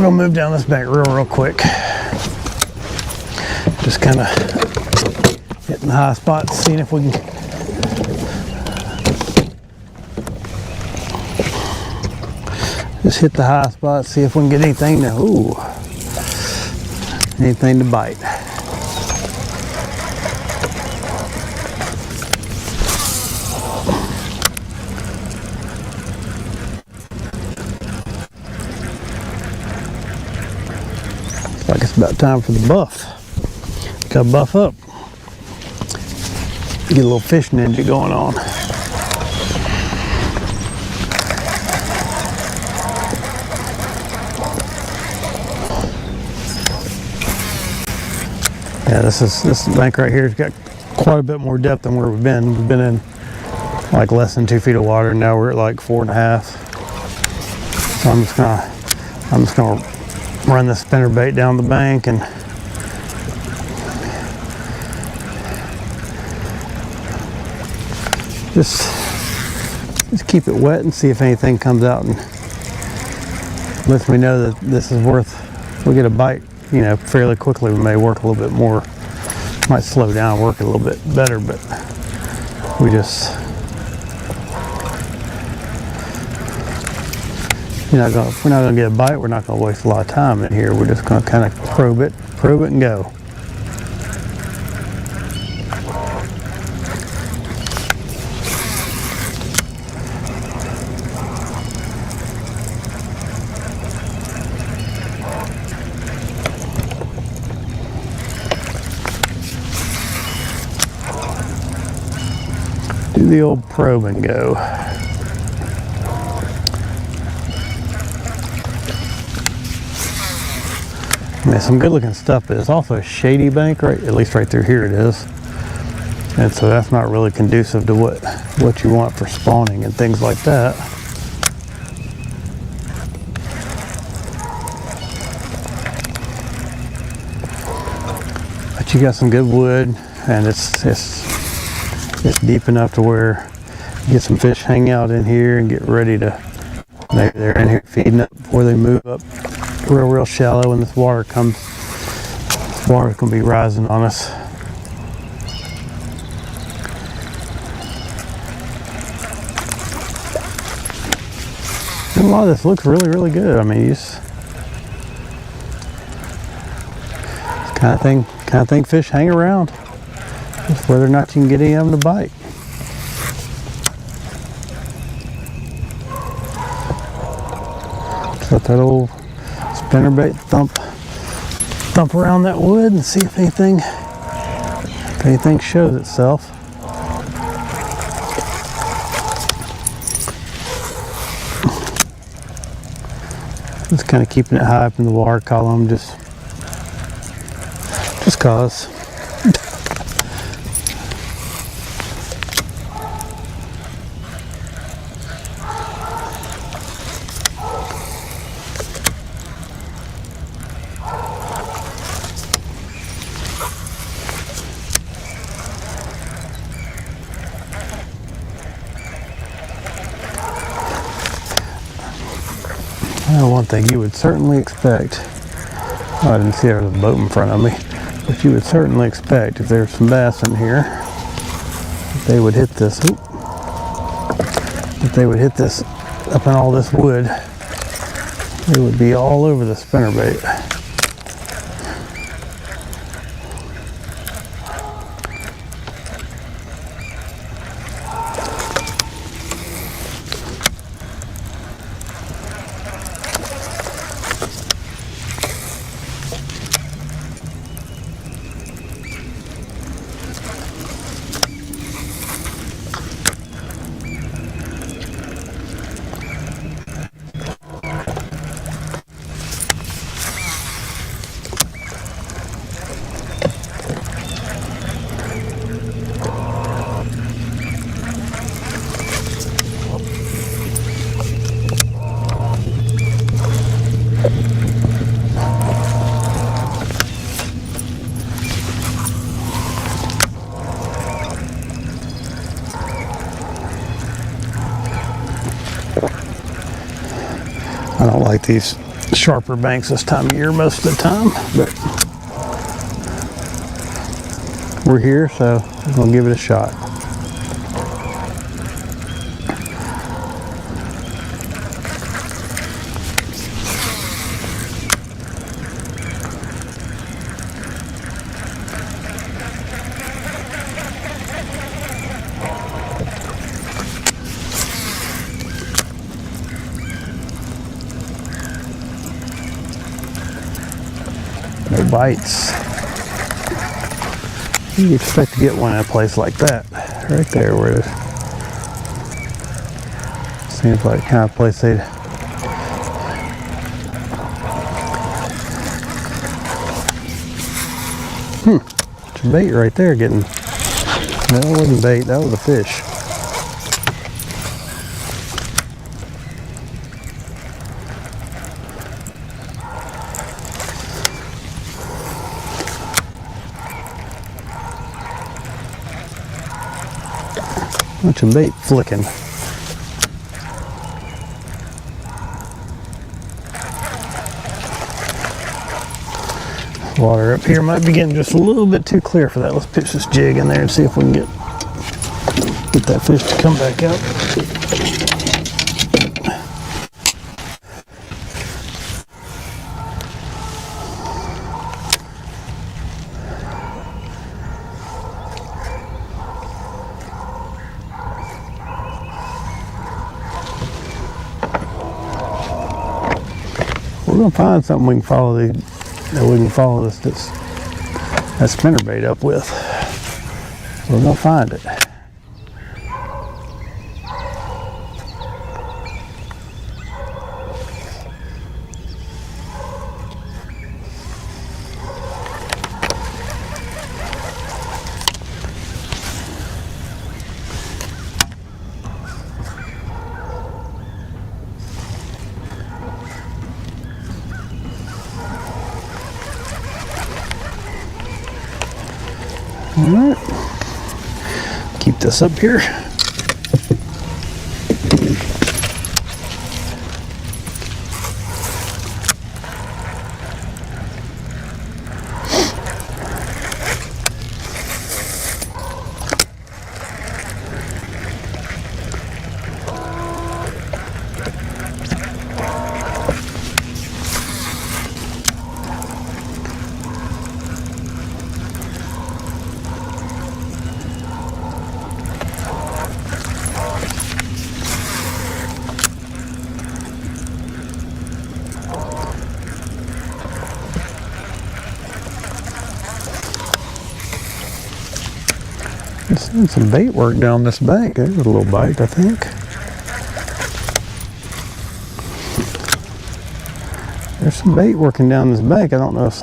We're gonna move down this bank real quick. Just kind of hitting the high spots, seeing if we can just hit the high spots, see if we can get anything to anything to bite. Looks like it's about time for the buff. Gotta buff up. Get a little fish ninja going on. Yeah, this bank right here has got quite a bit more depth than where we've been. We've been in like less than 2 feet of water. Now we're at like 4.5. So I'm just gonna run the spinnerbait down the bank and just keep it wet and see if anything comes out and lets me know that this is worth. If we get a bite, you know, fairly quickly, we may work a little bit more. Might slow down, work a little bit better, but we're not gonna get a bite. We're not gonna waste a lot of time in here. We're just gonna kind of probe it and go. Do the old probe and go. Man, some good looking stuff, but it's also a shady bank, right? At least right through here it is. And so that's not really conducive to what you want for spawning and things like that. But you got some good wood, and it's deep enough to where you get some fish hang out in here and get ready to, maybe they're in here feeding up before they move up real shallow when this water comes. This water's gonna be rising on us. And a lot of this looks really good. I mean, it's kind of thing fish hang around. Just whether or not you can get any of them to bite. Just let that old spinnerbait thump around that wood and see if anything shows itself. Just kind of keeping it high up in the water column, just cause. One thing you would certainly expect, I didn't see there was a boat in front of me, but you would certainly expect if there's some bass in here, that they would hit this, up in all this wood. They would be all over the spinnerbait. I don't like these sharper banks this time of year most of the time, but we're here, so we're gonna give it a shot. No bites. You expect to get one in a place like that, right there where it seems like the kind of place they'd. It's a bait right there getting. No, it wasn't bait, that was a fish. Bunch of bait flicking. Water up here might be getting just a little bit too clear for that. Let's pitch this jig in there and see if we can get that fish to come back out. We're gonna find something we can follow that we can follow that spinnerbait up with. We're gonna find it. All right, keep this up here. Seeing some bait work down this bank. There's a little bite, I think. There's some bait working down this bank. I don't know if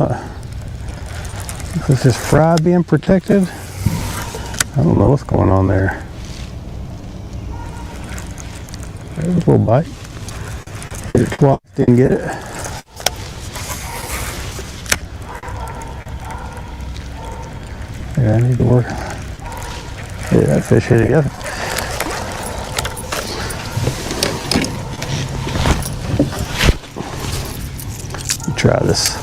it's just fry being protected. I don't know what's going on there. There's a little bite. Didn't get it. Yeah, I need to work. Yeah, that fish hit it. Try this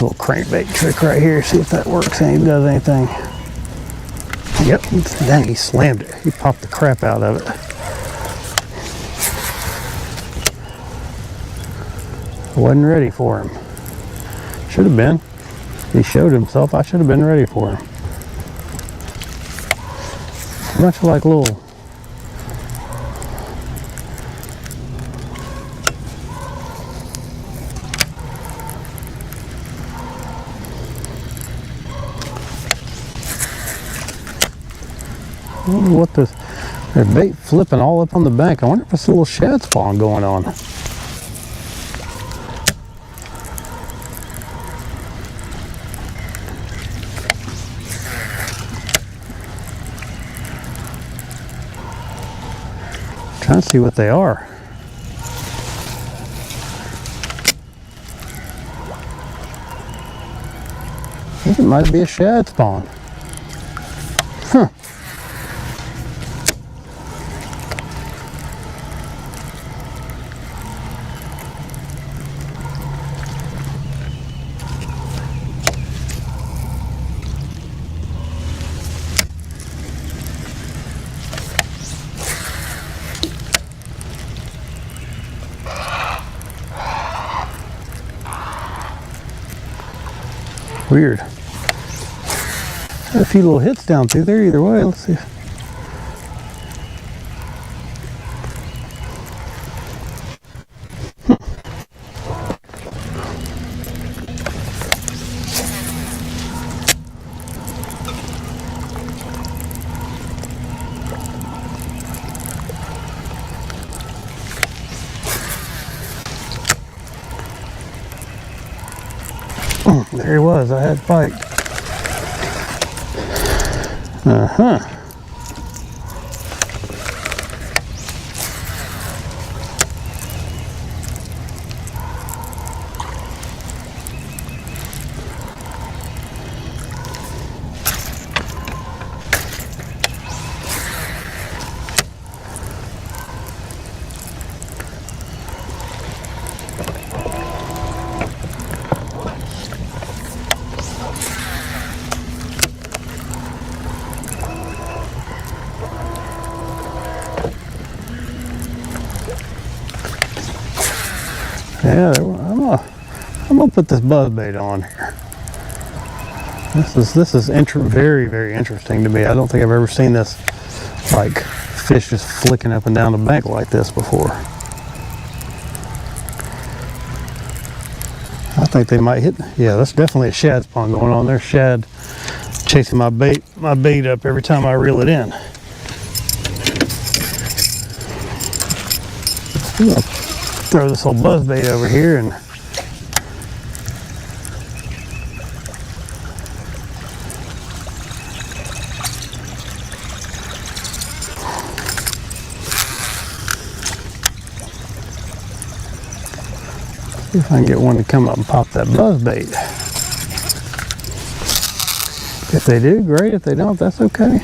little crankbait trick right here. See if that works and he does anything. Yep, dang, he slammed it. He popped the crap out of it. I wasn't ready for him. Should have been. He showed himself. I should have been ready for him. Much like little I don't know what this, there's bait flipping all up on the bank. I wonder if it's a little shad spawn going on. Trying to see what they are. I think it might be a shad spawn. Huh. Weird. Got a few little hits down through there either way. Let's see. There he was. I had fight. Yeah, I'm gonna put this buzzbait on here. This is very, very interesting to me. I don't think I've ever seen this, like, fish just flicking up and down the bank like this before. I think they might hit. Yeah, that's definitely a shad spawn going on there. Shad chasing my bait up every time I reel it in. I'm gonna throw this whole buzzbait over here and see if I can get one to come up and pop that buzzbait. If they do, great. If they don't, that's okay.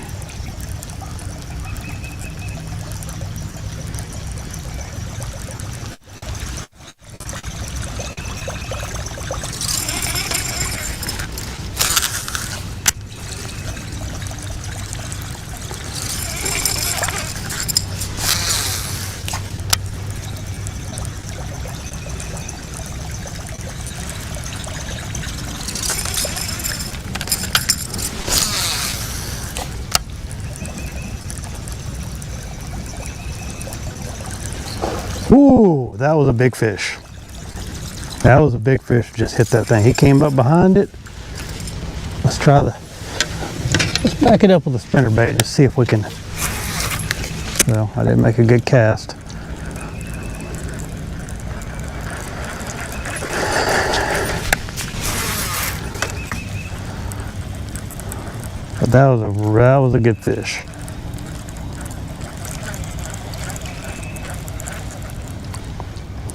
Ooh, that was a big fish. That was a big fish. Just hit that thing. He came up behind it. Let's back it up with a spinnerbait and just see if we can. Well, I didn't make a good cast. But that was a good fish.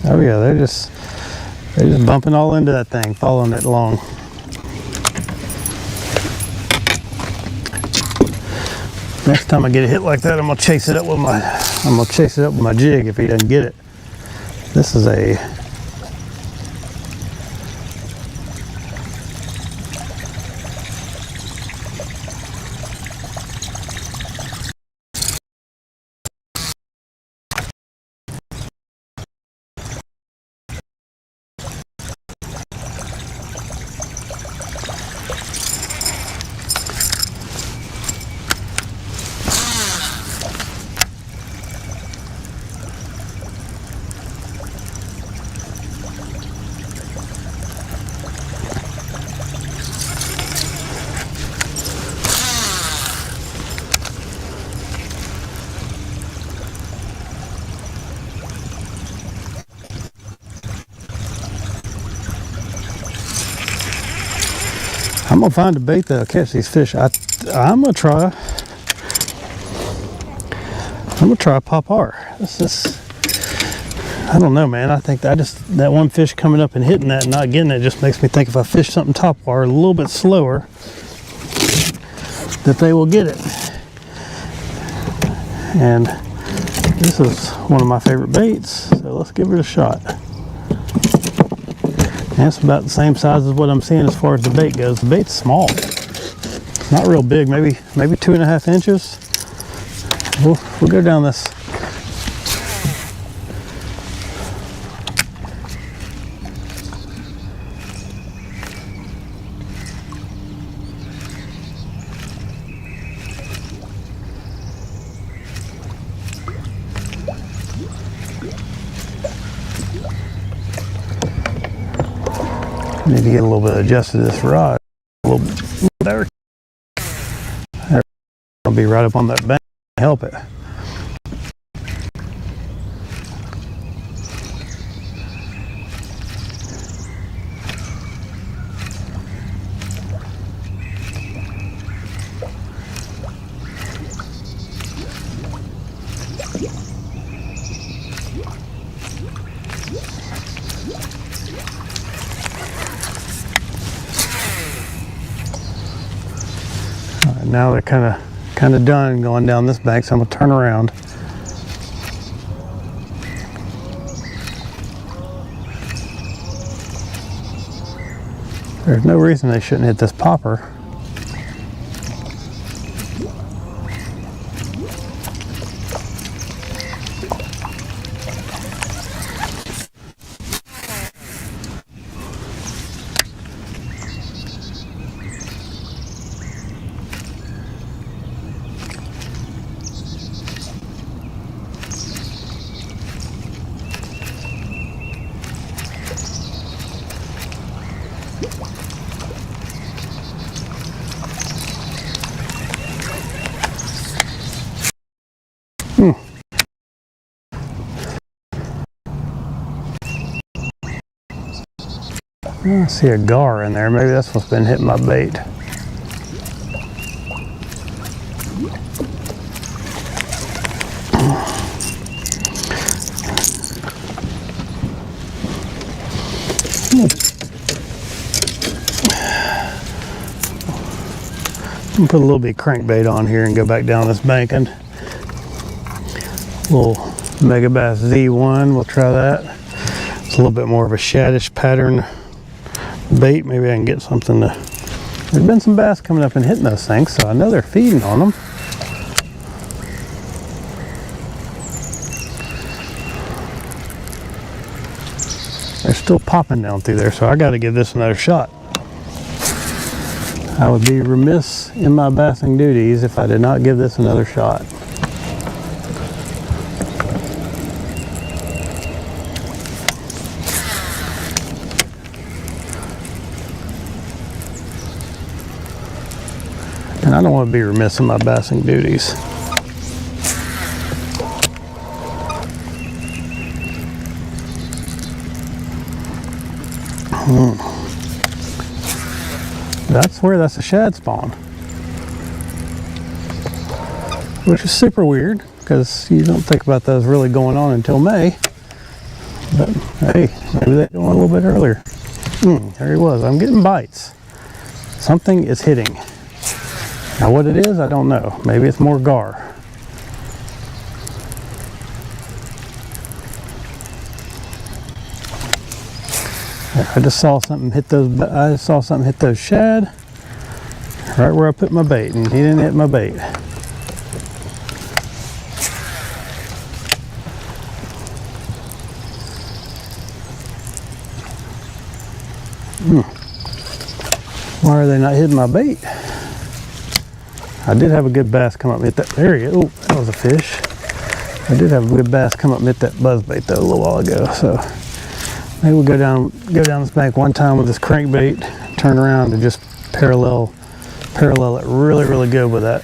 Oh yeah, they're just bumping all into that thing, following it along. Next time I get a hit like that, I'm gonna chase it up with my jig if he doesn't get it. This is a I'm gonna find a bait that'll catch these fish. I'm gonna try pop R. I don't know, man. I think that one fish coming up and hitting that and not getting it just makes me think if I fish something top water a little bit slower, that they will get it. And this is one of my favorite baits, so let's give it a shot. And it's about the same size as what I'm seeing as far as the bait goes. The bait's small. It's not real big, maybe 2.5 inches. We'll go down this. need to get a little bit adjusted to this rod. A little better. I'll be right up on that bank to help it. Now they're kind of done going down this bank, so I'm gonna turn around. There's no reason they shouldn't hit this popper. I see a gar in there. Maybe that's what's been hitting my bait. I'm gonna put a little bit of crankbait on here and go back down this bank and little Mega Bass Z1. We'll try that. It's a little bit more of a shaddish pattern bait. Maybe I can get something to. There's been some bass coming up and hitting those things, so I know they're feeding on them. They're still popping down through there, so I got to give this another shot. I would be remiss in my bassing duties if I did not give this another shot. And I don't want to be remiss in my bassing duties. That's a shad spawn, which is super weird because you don't think about those really going on until May. But hey, maybe they go on a little bit earlier. There he was. I'm getting bites. Something is hitting. Now what it is, I don't know. Maybe it's more gar. I just saw something hit those. I saw something hit those shad right where I put my bait, and he didn't hit my bait. Why are they not hitting my bait? I did have a good bass come up and hit that. There he is. Oh, that was a fish. I did have a good bass come up and hit that buzzbait though a little while ago. So maybe we'll go down this bank one time with this crankbait, turn around and just parallel it really, really good with that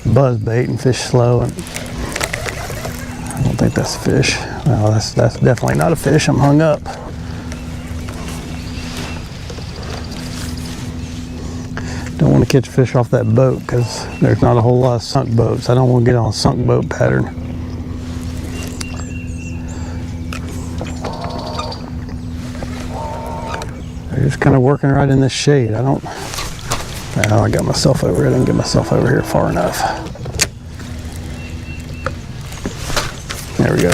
buzzbait and fish slow. And I don't think that's a fish. Well, that's definitely not a fish. I'm hung up. Don't want to catch fish off that boat because there's not a whole lot of sunk boats. I don't want to get on a sunk boat pattern. They're just kind of working right in this shade. I got myself over here. I didn't get myself over here far enough. There we go.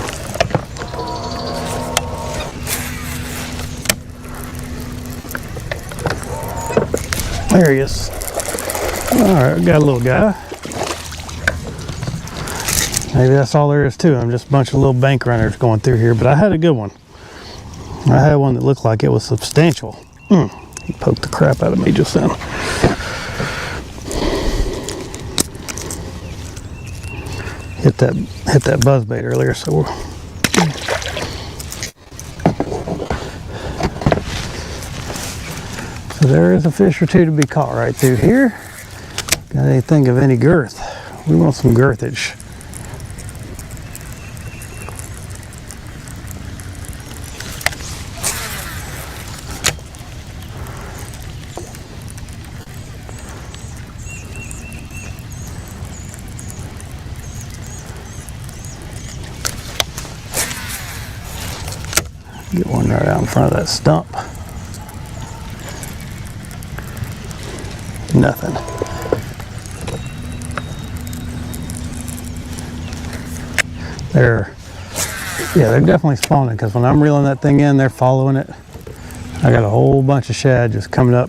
There he is. Alright, got a little guy. Maybe that's all there is to him, just a bunch of little bank runners going through here, but I had a good one. I had one that looked like it was substantial. He poked the crap out of me just then. Hit that buzzbait earlier, so So there is a fish or two to be caught right through here. Got anything of any girth? We want some girthage. Get one right out in front of that stump. Nothing. They're definitely spawning, because when I'm reeling that thing in, they're following it. I got a whole bunch of shad just coming up.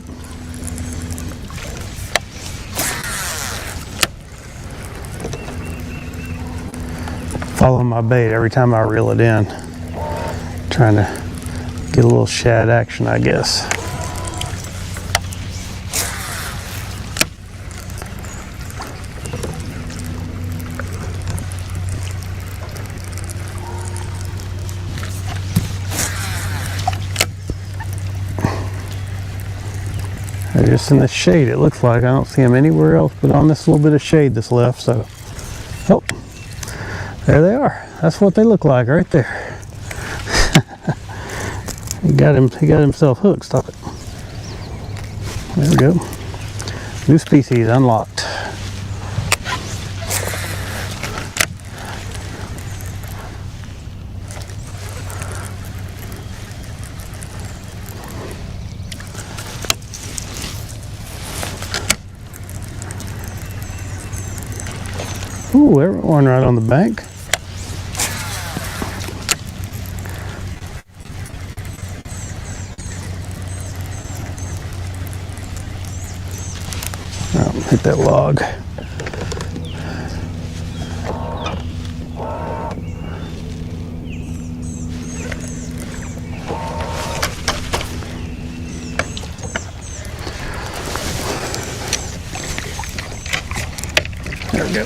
Following my bait every time I reel it in. Trying to get a little shad action, I guess. They're just in the shade, it looks like. I don't see them anywhere else but on this little bit of shade that's left. So, oh, there they are. That's what they look like right there. He got himself hooked. Stop it. There we go. New species unlocked. Ooh, there's one right on the bank. Oh, hit that log. There we go.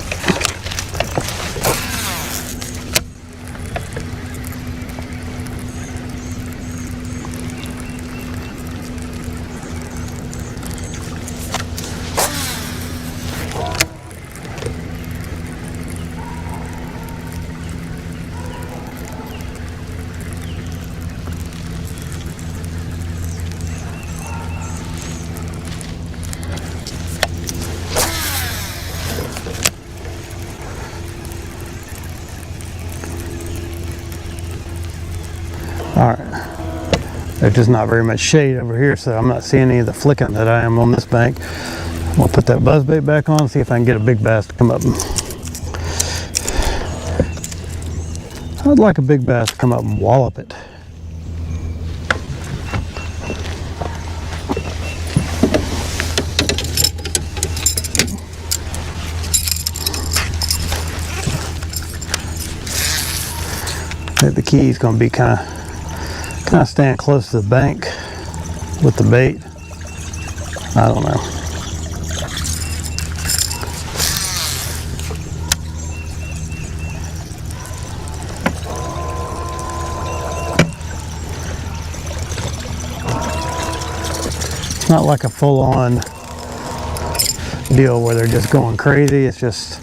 All right, there's just not very much shade over here, so I'm not seeing any of the flicking that I am on this bank. I'll put that buzzbait back on, see if I can get a big bass to come up. I'd like a big bass to come up and wallop it. I think the key is going to be kind of staying close to the bank with the bait. I don't know. It's not like a full-on deal where they're just going crazy. It's just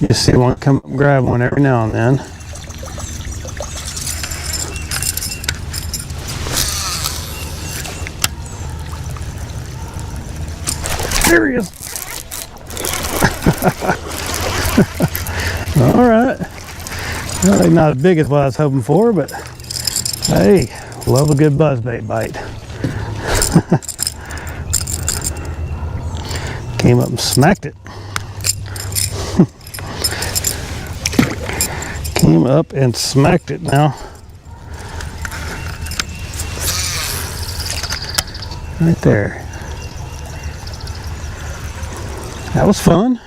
you see one come up and grab one every now and then. There he is. All right. Well, they're not as big as what I was hoping for, but hey, love a good buzzbait bite. Came up and smacked it. Came up and smacked it now. Right there. That was fun.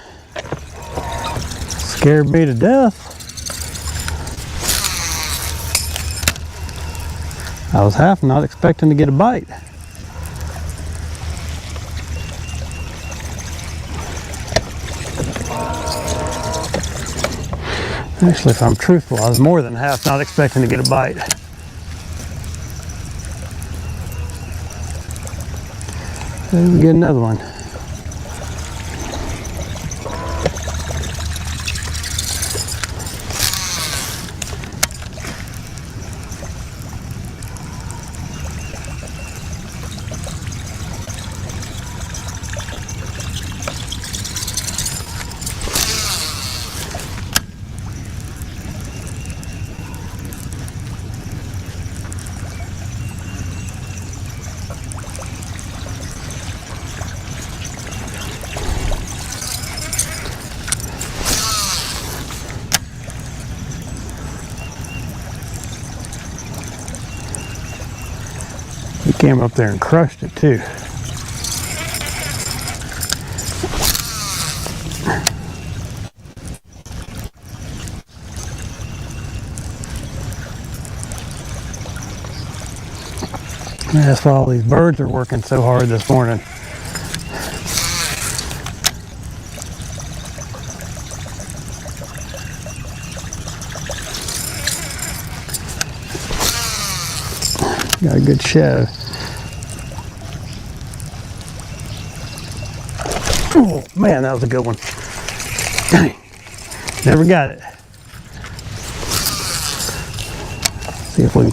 Scared me to death. I was half not expecting to get a bite. Actually, if I'm truthful, I was more than half not expecting to get a bite. Maybe we get another one. He came up there and crushed it too. That's why all these birds are working so hard this morning. Got a good show. Oh man, that was a good one. Dang. Never got it. See if we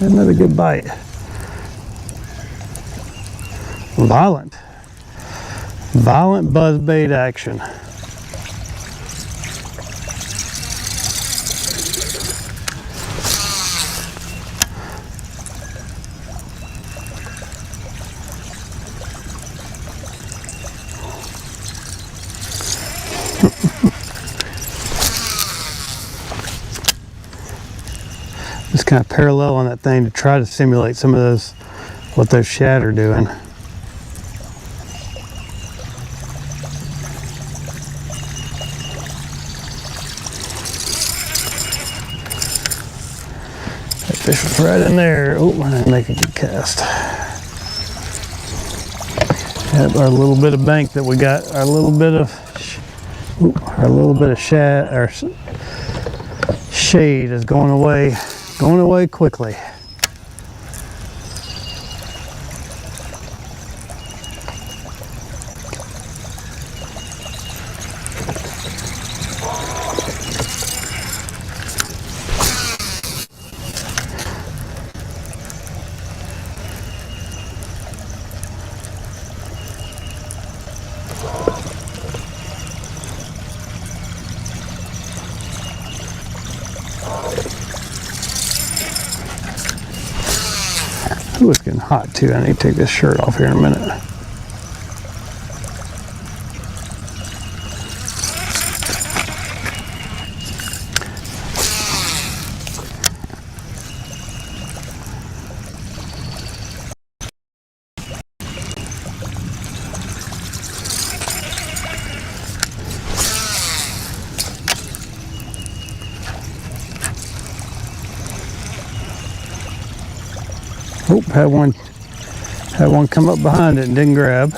another good bite. Violent buzzbait action. Just kind of parallel on that thing to try to simulate some of those, what those shad are doing. That fish was right in there. Oh, I didn't make a good cast. Have our little bit of bank that we got, our little bit of shad, our shade is going away quickly. Ooh, it's getting hot too. I need to take this shirt off here in a minute. Oh, had one come up behind it and didn't grab.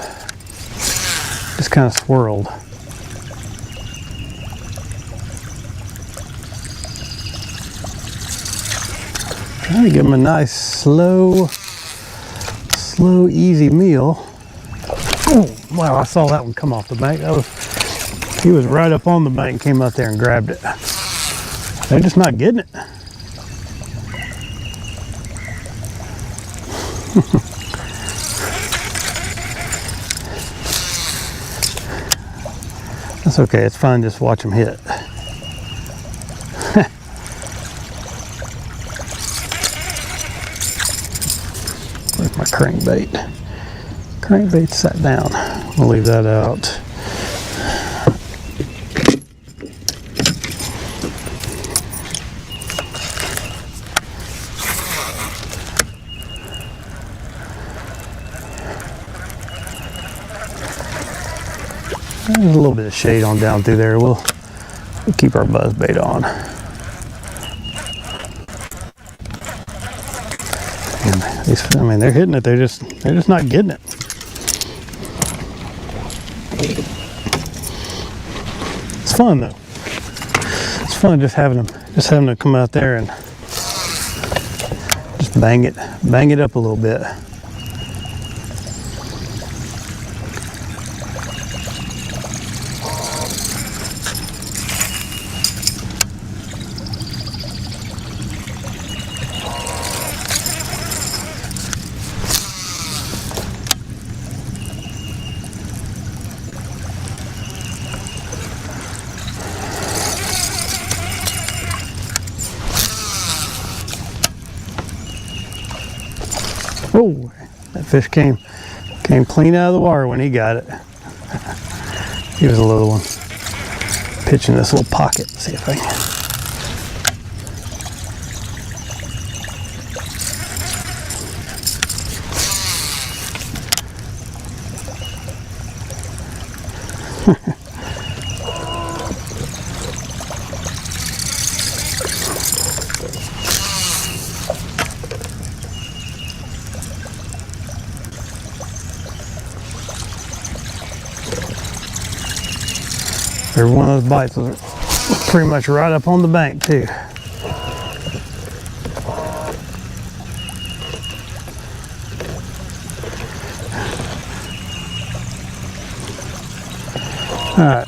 Just kind of swirled. Trying to give him a nice slow, easy meal. Oh, wow, I saw that one come off the bank. He was right up on the bank, came out there and grabbed it. They're just not getting it. That's okay, it's fine, just watch them hit. Where's my crankbait? Crankbait sat down. We'll leave that out. There's a little bit of shade on down through there. We'll keep our buzz bait on. I mean, they're hitting it. They're just not getting it. It's fun though. It's fun just having them come out there and just bang it up a little bit. Oh, that fish came clean out of the water when he got it. He was a little one. Pitch in this little pocket. See if I can. Every one of those bites was pretty much right up on the bank too. All right.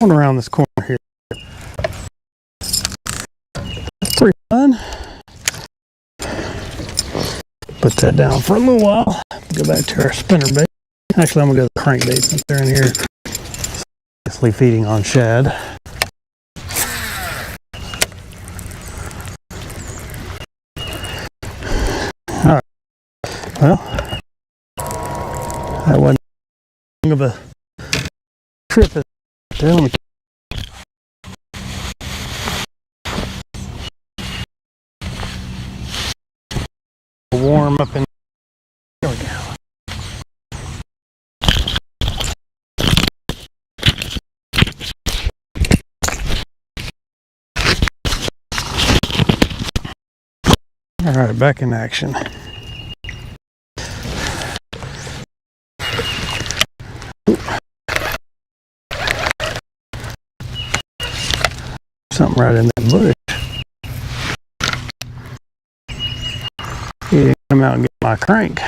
Going around this corner here. Pretty fun. Put that down for a little while. Go back to our spinner bait. Actually, I'm gonna go to the crankbait since they're in here. Obviously feeding on shad. All right. Well, that wasn't long of a trip. Warm up in there we go. All right, back in action. Something right in that bush. He didn't come out and get my crank.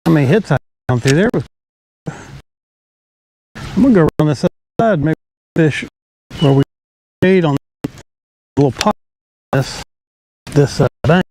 How many hits I found through there? I'm gonna go around this side, maybe fish where we ate on the little pot. This bank.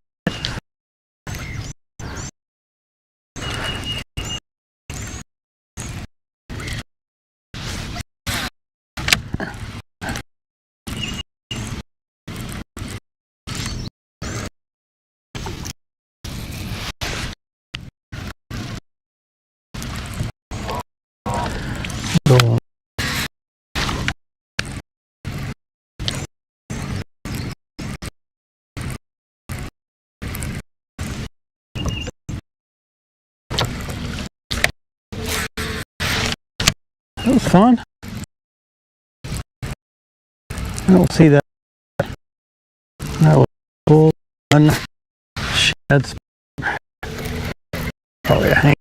Go on. That was fun. I don't see that. That was full on shad. Probably a hang.